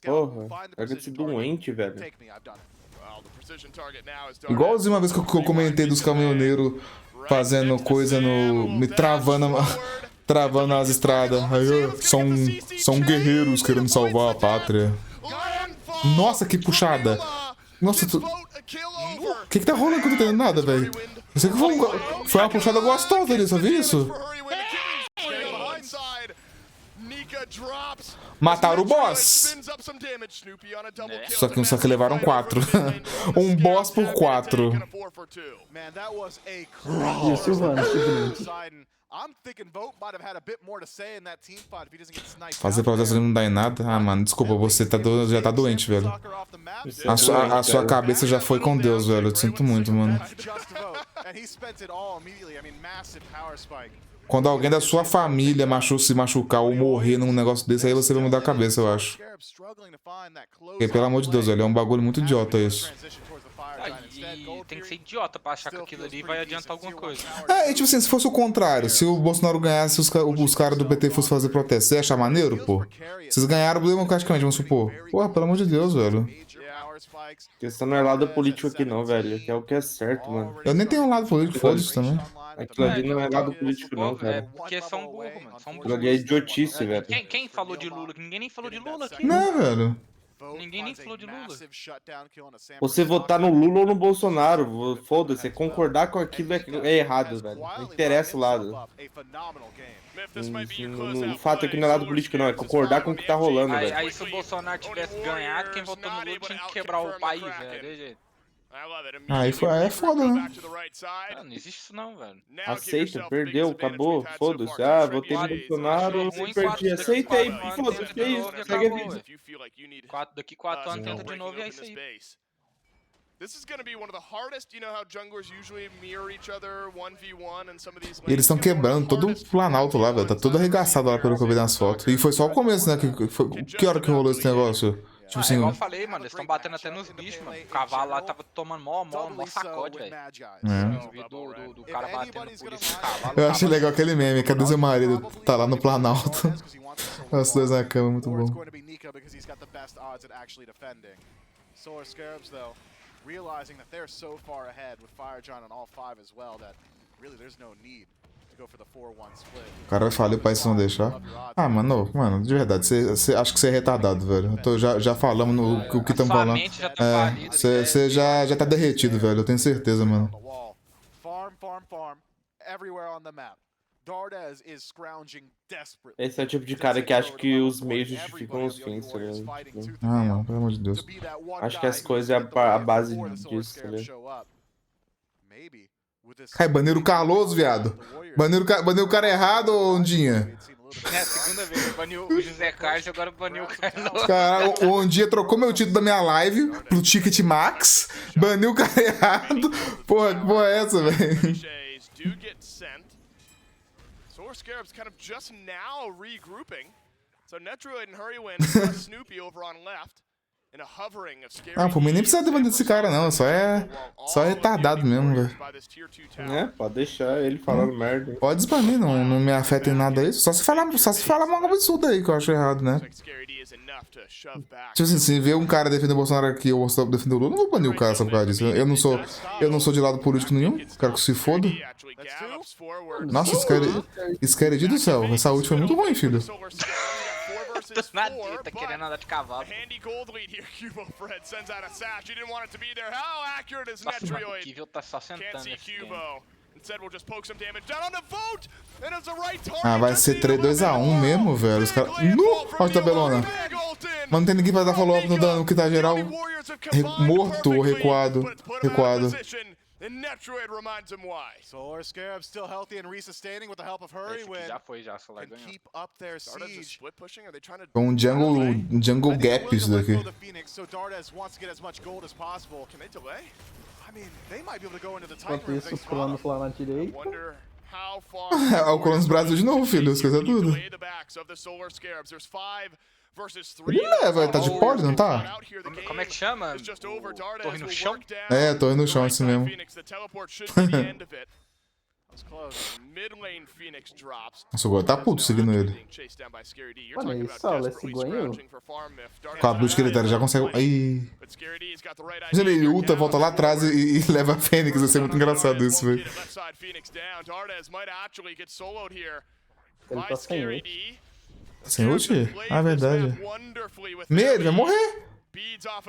Porra, pega esse doente, velho. Igualzinho uma vez que eu comentei dos caminhoneiros fazendo coisa no... me travando as estradas. Aí são guerreiros querendo salvar a pátria. Nossa, que puxada. Nossa, o que tá rolando que eu não tô entendendo nada, velho? Eu sei que foi uma puxada gostosa ali, sabe isso? Mataram o boss. Só que levaram 4. Um boss por 4. E o Silvano, Fazer protesto não dá em nada? Ah, mano, desculpa, você já tá doente, velho. A sua cabeça já foi com Deus, velho. Eu te sinto muito, mano. Quando alguém da sua família se machucar ou morrer num negócio desse, aí você vai mudar a cabeça, eu acho. Porque, pelo amor de Deus, velho, é um bagulho muito idiota isso. E tem que ser idiota pra achar que aquilo ali vai adiantar alguma coisa. É, e tipo assim, se fosse o contrário, se o Bolsonaro ganhasse e os caras do PT fossem fazer protesto, você ia achar maneiro, pô? Vocês ganharam democraticamente, vamos supor. Porra, pelo amor de Deus, velho. A questão não é lado político aqui não, velho. Que é o que é certo, mano. Eu nem tenho um lado político, foda-se também. Aquilo ali não é lado político não, É cara. porque são burros, mano. São Aquilo ali é burros. idiotice, velho. Quem falou de Lula? Ninguém nem falou de Lula aqui. Não, velho. Ninguém nem falou de Lula. Você votar no Lula ou no Bolsonaro, foda-se, concordar com aquilo é errado, velho. Não interessa o lado. O fato é que não é lado político não, é concordar com o que tá rolando, velho. Aí se o Bolsonaro tivesse ganhado, quem votou no Lula tinha que quebrar o país, velho. De jeito. Aí é foda, né? Não existe isso não, velho. Aceita, perdeu, acabou, foda-se. Ah, votei no Bolsonaro e perdi. Aceitei, foda-se, é isso, segue a vida. Daqui 4 anos tenta de novo e é isso aí. E eles estão quebrando todo o Planalto lá, velho. Tá todo arregaçado lá pelo que eu vi nas fotos. E foi só o começo, né? Que hora que rolou esse negócio? Tipo assim, igual eu falei, mano, eles estão batendo até nos bichos, mano. O cavalo lá tava tomando mó sacode, velho. Do cara batendo no polícia do cavalo. Eu achei legal aquele meme, cadê seu marido? Tá lá no Planalto. Os dois na cama, muito bom. Realizing that they're so far ahead with Fire Giant on all 5 as well that really there's no need to go for the 4-1 split. O cara falha pra isso não deixar. Ah, mano, de verdade, acho que você é retardado, velho. Já falamos o que estamos falando. Você já tá derretido, velho, eu tenho certeza, mano. Farm, everywhere on the map. Esse é o tipo de cara que acha que os meios justificam os fins, tá ligado? Ah, mano, pelo amor de Deus. Acho que as coisas é a base disso, tá ligado? Ai, baneiro o Carlos, viado. Baneiro o cara errado, ou Ondinha? É a segunda vez que baniu o José Carlos e agora baniu o Carlos. Cara, o Ondinha trocou meu título da minha live pro Ticket Max, baniu o cara errado. Porra, que porra é essa, velho? Scarabs kind of just now regrouping. So Netroid and Hurrywin plus Snoopy over on left. In a hovering of Scary. Ah, por mim nem precisa ter desse cara não, só é retardado mesmo, velho. É, pode deixar ele falando merda. Pode desbanir, não me afeta em nada isso. Só se falar uma absurda aí que eu acho errado, né? Tipo assim, se ver um cara defender o Bolsonaro aqui ou defender o Lula, eu não vou banir o cara só por causa disso. Eu não sou de lado político nenhum, quero que se foda. Nossa, Scarabs do céu, essa ult foi muito ruim, filho. Tá querendo andar de cavalo. Nossa, mano, o Kivil tá só sentando nesse game. Ah, vai ser 3-2-1 mesmo, velho. Os caras. Olha a tabelona. Mas não tem ninguém pra dar follow-up no dano que tá geral. Morto ou recuado. And Netroid reminds him why. So Scarabs still healthy and resustaining with the help of Hurrywin. Já foi, Solar ganhou. Keep up their siege. Um jungle gap isso daqui. So Dardes wants to get as much gold as possible. Can they delay? I mean, they might be able to go into the Enquanto isso, os planos lá na direita. É o Cronos Brasil de novo, filho. Esqueceu tudo. Ele leva, ele tá de pod, não tá? Como é que chama? Torre no chão? É, torre no chão, assim mesmo. Nossa, o Goiás tá puto seguindo ele. Olha isso, olha esse ganho. Com a Blue que ele já consegue. Ai. Mas ele ulta, volta lá atrás e leva a Fênix. Vai ser muito engraçado isso, velho. Ele tá sem ult. Sem ult? Ah, é verdade. Ele vai morrer.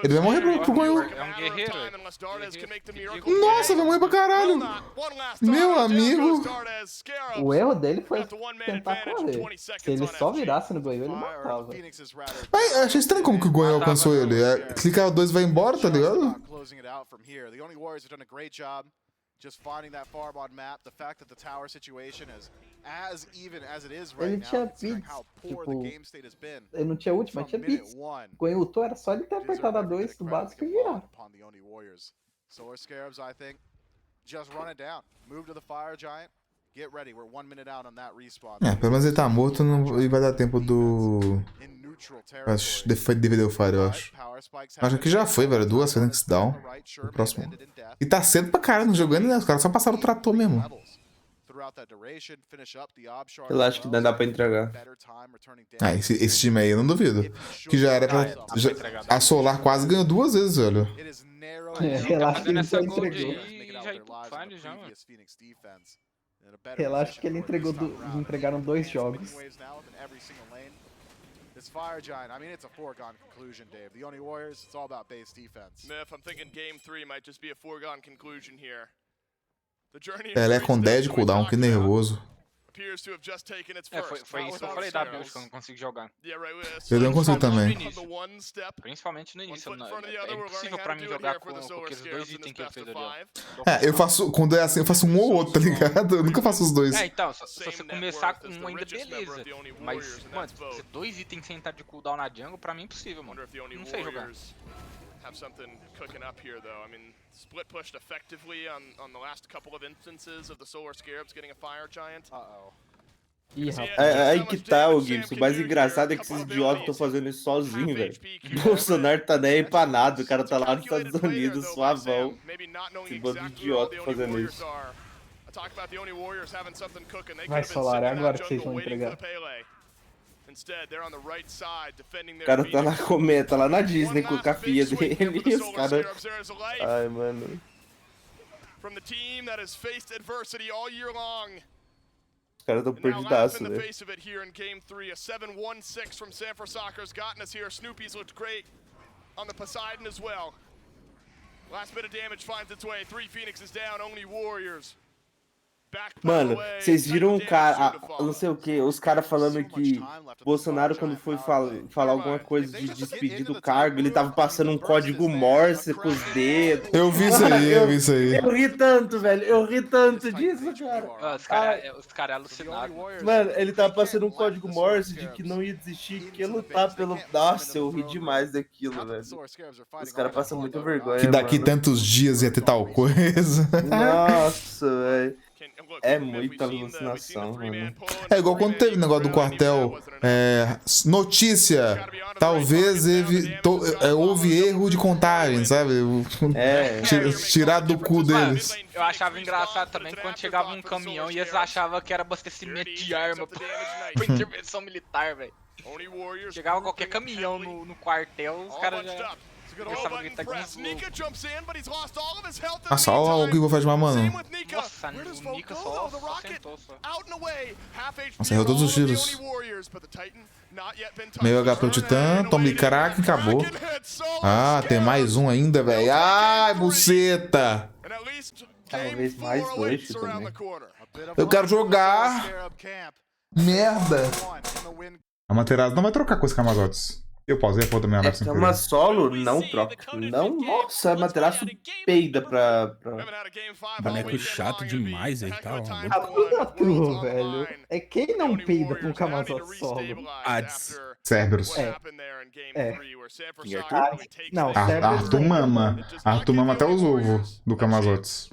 Ele vai morrer pro ganho. É um guerreiro. Nossa, vai morrer pra caralho. Meu amigo. O erro dele foi tentar correr. Se ele só virasse no ganho, ele matava. Mas achei estranho como que o ganho alcançou ele. Clica L2 e vai embora, tá ligado? Just finding that farm on map, the fact that the tower situation is as even as it is right ele now, tinha considering bits, how poor the game state has been. Ele não tinha ult, mas tinha bits. Ganho ultou, era só ele ter apertado a 2 do básico e virar. Solar Scarabs, I think, just run it down. Move to the Fire Giant. Pelo menos ele tá morto e vai dar tempo do... DVD Fire, eu acho. Acho que já foi, velho. 2 Phoenix Down. O próximo. E tá cedo pra caralho no jogo ainda, né? Os caras só passaram o trator mesmo. Eu acho que não dá pra entregar. Esse time aí eu não duvido. Que já era pra... A Solar quase ganhou 2 vezes, velho. Relaxa que ele só entregou. Relaxa que ele entregou entregaram 2 jogos. This Fire Giant, I mean, it's a foregone conclusion, Dave. The Oni Warriors, it's all about base defense. If I'm thinking game 3 might just be a foregone conclusion here. Ela é com 10 de cooldown, que nervoso. Foi isso que eu falei da build, que eu não consigo jogar. Eu não consigo também. Principalmente no início. É impossível pra mim jogar com aqueles 2 itens que ele fez ali, ó. Eu faço, quando é assim, eu faço um ou outro, tá ligado? Eu nunca faço os 2. Então, se você começar com um ainda, beleza. Mas, mano, se 2 itens sem estar de cooldown na jungle, pra mim é impossível, mano. Não sei jogar. Have something cooking up here, though. I mean, split pushed effectively on the last couple of instances of the Solar Scarabs getting a Fire Giant. Aí que tá, ô Gibbs. O mais engraçado é que esses idiotas estão fazendo isso sozinhos, velho. O Bolsonaro tá nem aí pra nada. O cara tá lá nos Estados Unidos, suavão. Esse bando de idiota fazendo isso. Vai, Solar, é agora que vocês vão entregar. O cara tá na cometa, lá na Disney com a filha dele e os caras... Ai, mano. Os caras tão perdidaços, velho. Mano, vocês viram o cara, não sei o que, os caras falando que Bolsonaro, quando foi falar alguma coisa de despedir do cargo, ele tava passando um código Morse com os dedos. Eu vi isso aí, eu vi isso aí. Eu ri tanto, velho, eu ri tanto disso, cara. Os caras alucinados. Mano, ele tava passando um código Morse de que não ia desistir, que ia lutar pelo... Nossa, eu ri demais daquilo, velho. Os caras passam muita vergonha, que daqui mano. Tantos dias ia ter tal coisa. Nossa, velho. É muita alucinação, mano. É igual quando teve o negócio do quartel. Notícia. Talvez houve erro de contagem, sabe? Tirar do cu deles. Eu achava engraçado também quando chegava um caminhão e eles achavam que era abastecimento de arma pra intervenção militar, velho. Chegava qualquer caminhão no quartel, os caras já... Nossa, olha o que eu vou fazer de mano. Nossa, o Nika só sentou só. Nossa, errou todos os tiros. Meio HP o Titã, tome crack, acabou. Ah, tem mais um ainda, velho. Ai, buceta. Talvez mais 2 também. Eu quero jogar. Merda. A Materazzo não vai trocar com os Camazotes. Eu pausei a foto da minha live sem querer. Uma solo não troca. Não, nossa, a Materaço peida pra... Boneco chato demais aí, tá? Outro, velho. É quem não peida pra um Camazote solo? Ads. Cerberus. Não, Arthur mama. Arthur mama até os ovos do Camazotes.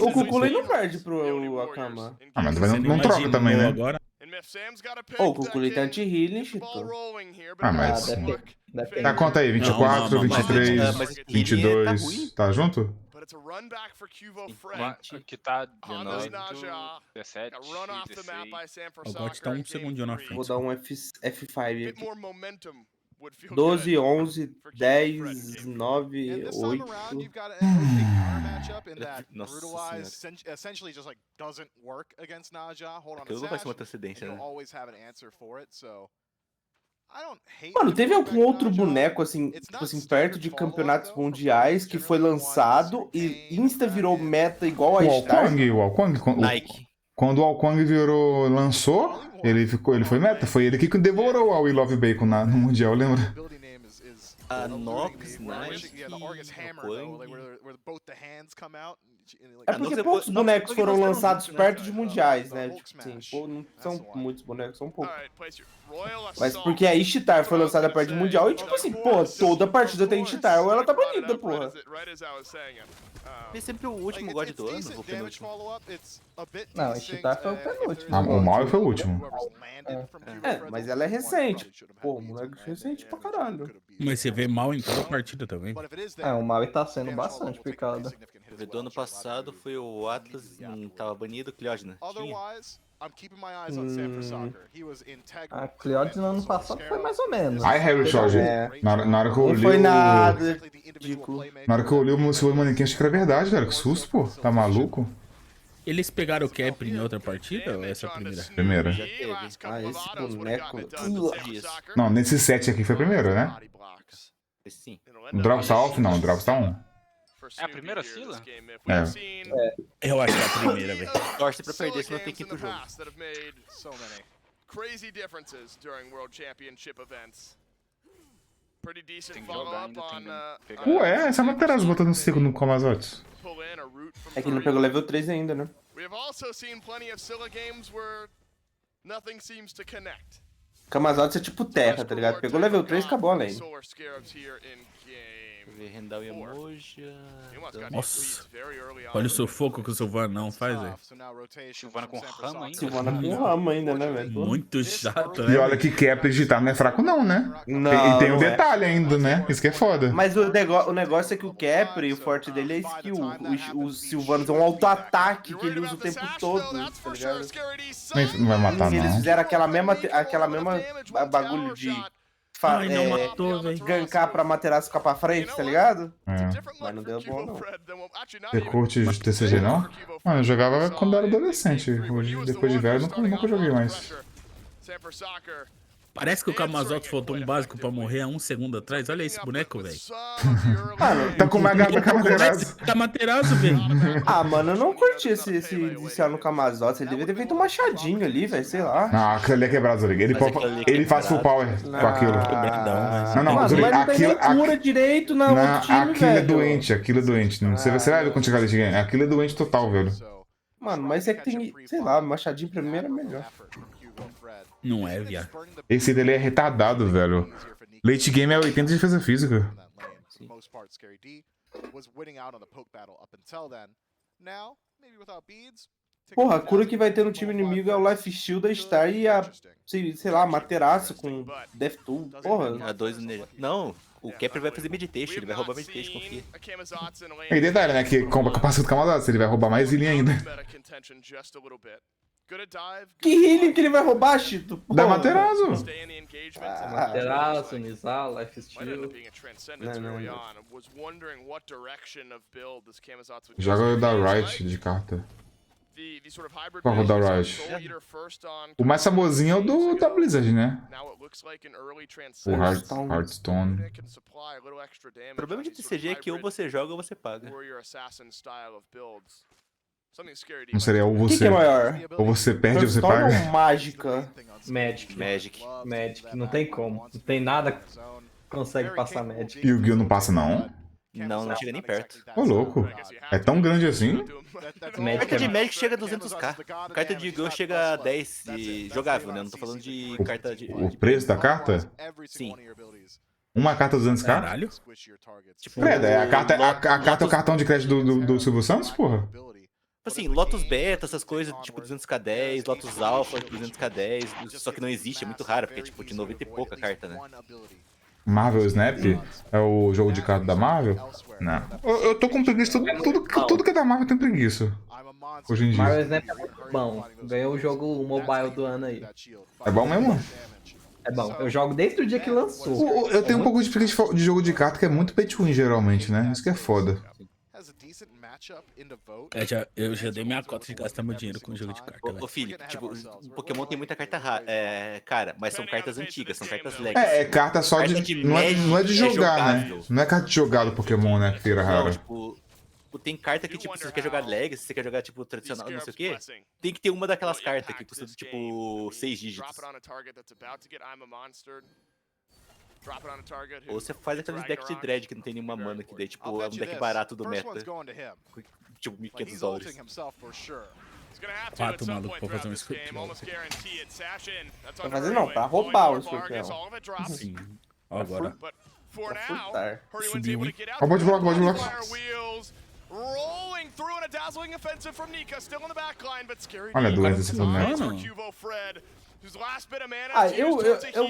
O Cuculei não perde pro Akama. Ah, mas não troca também, né? O Cuculei tá anti-healing, Chito. Ah, mas... Depende. Tá, conta aí, 24, 23, 22, tá junto? Que tá 19, 17, 16. O bot tá 1 segundinho na frente. Vou dar um F5 aqui. 12, 11, 10, 9, 8. Nossa senhora. Aquilo não vai ser uma antecedência, né? Mano, teve algum outro boneco, assim, tipo assim, perto de campeonatos mundiais que foi lançado e insta virou meta igual a Star? O Alkong, Nike. Quando o Alkong lançou, ele foi meta. Foi ele que devorou a We Love Bacon no Mundial, lembra? A Nox, Nike, É porque poucos bonecos foram lançados perto de mundiais, né? Tipo assim, não são muitos bonecos, são poucos. Mas porque a Ishtar foi lançada perto de mundial e tipo assim, pô, toda partida tem Ishtar ou ela tá banida, porra. É sempre o último God do ano, ou penúltimo? Não, o Xhitoman foi o penúltimo. O Maui foi o último. Mas ela é recente. Pô, moleque recente pra caralho. Mas você vê mal em toda partida também. O Maui tá sendo bastante picado. Do ano passado foi o Atlas, tava banido, o Cleodna. A Cleodis no ano passado foi mais ou menos. Ai, Harry Jorge. Na hora que eu Não olhei. foi nada. Ridículo. Na hora que eu olhei o segundo manequim, achei que era verdade, velho. Que susto, pô. Tá maluco? Eles pegaram o Cap em outra partida ou essa é a primeira? Primeira. Esse boneco. Não, nesse set aqui foi a primeira, né? Sim. O Drops tá off? Não, o Drops tá on. É a primeira fila? Eu acho que é a primeira, velho. Torce pra perder, senão tem que ir pro jogo. Crazy differences during World Championship events. Pretty decent Tem que jogar follow-up ainda, tem on Ué, essa Materazzo botando um seco no Kamazotes. É que ele não pegou level 3 ainda, né? We have also seen plenty of Scylla games where nothing seems to connect. Kamazotes é tipo terra, tá ligado? Pegou level 3 e acabou a lane. Solar Scarabs here in game. Rendar o Emoja. Nossa. Olha o sufoco que o Silvano não faz, velho. Silvana com rama ainda. Silvana com rama ainda, né, velho? Muito chato, E né? olha que Cap digitar não é fraco não, né? Não, E tem um não é. detalhe ainda, né? Isso que é foda. Mas o negócio é que o Capri, o forte dele é skill. O Sylvanas é um auto-ataque que ele usa o tempo todo, tá ligado? Não vai matar, Eles não. fizeram aquela mesma bagulho de Ai, não matou, velho. gankar pra Materazzo ficar pra frente, tá ligado? É. Mas não deu bom, não. Você curte de TCG, não? Mano, eu jogava quando era adolescente. Hoje, depois de velho, nunca joguei mais. Parece que o Kamazotes faltou um básico pra morrer há um segundo atrás. Olha esse boneco, velho. Mano, tá com uma garra com a Materazzo. Tá Materazzo, velho. Mano, eu não curti esse inicial no Kamazotes. Ele devia ter feito um machadinho ali, velho, sei lá. Não, aquilo ali é quebrado, Zorig. Ele faz full power com aquilo. Não, Mano, Zorig, mas não tem nem cura direito na outro time, aquilo é velho. doente, aquilo é doente. Você vai ver quando chegar ali, aquilo é doente total, velho. Mano, mas é que tem, sei lá, machadinho primeiro é melhor. Não é, viado. Esse dele é retardado, velho. Late game é 80 de defesa física. Porra, a cura que vai ter no time inimigo é o Life Steal da Star e a, sei lá, Materaço com Death Tool. Porra. A 2 nele. Não, o Capri vai fazer meditation, ele vai roubar meditation, confia. E detalhe, né, que com a capacidade do Kamazotes, ele vai roubar mais healing ainda. Que healing que ele vai roubar, Chito? Da Materazzo. Materazzo, Nizal, Life Steal. Joga o da Right de carta. Qual é o da Right? O mais famosinho é o da Blizzard, né? O Hearthstone. O problema de TCG é que ou você joga ou você paga. Não seria ou O que você... é maior? Ou você perde ou você Hearthstone paga? ou Mágica? Magic. Não tem como. Não tem nada que consegue passar Magic. E o Gil não passa, não? Não chega nem perto. Ô, louco. É tão grande assim? Carta de Magic chega a 200k. Carta de Gil chega a 10 e jogável, né? Não tô falando de carta de... O preço da carta? Sim. Uma carta 200k? Caralho. Tipo, a carta é o cartão de crédito do Silvio Santos, porra? Assim, Lotus Beta, essas coisas, tipo 200k10, Lotus Alpha, 200k10, só que não existe, é muito raro, porque é tipo de 90 e pouca carta, né? Marvel Snap? É o jogo de carta da Marvel? Não. Eu tô com preguiça, tudo que é da Marvel tem preguiça. Hoje em dia. Marvel Snap é muito bom. Ganhou o jogo mobile do ano aí. É bom mesmo? É bom. Eu jogo desde o dia que lançou. Eu tenho um pouco de preguiça de jogo de carta que é muito pay to win, geralmente, né? Isso que é foda. Eu já dei minha cota de gastar meu dinheiro com jogo de carta. Ô filho, tipo, o Pokémon tem muita carta cara, mas são cartas antigas, são cartas legacy. É carta só não é de jogar, né? Não é carta de jogar do Pokémon, né? Que feira rara. Não, tipo, tem carta que, tipo, se você quer jogar legacy, se você quer jogar, tipo, tradicional, não sei o quê, tem que ter uma daquelas cartas que custa, tipo, 6 dígitos. Ou você faz aqueles decks de dread que não tem nenhuma mana, que daí, tipo, é um deck barato do meta. Tipo, $1.500. Quatro malucos pra fazer um Scorpion. Pra fazer não, pra roubar o Scorpion. Sim. Ó, agora. Pra furtar. Subiu, hein? Ó, bode bloco. Olha a doença desse boneco.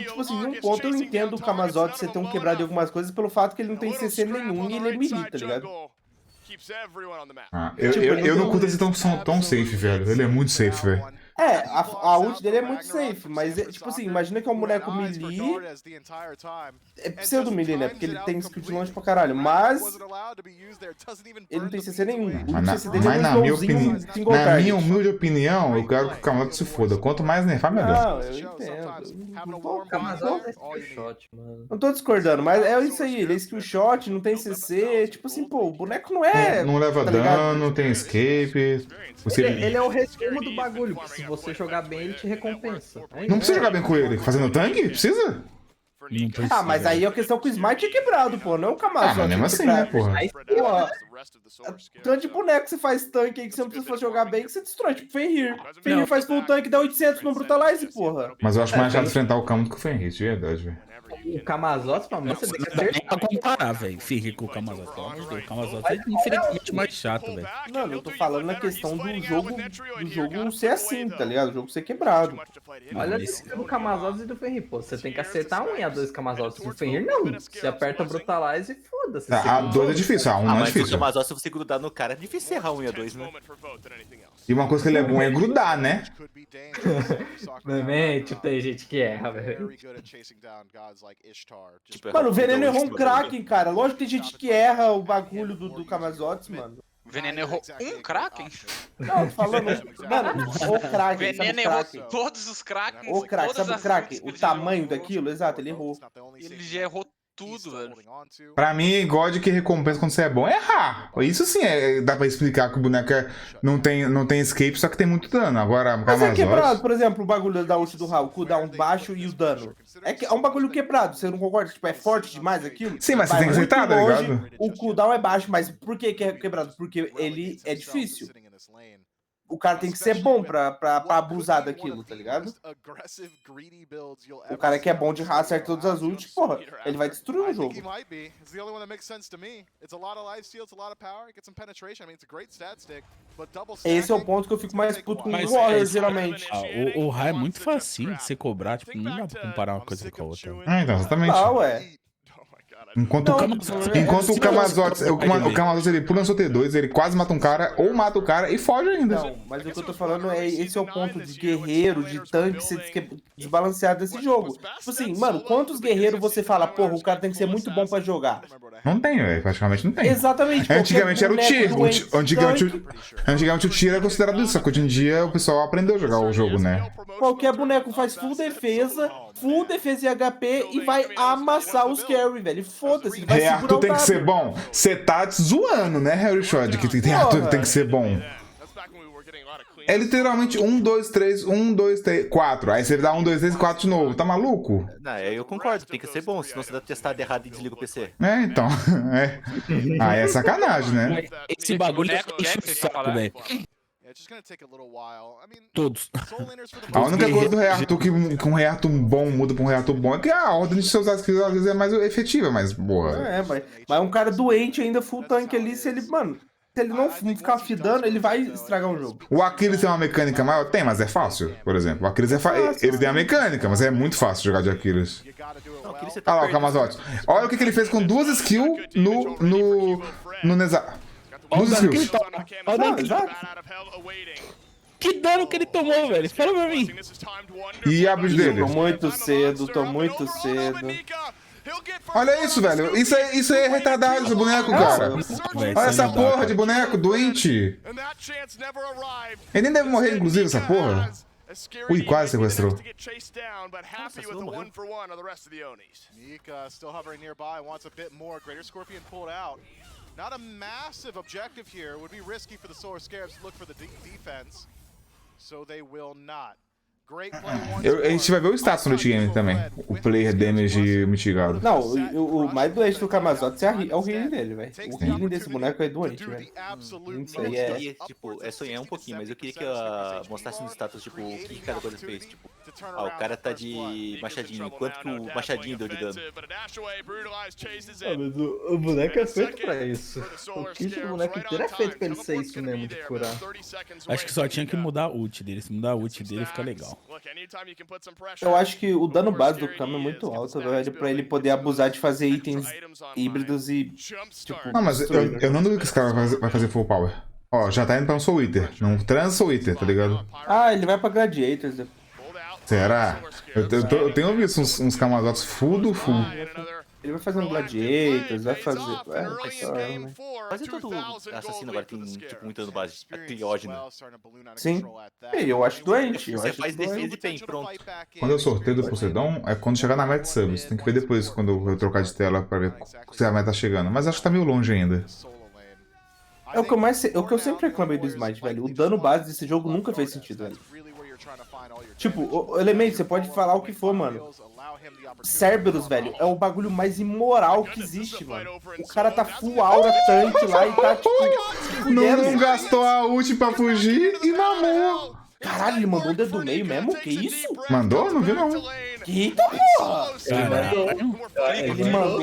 Tipo assim, num ponto eu entendo o Kamazotti ser tão quebrado em algumas coisas pelo fato que ele não tem CC nenhum e ele é melee, tá ligado? Eu não curto ele tão safe, velho. Ele é muito safe, velho. A ult dele é muito safe, mas, tipo assim, imagina que é um boneco melee, é pseudo melee, né, porque ele tem skill de longe pra caralho, mas ele não tem CC nenhum, o CC dele é um slowzinho single target. Na minha humilde opinião, eu quero que o Kamazotti se foda, quanto mais nerfar, melhor. Não, eu entendo. Não tô discordando, mas é isso aí, ele é skill shot, não tem CC, tipo assim, pô, o boneco não é... Não leva dano, tem escape... Ele é o resumo do bagulho, porque se você jogar bem, ele te recompensa. Não precisa jogar bem com ele. Fazendo tanque? Precisa? Mas aí a questão que o Smite é quebrado, pô, não o Kamazotti. Mas mesmo assim, né, porra? Aí, tanto de boneco que você faz tanque aí que você não precisa jogar bem, que você destrói, tipo Fenrir. Fenrir faz full tanque, dá 800 no Brutalize, porra. Mas eu acho mais chato enfrentar o Kamo do que o Fenrir, de verdade, velho. O Kamazotti, mano, você tem que acertar. Não dá pra comparar, velho, Fenrir com o Kamazotti. O Kamazotti é infinitamente mais chato, velho. Mano, eu tô falando na questão do jogo ser assim, tá ligado? O jogo ser quebrado. Olha a diferença do Kamazotti e do Fenrir, pô. Você tem que acertar 1 e a 2 Kamazotti. O Fenrir não. Você aperta Brutalize e foda-se. A 2 é difícil, a 1 não é difícil. Mas o Kamazotti, se você grudar no cara, é difícil errar 1 e a 2, né? E uma coisa que ele é bom é grudar, né? Realmente, tem gente que erra, velho. Mano, o Veneno errou um Kraken, cara. Lógico que tem gente que erra o bagulho do Kamazotti, mano. O Veneno errou um Kraken? Não, tô falando... Mano, o Kraken, Veneno errou todos os Krakens. O Kraken, sabe o Kraken? O tamanho daquilo? Exato, ele errou. Ele já errou tudo, velho. Pra mim, God que recompensa quando você é bom é errar. Isso sim, dá pra explicar que o boneco não tem escape, só que tem muito dano. Agora, mas é quebrado, por exemplo, o bagulho da ult do Raul, o cooldown baixo e o dano. É um bagulho quebrado, você não concorda? Tipo, é forte demais aquilo? Sim, mas você tem que aceitar, tá ligado? O cooldown é baixo, mas por que é quebrado? Porque ele é difícil. O cara tem que ser bom pra abusar daquilo, tá ligado? O cara que é bom de raça, acerta todas as ults, porra, ele vai destruir o jogo. Esse é o ponto que eu fico mais puto com o Warriors, geralmente. O Ra é muito facinho de você cobrar, tipo, não dá pra comparar uma coisa com a outra. Então, exatamente. Não, ué. Enquanto o Kamazotti ele pula no seu T2, ele quase mata um cara, ou mata o cara e foge ainda. Não, mas o que eu tô falando esse é o ponto de guerreiro, de tanque ser desbalanceado desse jogo. Tipo assim, mano, quantos guerreiros você fala, porra, o cara tem que ser muito bom pra jogar? Não tem, velho, praticamente não tem. Exatamente. Antigamente era o Tier. Antigamente o Tier era considerado isso, só que hoje em dia o pessoal aprendeu a jogar o jogo, né? Qualquer boneco faz full defesa e HP e vai amassar os carry, velho. Foda-se, vai segurar o Arthur tem que ser bom. Você tá zoando, né, Harry Shod? Que tem Arthur que tem que ser bom. É literalmente 1, 2, 3, 1, 2, 3, 4. Aí você dá 1, 2, 3, 4 de novo. Tá maluco? Não, eu concordo, tem que ser bom, senão você dá testado errado e desliga o PC. Então. Aí é sacanagem, né? Esse bagulho é o saco, velho. Todos. A única coisa do Rei Arthur que um Rei Arthur bom muda pra um Rei Arthur bom é que a ordem de seus skills às vezes é mais efetiva, mas boa. Mas um cara doente ainda full tank ali, se ele não ficar fidando, ele vai estragar o jogo. O Aquiles tem uma mecânica maior? Tem, mas é fácil, por exemplo. O Aquiles ele tem a mecânica, mas é muito fácil jogar de Aquiles. Olha lá o Kamazotti. Olha o que ele fez com 2 skills no Nezar. 2 skills. Que dano que ele tomou, velho? Fala pra mim. E a build dele? Tô muito cedo. Olha isso, velho. Isso aí é retardado, esse boneco, cara. Olha essa porra de boneco doente. Ele nem deve morrer, inclusive, essa porra. Ui, quase sequestrou. Not a massive objective here. Would be risky for the Solar Scarabs to look for the defense. So they will not. A gente vai ver o status no late game também. O player damage mitigado. Não, o mais doente do Kamazotes é o healing dele, velho. O healing desse boneco é doente, velho. Isso aí Eu queria, tipo, sonhar um pouquinho, mas eu queria que mostrasse no status, tipo, o que cada coisa fez. Tipo, o cara tá de machadinho, quanto que o machadinho deu de dano. Mas o boneco é feito pra isso. O kit do boneco inteiro é feito pra ele ser isso mesmo, de curar. Acho que só tinha que mudar a ult dele. Se mudar a ult dele, fica legal. Eu acho que o dano base do Kama é muito alto, velho, pra ele poder abusar de fazer itens híbridos e, tipo... Não, mas eu não duvido que esse cara vai fazer full power. Ó, já tá indo pra um Soul Eater. Não transa Soul Eater, tá ligado? Ah, ele vai pra Gladiators. Será? Eu tenho visto uns Kamazotes full do full. Ele vai fazer um Gladiators, vai fazer... Quase todo assassino agora tem, tipo, muito dano base. A Triógeno. Sim. Eu acho doente. Você faz defesa e bem, pronto. Quando eu sorteio do Poseidon, é quando chegar na meta subs. Tem que ver depois, quando eu trocar de tela pra ver se a meta tá chegando. Mas acho que tá meio longe ainda. É o que eu sempre reclamei do Smite, velho. O dano base desse jogo nunca fez sentido, velho. Tipo, o elemento, você pode falar o que for, mano. Cerberus, velho, é o bagulho mais imoral que existe, mano. O cara tá full aura tanque lá e tá, tipo... Não gastou a ult pra fugir e mamou. Caralho, ele mandou o dedo do meio mesmo? Que isso? Mandou? Não vi, não. Eita, porra! Ele mandou...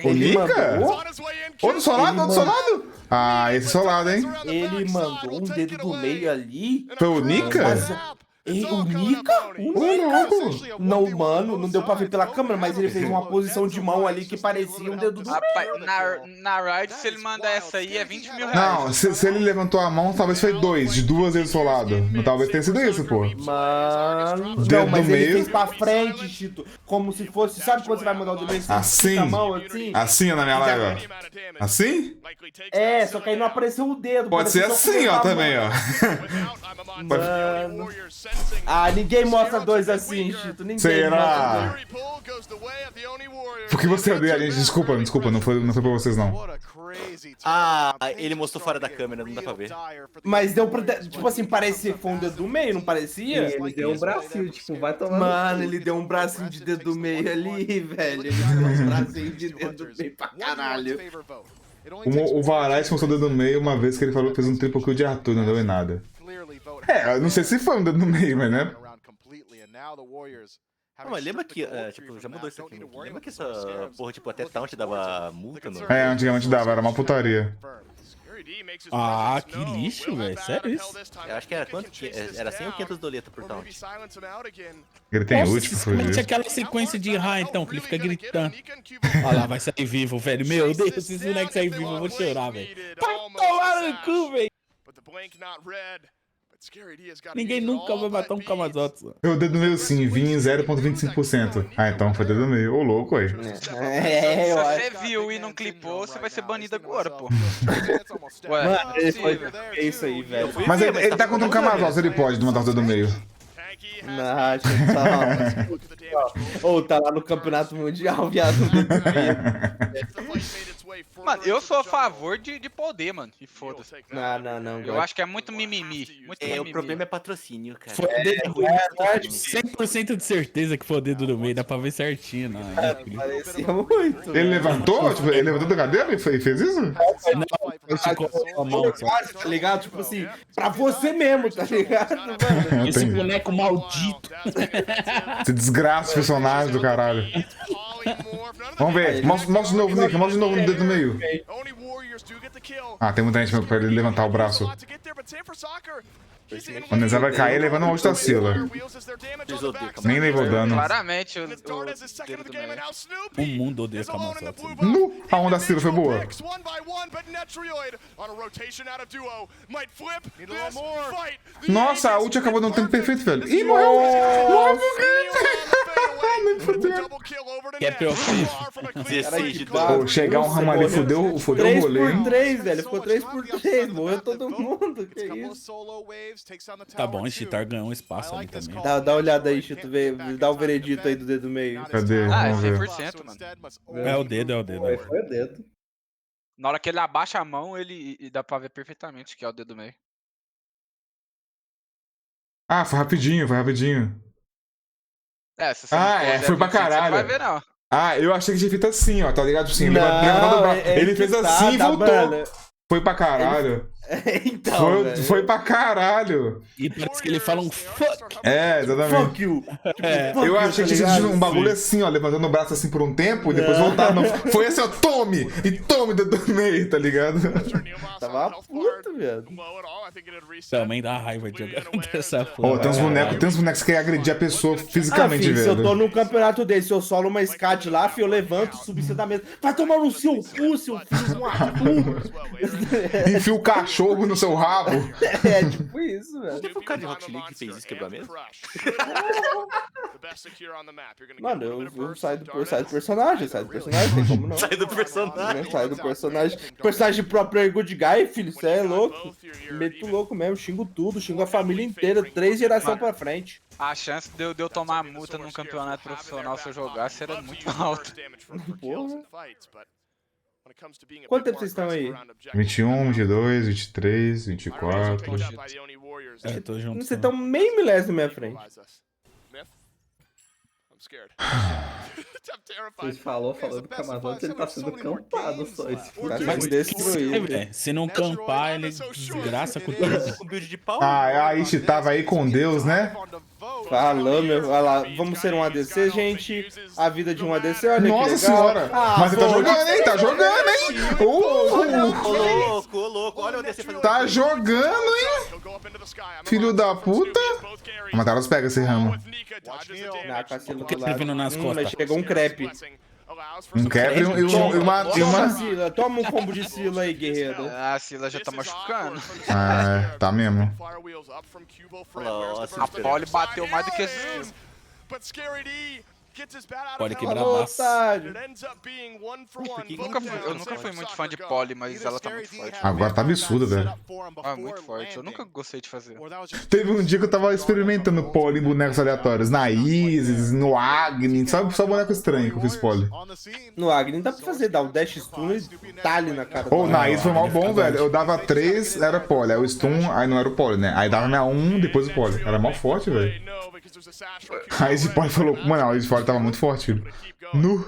O Nika? Outro solado, outro solado? Ah, esse solado, hein? Ele mandou um dedo do meio ali. Foi o Nika? O Nika? Não, mano, não deu pra ver pela câmera, mas ele fez uma posição de mão ali que parecia um dedo do meio. Rapaz, na Riot, se ele mandar essa aí, é 20 mil reais. Não, se ele levantou a mão, talvez foi de duas vezes solado. Não talvez tenha sido isso, pô. Mano, dedo não, mas do ele meio. fez pra frente, Chito. Como se fosse, sabe quando você vai mandar o dedo meio? Assim? A mão, assim? Assim na minha live, ó. Assim? É, só que aí não apareceu o dedo. Pode ser assim, ó, também, ó. Mano. Ah, ninguém mostra dois assim, Chito. Ninguém. Será? Por que você odeia a gente? Desculpa, não foi pra vocês, não. Ah, ele mostrou fora da câmera, não dá pra ver. Mas deu pra... Tipo assim, parecia que foi um dedo do meio, não parecia? Ele deu um bracinho, tipo, vai tomar... Mano, ele deu um bracinho de dedo do meio ali, velho. Ele deu um bracinho de dedo do meio pra caralho. O Varys mostrou o dedo no meio uma vez que ele falou que fez um triple kill de Arthur, não deu em nada. É, eu não sei se foi um dedo no meio, mas né? Não, mas lembra que, tipo, já mudou isso aqui. Lembra que essa porra, tipo, até taunt dava multa, não? É, antigamente dava, era uma putaria. Ah, que lixo, velho. Sério isso? Eu acho que era quanto? Era 100 ou 500 doleta por taunt. Ele tem ult pra Nossa, fugir. aquela sequência de Ra, então, que ele fica gritando. Olha lá, vai sair vivo, velho. Meu Deus, se esse moleque sair vivo, eu vou chorar, velho. Vai tomar no cu, velho. Ninguém nunca vai matar um Kamazotes. Eu dedo no meio sim, vim em 0,25%. Ah, então foi dedo no meio. Ô, louco, aí. Se você viu e não clipou, você vai ser banido agora, pô. Ué, Mano, é isso aí, velho. Mas ele tá contra um Kamazotes, ele pode mandar o dedo no meio. Não, acho que tá. Ou tá lá no campeonato mundial, viado. Mano, eu sou a favor de poder, mano. E foda-se. Não. Eu acho que é muito mimimi. Muito mimimi. O problema é patrocínio, cara. Foi ruim. 100% de certeza que foi o dedo no meio, dá pra ver certinho. Não, parecia muito. Ele levantou? Tipo, ele levantou da cadeira e fez isso? Não, ficou com a mão só. Tá ligado? Tipo assim, pra você mesmo, tá ligado, mano? Esse boneco maldito. Esse desgraça personagem do caralho. Vamos ver. Mostra de novo, Nick. Mostra de novo no dedo no meio. Ah, tem muita gente pra ele levantar o braço. Quando ele vai cair, levando uma Ostacila. Nem levou dano. Claramente, o mundo odeia Kamazotes. A onda Ostacila foi boa. Nossa, a ult acabou dando tempo perfeito, velho. Ih, morreu! Morreu Que é perfeito. Pô, chegar um ramo ali, fudeu o rolê, hein? 3x3, velho. Ficou 3x3. Morreu todo mundo. Que isso? Tá bom, Xhitar ganhou um espaço ali também. Dá uma olhada aí, Chito. Dá o veredito aí do dedo meio. Cadê? Ah, é Vamos ver. 100%, mano. É o dedo, é o dedo. Foi o dedo. Na hora que ele abaixa a mão, ele dá pra ver perfeitamente que é o dedo meio. Ah, foi rapidinho, foi rapidinho. É, se você não quiser foi pra 25, você caralho. não vai ver, não. Ah, eu achei que tinha feito assim, ó, tá ligado? Assim, Não, levantando o braço. Ele fez assim e voltou. Mano. Foi pra caralho. Então, foi pra caralho. E parece que ele fala um fuck. É, exatamente. Fuck you. Eu achei que tinha sido um bagulho assim, ó, levantando o braço assim por um tempo e depois voltar. Não, foi assim, ó, tome! E tome do meio, tá ligado? Tava puto, velho. Também dá raiva de jogar dessa porra. Ó, tem uns bonecos que querem agredir a pessoa fisicamente, filho, velho. se eu tô num campeonato desse, eu solo uma scat lá, filho, eu levanto, subo em cima da mesa. Vai tomar no seu cu, seu filho de uma puta. Enfia o cachorro no seu rabo. É, tipo isso, velho. Não foi o cara de Rocket League que fez isso, quebrou a mesa? Mano, eu saio do personagem, tem como não. Sai do personagem. Sai do personagem. Personagem próprio good guy, filho, cê é louco. Meto louco mesmo, xingo tudo, xingo a família inteira, 3 gerações pra frente. A chance de eu tomar multa num campeonato profissional se eu jogasse era muito alta. Porra. Quanto tempo vocês estão aí? 21, 22, 23, 24. É, tô junto. Vocês estão meio milésimo na minha frente. Vocês falando do Camazão que ele tá sendo campado só. Mas destruído. se não campar, ele desgraça com tudo. Com build de pau. Ah, a Ishi tava aí com Deus, né? Falou, meu. Olha lá, vamos ser um ADC, gente. A vida de um ADC, olha Nossa que legal. senhora! Mas ele tá jogando, hein? Tá jogando, hein? Ô, louco, olha o ADC fazendo. Tá jogando, hein? Filho da puta! A Mataros pega esse ramo. O que tá vindo nas costas? Chegou um crepe. Um crepe e uma... Sila, toma um combo de Sila aí, guerreiro. A Sila já tá machucando. Ah, tá mesmo. A Polly bateu mais do que esses. Pode quebrar a massa. Eu nunca fui muito fã de Polly, mas ela tá muito forte. Agora tá absurdo, velho. Ah, muito forte. Eu nunca gostei de fazer. Teve um dia que eu tava experimentando poly em bonecos aleatórios. Na Isis, no Agni, só boneco estranho que eu fiz poly. No Agni dá pra fazer, dá o dash stun e talhe na cara. Ou na Isis foi mal bom, velho. Eu dava 3, era poly. Aí o stun, aí não era o poly, né? Aí dava minha 1, depois o poly. Era mal forte, velho. Aí esse poly falou, mano, a Isis poly tava muito forte, filho. Nu.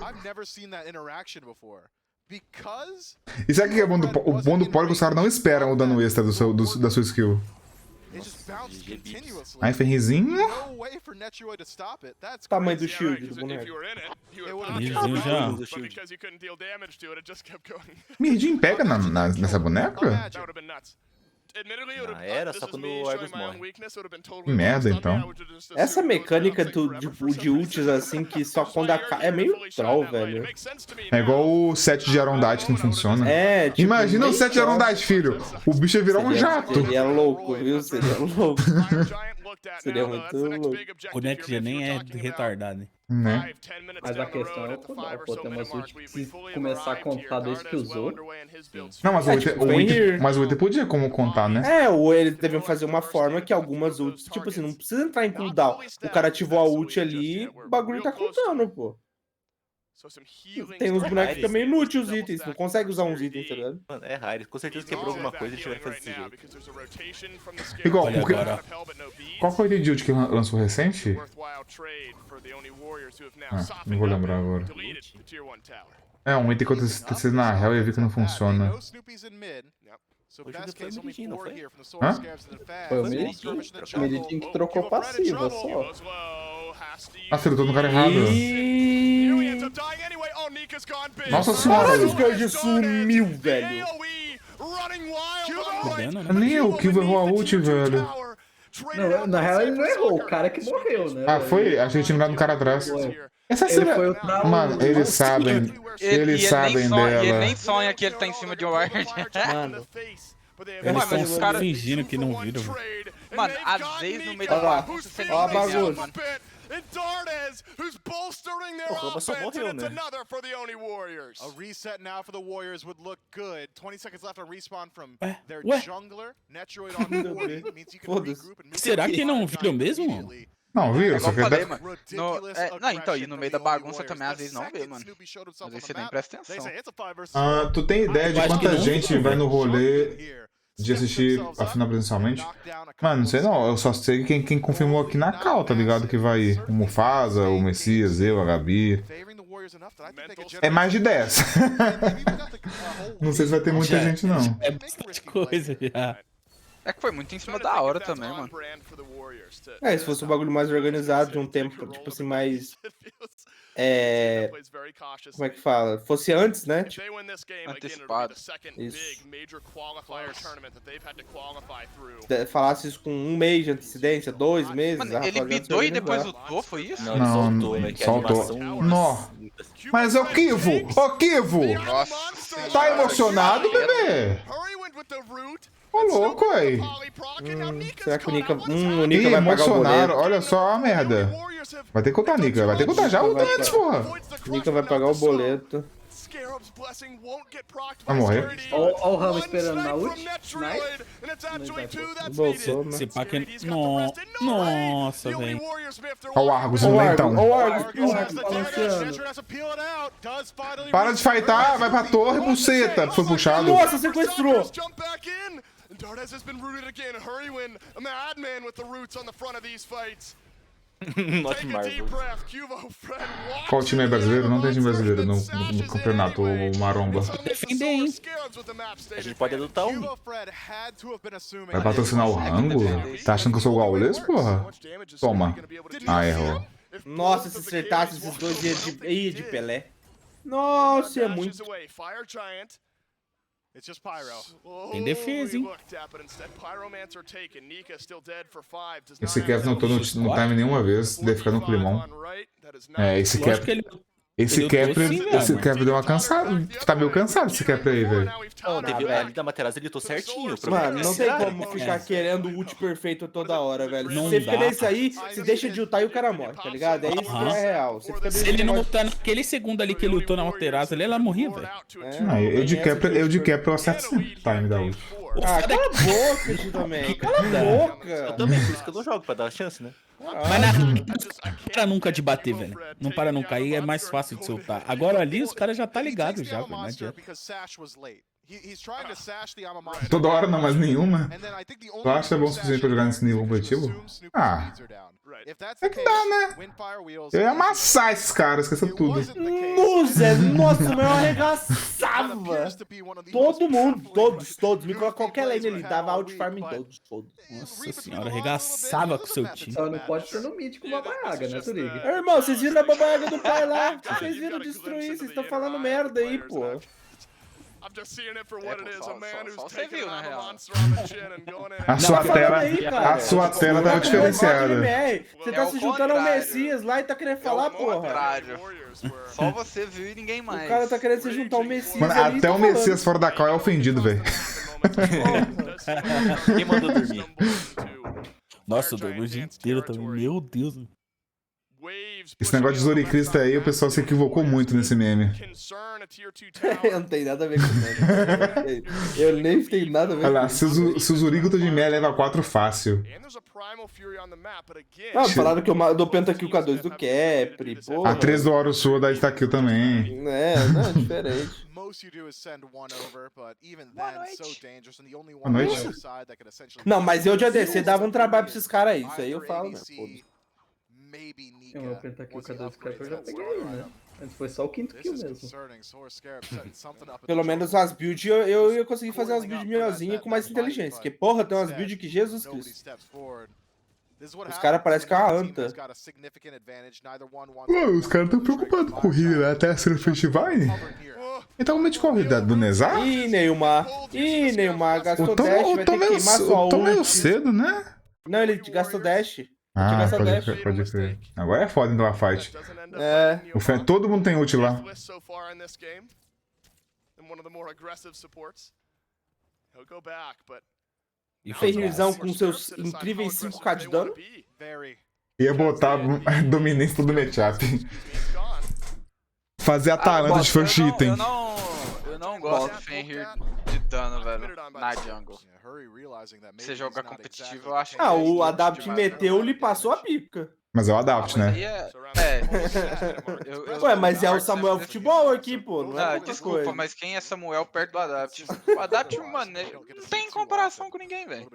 E sabe o que é bom do poly? O bom do poly é que os caras não esperam o dano extra da sua skill. Aí, Ferrizinho. Tamanho do shield do boneco. Mirzinho já. Mirjin pega nessa boneca? Era só quando o Argus morre. Que merda, então. Essa mecânica de ults assim, que só quando é meio troll, velho. É igual o set de Arondite que não funciona. É, tipo, imagina o set de Arondite, filho. O bicho ia virar um jato. Seria louco, viu? Seria louco. Seria muito louco. O Next nem é retardado, hein? Né? Mas a questão é o cooldown, pô, tem umas ult que se começar a contar desde que usou. Não, mas o Wither podia como contar, né? É, ou eles devem fazer uma forma que algumas ults, tipo assim, não precisa entrar em cooldown. O cara ativou a ult ali, o bagulho tá contando, pô. Tem uns bonecos que também inúteis os itens, não consegue usar uns itens, tá ligado? Mano, é raro, com certeza quebrou alguma coisa e tiver que fazer desse jeito. Igual, Olha porque... agora. Qual foi o item de ult que lançou recente? Ah, não vou lembrar agora. É, um item que aconteceu na real e eu vi que não funciona. Hã? Foi o Meritin que trocou passiva só. Ah, você lutou no cara errado. Nossa senhora! Caralho, o Scarabs sumiu, velho. Nem eu que errou a ult, velho. Não, na real ele não errou, o cara que morreu, né? Ah, foi? Achei que tinha mirado no cara atrás. Essa Ele foi o Mano, eles sabem. Eles sabem dela. Ele nem sonha que ele tá em cima de um ward. Mano. Eles estão só fingindo que não viram. Mano, às vezes no meio da bagunça você nem vê, mano. O Roba só morreu, né? A reset now for the Warriors would look good. 20 seconds left on respawn from their Ué? jungler. Netroid on 40 means you can regroup and move. Será que não viram mesmo? Não, viu? É Só igual que eu falei, mano. Não, então, e no meio da bagunça também às vezes não vê, mano. Às vezes você nem presta atenção. Tu tem ideia de quanta gente vai no rolê de assistir a final presencialmente. Mano, não sei não, eu só sei quem confirmou aqui na cal, tá ligado? Que vai o Mufasa, o Messias, eu, a Gabi. É mais de 10. Não sei se vai ter muita gente, não. É bastante coisa já. É que foi muito em cima da hora também, mano. Se fosse um bagulho mais organizado, de um tempo, tipo assim, mais... Como é que fala? Fosse antes, né? Tipo, antecipado. Isso. Falasse isso com um mês de antecedência, 2 meses. Mano, ele bidou e depois lutou, foi isso? Não, ele soltou, né? Que a animação... Nó. Mas é o Kivo! Ô, Kivo! Nossa, Tá emocionado, bebê? Ô, louco, aí. Será que o Nika vai pagar o boleto? Olha só a merda. Vai ter que contar, Nika. Vai ter que contar já o antes, porra. O Nika vai pagar o boleto. Vai morrer. Ó o Ramo esperando na ult. Bolsou, né? Se pá que... Nossa, velho. Olha o Argus, então. Ó o Argus balanceando. Para de fightar, vai pra torre, buceta. Foi puxado. Nossa, sequestrou. Dardes has been rooted again. Hurrywin, a madman with the roots on the front of these fights. Not Marvel. Qual time é brasileiro? Não tem time brasileiro no campeonato, o Maromba. Defender, hein? A gente pode adotar um. Vai patrocinar o rango? Tá achando que eu sou o Gaules, porra? Toma. Ah, errou. Nossa, se acertasse esses dois de Pelé. Nossa, é muito... Tem defesa, hein? Esse cap não tô no time nenhuma vez, deve ficar no climão. Esse cap... Esse cap deu uma cansada. Tá meio cansado esse cap aí, velho. Teve ali da Materazzi, ele tô certinho. Mano, não tem como ficar querendo o ult perfeito toda hora, velho. Não você dá. fica nesse aí, se deixa de ultar e o cara morre, tá ligado? É isso que é real. Se ele não lutar naquele segundo ali que ele lutou na Materazzi ali, ela morria, velho. Eu de cap eu acerto sempre o time da ult. Ah, cala a boca, Xhitoman. Cala a boca. Eu também, por isso que eu não jogo, pra dar chance, né? Mas não para nunca de bater, velho. Não para nunca. Aí é mais fácil de soltar. Agora ali os caras já tá ligado já, velho. Não adianta. Toda hora não, mas nenhuma. Tu acha bom o suficiente pra jogar nesse nível competitivo? Ah, é que dá, né? Eu ia amassar esses caras, esqueça tudo. Nossa, mas eu arregaçava. Todo mundo, todos. Me coloca qualquer lane ali, dava outfarm em todos. Nossa senhora, arregaçava com o seu time. Só não pode ser no mid com uma baiaga, né, Turig? Irmão, vocês viram a babaiaga do pai lá? Vocês viram destruir, vocês estão falando merda aí, pô. Só você viu, na real. A sua tela tava diferenciada. Você tá se juntando ao Messias lá e tá querendo falar, porra. Só você viu e ninguém mais. O cara tá querendo se juntar ao Messias. Mano, ali, até o Messias fora da cal é ofendido, velho. Quem mandou dormir? Nossa, eu dormi o dia inteiro também. Meu Deus. Esse negócio de Zoricrista aí, o pessoal se equivocou muito nesse meme. Eu não tenho nada a ver com isso. Eu nem tenho nada a ver com isso. Olha lá, se o Zurigo de meia leva 4 fácil. Ah, falaram que eu dou pentakill com a 2 do Capri, porra. A 3 do Oro Sua da Estakill também. Não, é diferente. Boa noite. Não, mas eu de ADC dava um trabalho pra esses caras aí. Isso aí eu falo, né? O meu pentakill com a 2 do Capri eu já peguei aí, né? Antes foi só o 5º kill mesmo. Pelo menos as builds eu ia conseguir fazer umas builds melhorzinhas com mais inteligência. Porque, porra, tem umas builds que Jesus Cristo. Os caras parecem que é uma anta. Os caras tão preocupados com corrida, né? Até ser festival. Então, como é de corrida do Nezar? Ih, Neymar, gastou dash, vai ter que queimar sua ult. Tô meio cedo, né? Não, ele gastou dash. Ah, pode crer. Agora é foda então a fight. É. Todo mundo tem ult lá. E Ferrizão com seus incríveis 5k de dano. Ia botar dominância do matchup. Fazer a Talanta de first item. Eu não gosto de Fenrir de dano, velho, na jungle. Se você jogar competitivo, eu acho que... O AW meteu, ele passou a pica. Mas é o Adapt, né? Ué, mas é o Samuel Futebol aqui, pô. Não é desculpa, coisa. mas quem é Samuel perto do Adapt? O Adapt, mano, não tem comparação com ninguém, velho.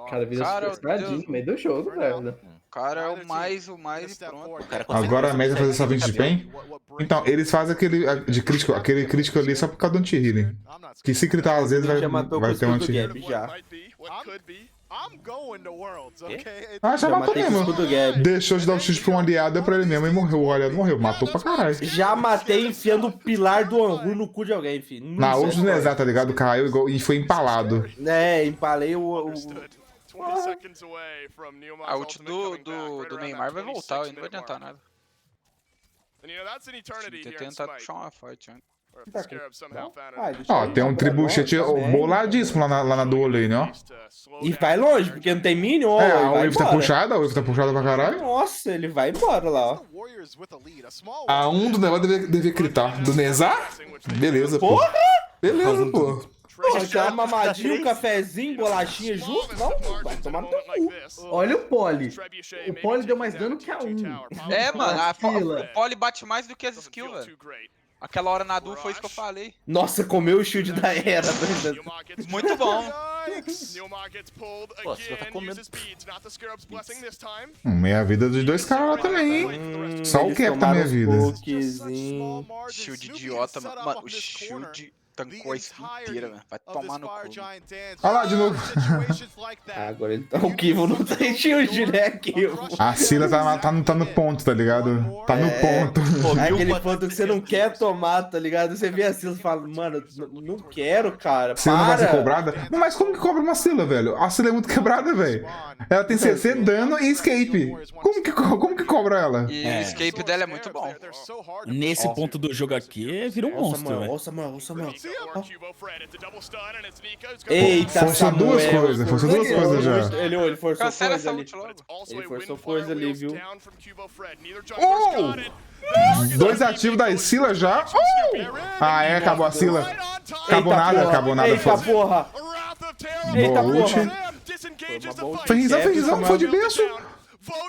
Cara, vira frustradinho no meio do jogo, velho. O cara é o mais e pronto. Agora a média é fazer só 20 de pen? Então, eles fazem aquele crítico ali só por causa do anti-healing. Que se critar às vezes vai ter um anti-healing. Ah, já matou mesmo. Deixou de dar um chute pra um aliado, deu pra ele mesmo e morreu. O aliado morreu, matou pra caralho. Já matei enfiando o pilar do Anru no cu de alguém, filho. Na uso do Nezar, tá ligado? Caiu e foi empalado. É, empalei o... A ult do Neymar vai voltar, não vai adiantar nada. Tem tentado puxar uma fight antes. Ó, tem um tribuchete boladíssimo lá na duo lane, ó. E vai longe, porque não tem minion, ó. É, a wave tá puxada, pra caralho. Nossa, ele vai embora lá, ó. A 1 do negócio devia gritar. Do Nezar? Beleza, pô. Beleza, pô. Já uma mamadinha, um cafezinho, bolachinha junto? Não, vai tomar no teu cu. Olha o Poli. O Poli deu mais dano que a 1. É, mano, o Poli bate mais do que as skills, velho. Aquela hora na duo foi isso que eu falei. Nossa, comeu o shield da era. Muito bom. Pô, você já tá comendo. Meia vida dos dois caras lá também, hein? Só o cap tá meia vida. Shield idiota, mano. Mano, o shield tancou a skill inteira, velho. Vai tomar no cu. Olha lá de novo. Agora ele tá... O Kivo não tem shield, né, Kivo? A Sila tá no ponto, tá ligado? Tá no ponto. É aquele ponto que você não quer tomar, tá ligado? Você vê a Sila e fala, mano, não quero, cara. Sila não vai ser cobrada? Mas como que cobra uma Sila, velho? A Sila é muito quebrada, velho. Ela tem CC, dano e escape. Como que cobra ela? E o escape dela é muito bom. Nesse ponto do jogo aqui, vira um monstro, velho. Ó, Samuel. Eita, forçou duas coisas já. Ele forçou coisa ali. Ele forçou coisa ali, viu? Dois ativos da Sila já. Ah, é, acabou a Sila. Acabou nada. Eita porra. Eita porra. Ferrizão, foi de berço.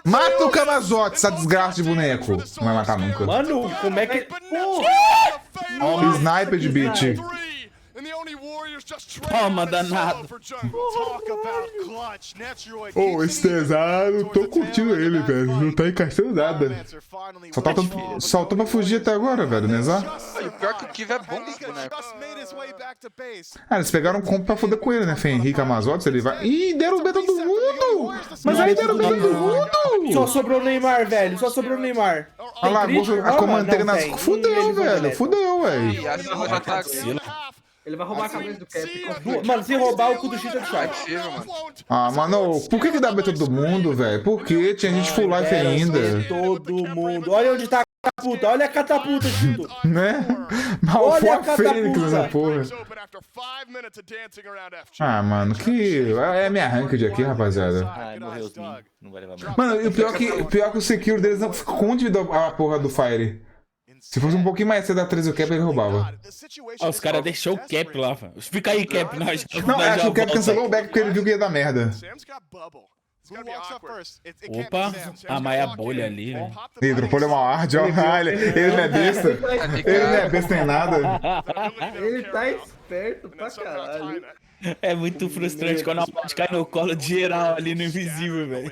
Mata o Camazote, essa desgraça de boneco. Não vai matar nunca. Mano, como é que... Sniper de beat. Toma, danado. Ô, esse Tesar, não tô curtindo ele, velho. Não tá encaixando nada. Só tá pra fugir até agora, velho, Nezar. O pior que o Kiv é bom com esse boneco. Ah, eles pegaram um combo pra foder com ele, né? Henrique Amazotes, ele vai... Ih, deram o beta do mundo! Mas aí deram o beta do mundo! Só sobrou o Neymar, velho. Só sobrou o Neymar. Olha lá, a comandante nas... Fudeu, velho. Fudeu, velho. Ele vai roubar a cabeça do Cap. Mano, se roubar o cu do Xhitoman sai. Ah, mano, por que dá beta todo mundo, velho? Por que? Tinha gente full life ainda. Todo mundo. Olha onde tá a catapulta. Olha a catapulta, Xhito. Né? Olha a Fênix nessa catapulta. porra. Ah, mano, que... É minha ranked aqui, rapaziada. Ai, morreu os mim. Não vai levar mais. Mano, e o pior que o secure deles não ficou onde a porra do Fire. Se fosse um pouquinho mais cedo da 13 o Cap, ele roubava. Ó, os caras deixou o Cap lá, velho. Fica aí, Cap. Não, acho que o Cap cancelou o back porque ele viu que ia dar merda. Opa, a Maia bolha ali, velho. Hidropolho é uma hard, ó. Ele não é besta. Ele não é besta nem nada. Ele tá esperto pra caralho. É muito frustrante quando a morte cai no colo de geral ali no invisível, velho.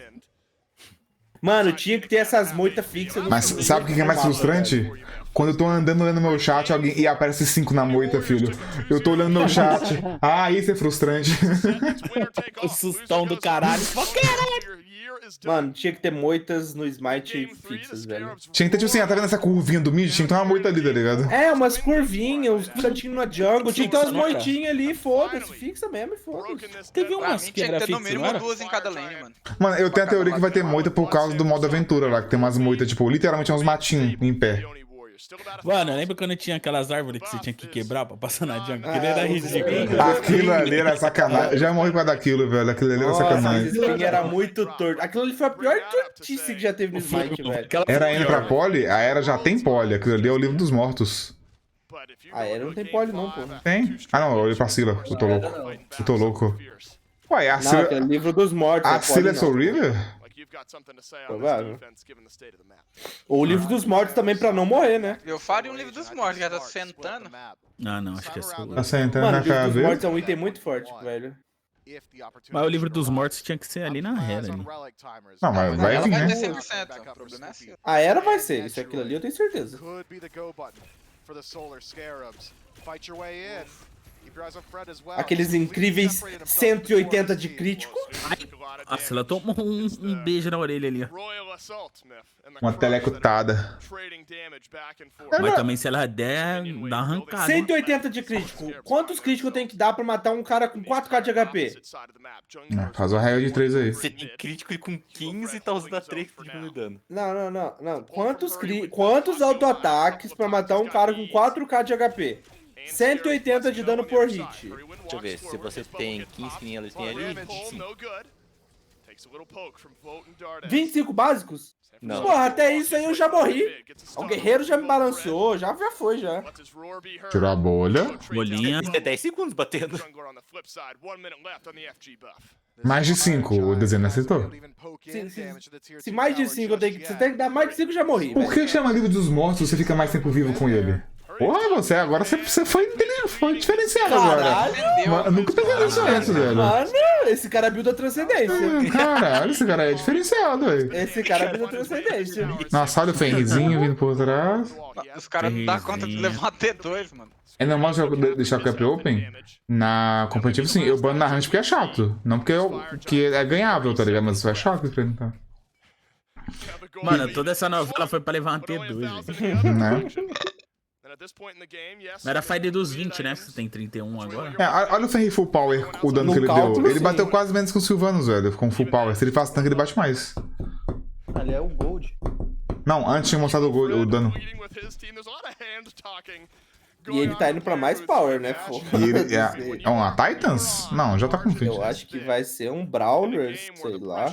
Mano, tinha que ter essas moitas fixas. Mas sabe o que é mais frustrante? Quando eu tô andando olhando meu chat e aparece 5 na moita, filho. Eu tô olhando meu chat. Ah, isso é frustrante. O sustão do caralho. Mano, tinha que ter moitas no Smite fixas, velho. Tinha que ter, tipo assim, tá vendo essa curvinha do mid? Tinha que ter uma moita ali, tá ligado? É, umas curvinhas, uns cantinhos na jungle. Tinha que ter umas moitinhas ali, foda-se. Fixa mesmo e foda-se. Teve umas que era fixa, no mínimo 2 em cada lane, mano. Mano, eu tenho a teoria que vai ter moita por causa do modo aventura lá, que tem umas moitas, tipo, literalmente uns matinhos em pé. Mano, lembra quando tinha aquelas árvores que você tinha que quebrar pra passar na jungle? Aquilo era ridículo. Aquilo ali era sacanagem. Já morri com a daquilo, velho. Aquilo ali era sacanagem. Esse skin era muito torto. Aquilo ali foi a pior tortice que já teve no Smite, velho. Era indo pra pole? A era já tem pole. Aquilo ali é o livro dos mortos. A era não tem pole não, pô. Tem? Ah não, eu olhei pra Sila. Eu tô louco. Ué, a Sila... Não, é livro dos mortos. A Sila é Soul River? Provável. Ou o livro dos mortos também pra não morrer, né? Eu faria um livro dos mortos, já tá sentando. Ah, não, acho que é só. Tá sentando Mano, na o livro dos caveira. mortos é um item muito forte, velho. Mas o livro dos mortos tinha que ser ali na era. Ali. Não, mas vai Ela vir, vai né? ter 100%, o problema é assim. A era vai ser, isso aquilo ali eu tenho certeza. Aqueles incríveis 180 de crítico. Nossa, ela tomou um beijo na orelha ali, ó. Uma telecutada. Mas também se ela der, dá uma arrancada. 180 de crítico. Quantos críticos eu tenho que dar pra matar um cara com 4k de HP? Faz uma regra de 3 aí. Você tem crítico e com 15 tá usando a 3 pra diminuir dano. Não. Quantos auto-ataques pra matar um cara com 4k de HP? 180 de dano por hit. Deixa eu ver, se você tem 15 que nem eles têm ali, 25. 25 básicos? Não. Porra, até isso aí eu já morri. O guerreiro já me balanceou, já foi, já. Tirou a bolha. Bolinha. É 10 segundos batendo. Mais de 5, o desenho acertou. Se mais de 5 você tem que dar mais de 5, já morri. Por que chama livro dos mortos se você fica mais tempo vivo com ele? Porra, você foi diferenciado agora. Caralho! Nunca pensei nisso antes, velho. Mano, esse cara build a transcendência. Caralho, esse cara é diferenciado, velho. Esse cara build a transcendência. Nossa, olha o Fenrizinho vindo por trás. Os caras não dão conta de levar T2, mano. É normal deixar o cap open? Na competitiva, sim. Eu bano na range porque é chato. Não porque que é ganhável, tá ligado? Mas é chato pra ele, tá? Mano, toda essa novela foi pra levar uma T2, velho. Né? Era a fight dos 20, né? Você tem 31 agora. Olha o Ferry Full Power, o dano que ele deu. Ele bateu quase menos que o Sylvanas, velho, com Full Power. Se ele faz tanque, ele bate mais. Ali é o Gold. Não, antes tinha mostrado o dano. E ele tá indo pra mais power, né? E ele é uma Titans? Não, já tá com fim. Eu acho que vai ser um Brawler, sei lá.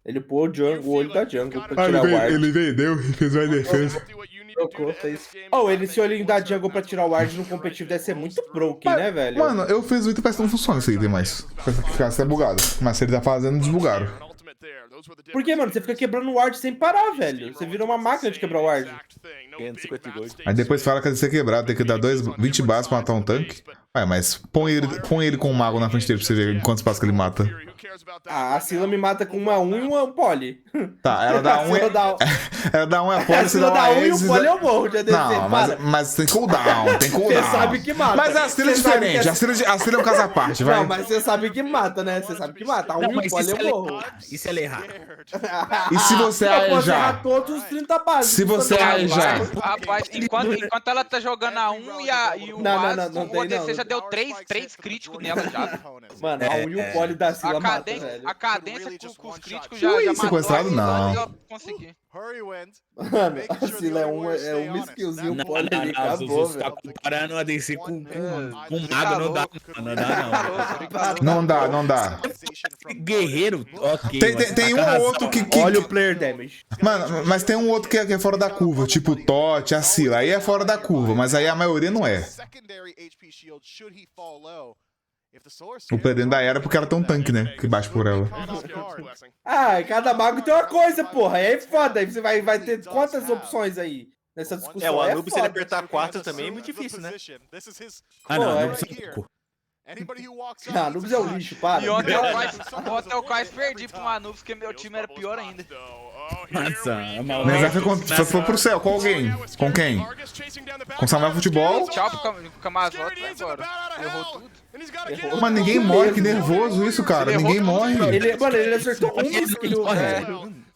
Ele pôs o olho da jungle pra tirar o ward. Ele vendeu e fez mais defesa. Esse olhinho da jungle pra tirar o ward no competitivo deve ser muito broken, né, velho? Mano, eu fiz o item, parece que não funciona esse item mais. Parece que ficasse até bugado. Mas se ele tá fazendo, desbugaram. Por que, mano? Você fica quebrando o ward sem parar, velho. Você vira uma máquina de quebrar o ward. Ganhando 50 gold. Aí depois fala que se você quebrar, tem que dar 20 bases pra matar um tanque. Ué, mas põe ele com um mago na frente dele pra você ver quantos passos que ele mata. A Scylla me mata com uma 1 e uma poly. Tá, ela dá 1 ela dá 1 a poly, você dá 1 dá 1 e o poly eu morro, já deve ser. Não, mas tem cooldown, Você sabe que mata. Mas a Scylla é diferente, a Scylla é um caso à parte, vai. Não, mas você sabe que mata, né? Você sabe que mata. A 1 e o poly eu morro. E se ela errar? E se você aejar? Eu posso errar todos os 30 bases. Se você aejar. Rapaz, enquanto ela tá jogando a 1 e o básico, o ODC já deu 3 críticos nela já. Mano, a 1 e o poly da Scylla mata, velho. A cadência com os críticos já matou. Sequestrado, não. Mano, a Scylla é uma skillzinho, o poly ali, acabou, velho. Você tá comparando a DC com mago, não dá, mano. Não dá, não. Não dá. Guerreiro, ok. Tem um outro que... Olha o player damage. Mano, mas tem um outro que é fora da curva, tipo o Tot, a Scylla. Aí é fora da curva, mas aí a maioria não é. O perdendo da era porque ela tem um tanque, né? Que bate por ela. Cada mago tem uma coisa, porra. E aí foda. Aí você vai ter quantas opções aí nessa discussão? O Anubis, se ele apertar 4 também é muito difícil, né? Não, Anubis é pouco. Anubis é um lixo, para. E ontem eu quase perdi pra um Anubis, porque meu time era pior ainda. Nossa, mas foi pro céu, com alguém. Com quem? Com Samuel Futebol? Tchau pro Camazote, vai embora. Errou tudo. Mas ninguém morre, que nervoso isso, cara. Ninguém morre. Ele acertou um skill,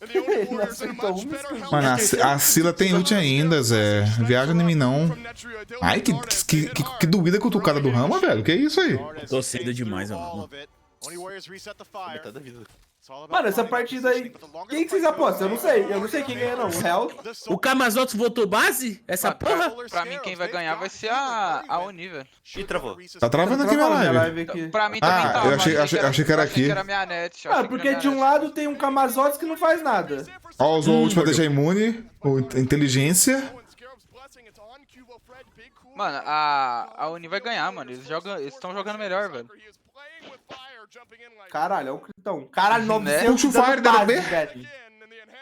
Ele acertou um skill. Mano, a Scylla tem ult ainda, Zé. Viaja em mim, não. Ai, que doída cutucada do Rama, velho. Que isso aí? Tô cedo demais, mano. Metade da vida. Mano, essa partida aí... Quem que vocês apostam? Eu não sei quem ganha, não. O Real... O Camazotes votou base? Essa porra? Pra mim, quem vai ganhar vai ser a Oni, velho. Ih, travou. Tá travando aqui minha live. Pra mim também tá. Eu achei que era aqui. Que era minha net. Porque de um lado tem um Camazotes que não faz nada. Ó, usou o ult pra deixar imune. Inteligência. Mano, a Oni vai ganhar, mano. Eles estão jogando melhor, velho. Caralho, é o critão. Caralho, 900 Puxa o Fire, dá pra ver? velho.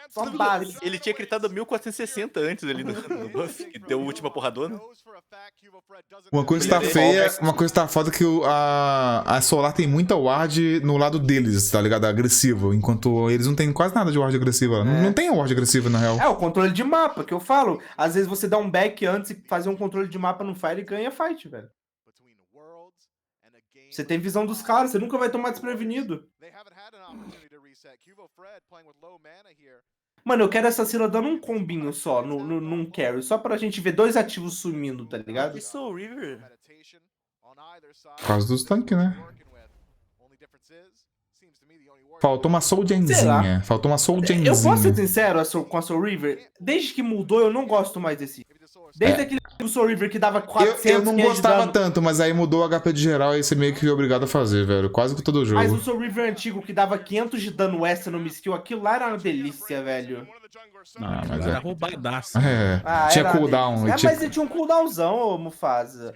Só base. Ele tinha critado 1460 antes ali no buff, que deu a última porradona. Uma coisa tá feia, uma coisa tá foda que a Solar tem muita ward no lado deles, tá ligado? Agressivo. Enquanto eles não tem quase nada de ward agressiva. Não tem ward agressiva, na real. É, o controle de mapa, que eu falo. Às vezes você dá um back antes e fazer um controle de mapa no Fire e ganha fight, velho. Você tem visão dos caras, você nunca vai tomar desprevenido. Mano, eu quero essa Scylla dando um combinho só, num carry, só pra gente ver 2 ativos sumindo, tá ligado? Isso é o River. Por causa dos tanques, né? Faltou uma Soulgenzinha. Faltou uma Soulgenzinha. Eu posso ser sincero com a Soul River? Desde que mudou, eu não gosto mais desse. Desde aquele Soul River que dava 400 eu não gostava tanto, mas aí mudou o HP de geral e você meio que foi obrigado a fazer, velho. Quase que todo jogo. Mas o Soul River antigo que dava 500 de dano extra no skill, aquilo lá era uma delícia, velho. Ah, mas era roubadaço. Tinha cooldown. Mas ele tinha um cooldownzão, ô Mufasa.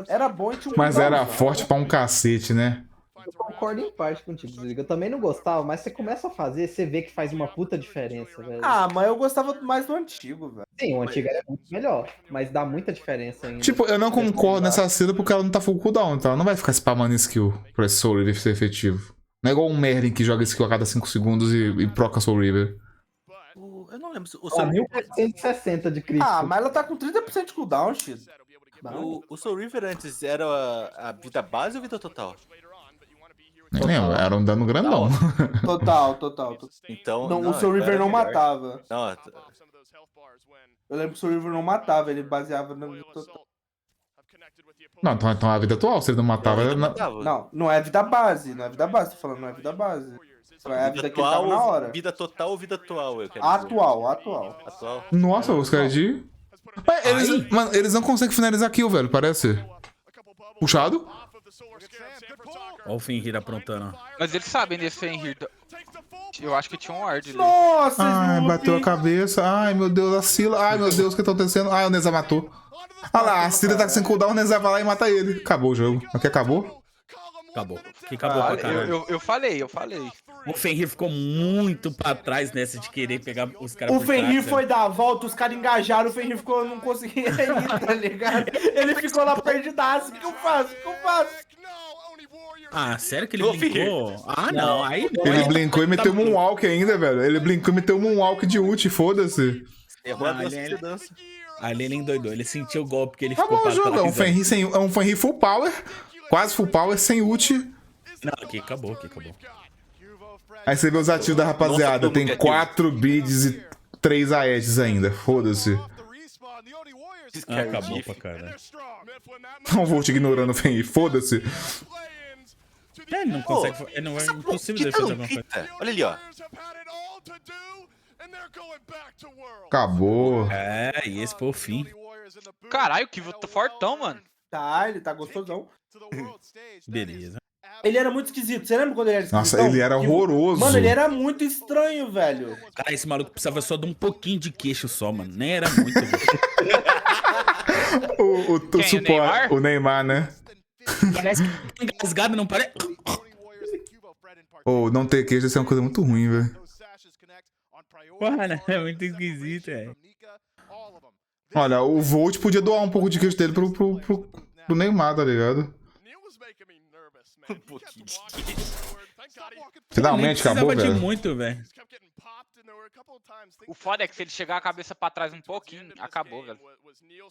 Era bom e tinha um Mas era forte pra um cacete, né? Eu concordo em parte contigo, Ziga. Eu também não gostava, mas você começa a fazer, você vê que faz uma puta diferença, velho. Ah, mas eu gostava mais do antigo, velho. Sim, o antigo era muito melhor, mas dá muita diferença ainda. Tipo, eu não concordo nessa cena porque ela não tá full cooldown, então ela não vai ficar spamando skill pra esse Soul River ser efetivo. Não é igual um Merlin que joga skill a cada 5 segundos e proca Soul River. Eu não lembro. O Soul 1460 de crítico. Ah, mas ela tá com 30% de cooldown, X. O Soul River antes era a vida base ou vida total? Nem lembro, era um dano grandão. Total. Então, não, o Soul River não matava. Não, eu lembro que o Soul River não matava, ele baseava no vida total. Não, então é a vida atual, se ele não matava... Não é a vida base, não é a vida base, tô falando, não é a vida base. É a vida que ele tava na hora. Vida total ou vida atual, eu quero Atual. Nossa, os caras de... Mas eles não conseguem finalizar kill, velho, parece. Puxado? Olha o Fenrir aprontando. Mas eles sabem desse Fenrir. Eu acho que tinha um ward ali. Nossa, ai, bateu a cabeça. Ai, meu Deus, a Scylla. Ai, meu Deus, o que tá acontecendo? Ai, o Neza matou. Olha lá, a Scylla tá sem cooldown, o Neza vai lá e mata ele. Acabou o jogo. Aqui acabou? Acabou. Que acabou pra caralho. Eu falei. O Fenrir ficou muito pra trás nessa de querer pegar os caras. O Fenrir foi dar a volta, os caras engajaram, o Fenrir ficou, não conseguia ir, tá ligado? Ele ficou lá perdidaço. O que eu faço? Ah, sério que ele blinkou? Ah, não. Aí não. Ele blinkou e meteu um walk ainda, velho. Ele blinkou e meteu um walk de ult, foda-se. Errou a dança. Ali ele endoidou. Ele sentiu o golpe que ele ficou pra trás. É um Fenrir full power. Quase full power, sem ult. Não, aqui acabou. Aí você vê os ativos da rapaziada. Tem 4 bids e 3 aedes ainda. Foda-se. Acabou pra caralho. Não vou te ignorando, Fenrir. Foda-se. Ele não consegue. Não é impossível ele fazer alguma coisa. Olha ali, ó. Acabou. E esse foi o fim. Caralho, que fortão, mano. Tá, ele tá gostosão. Beleza. Ele era muito esquisito. Você lembra quando ele era esquisito? Nossa, ele era horroroso. Mano, ele era muito estranho, velho. Cara, esse maluco precisava só de um pouquinho de queixo só, mano. Nem era muito, velho. o suporte, o Neymar, né? Parece que engasgado, não parece? Não ter queijo é uma coisa muito ruim, velho. Mano, é muito esquisito, velho. Olha, o Volt podia doar um pouco de queijo dele pro Neymar, tá ligado? Um pouquinho de queijo. Finalmente acabou, velho. Muito, velho. O foda é que se ele chegar a cabeça pra trás um pouquinho, acabou, velho.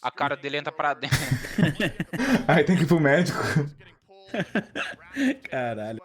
A cara dele entra pra dentro. Aí tem que ir pro médico. Caralho.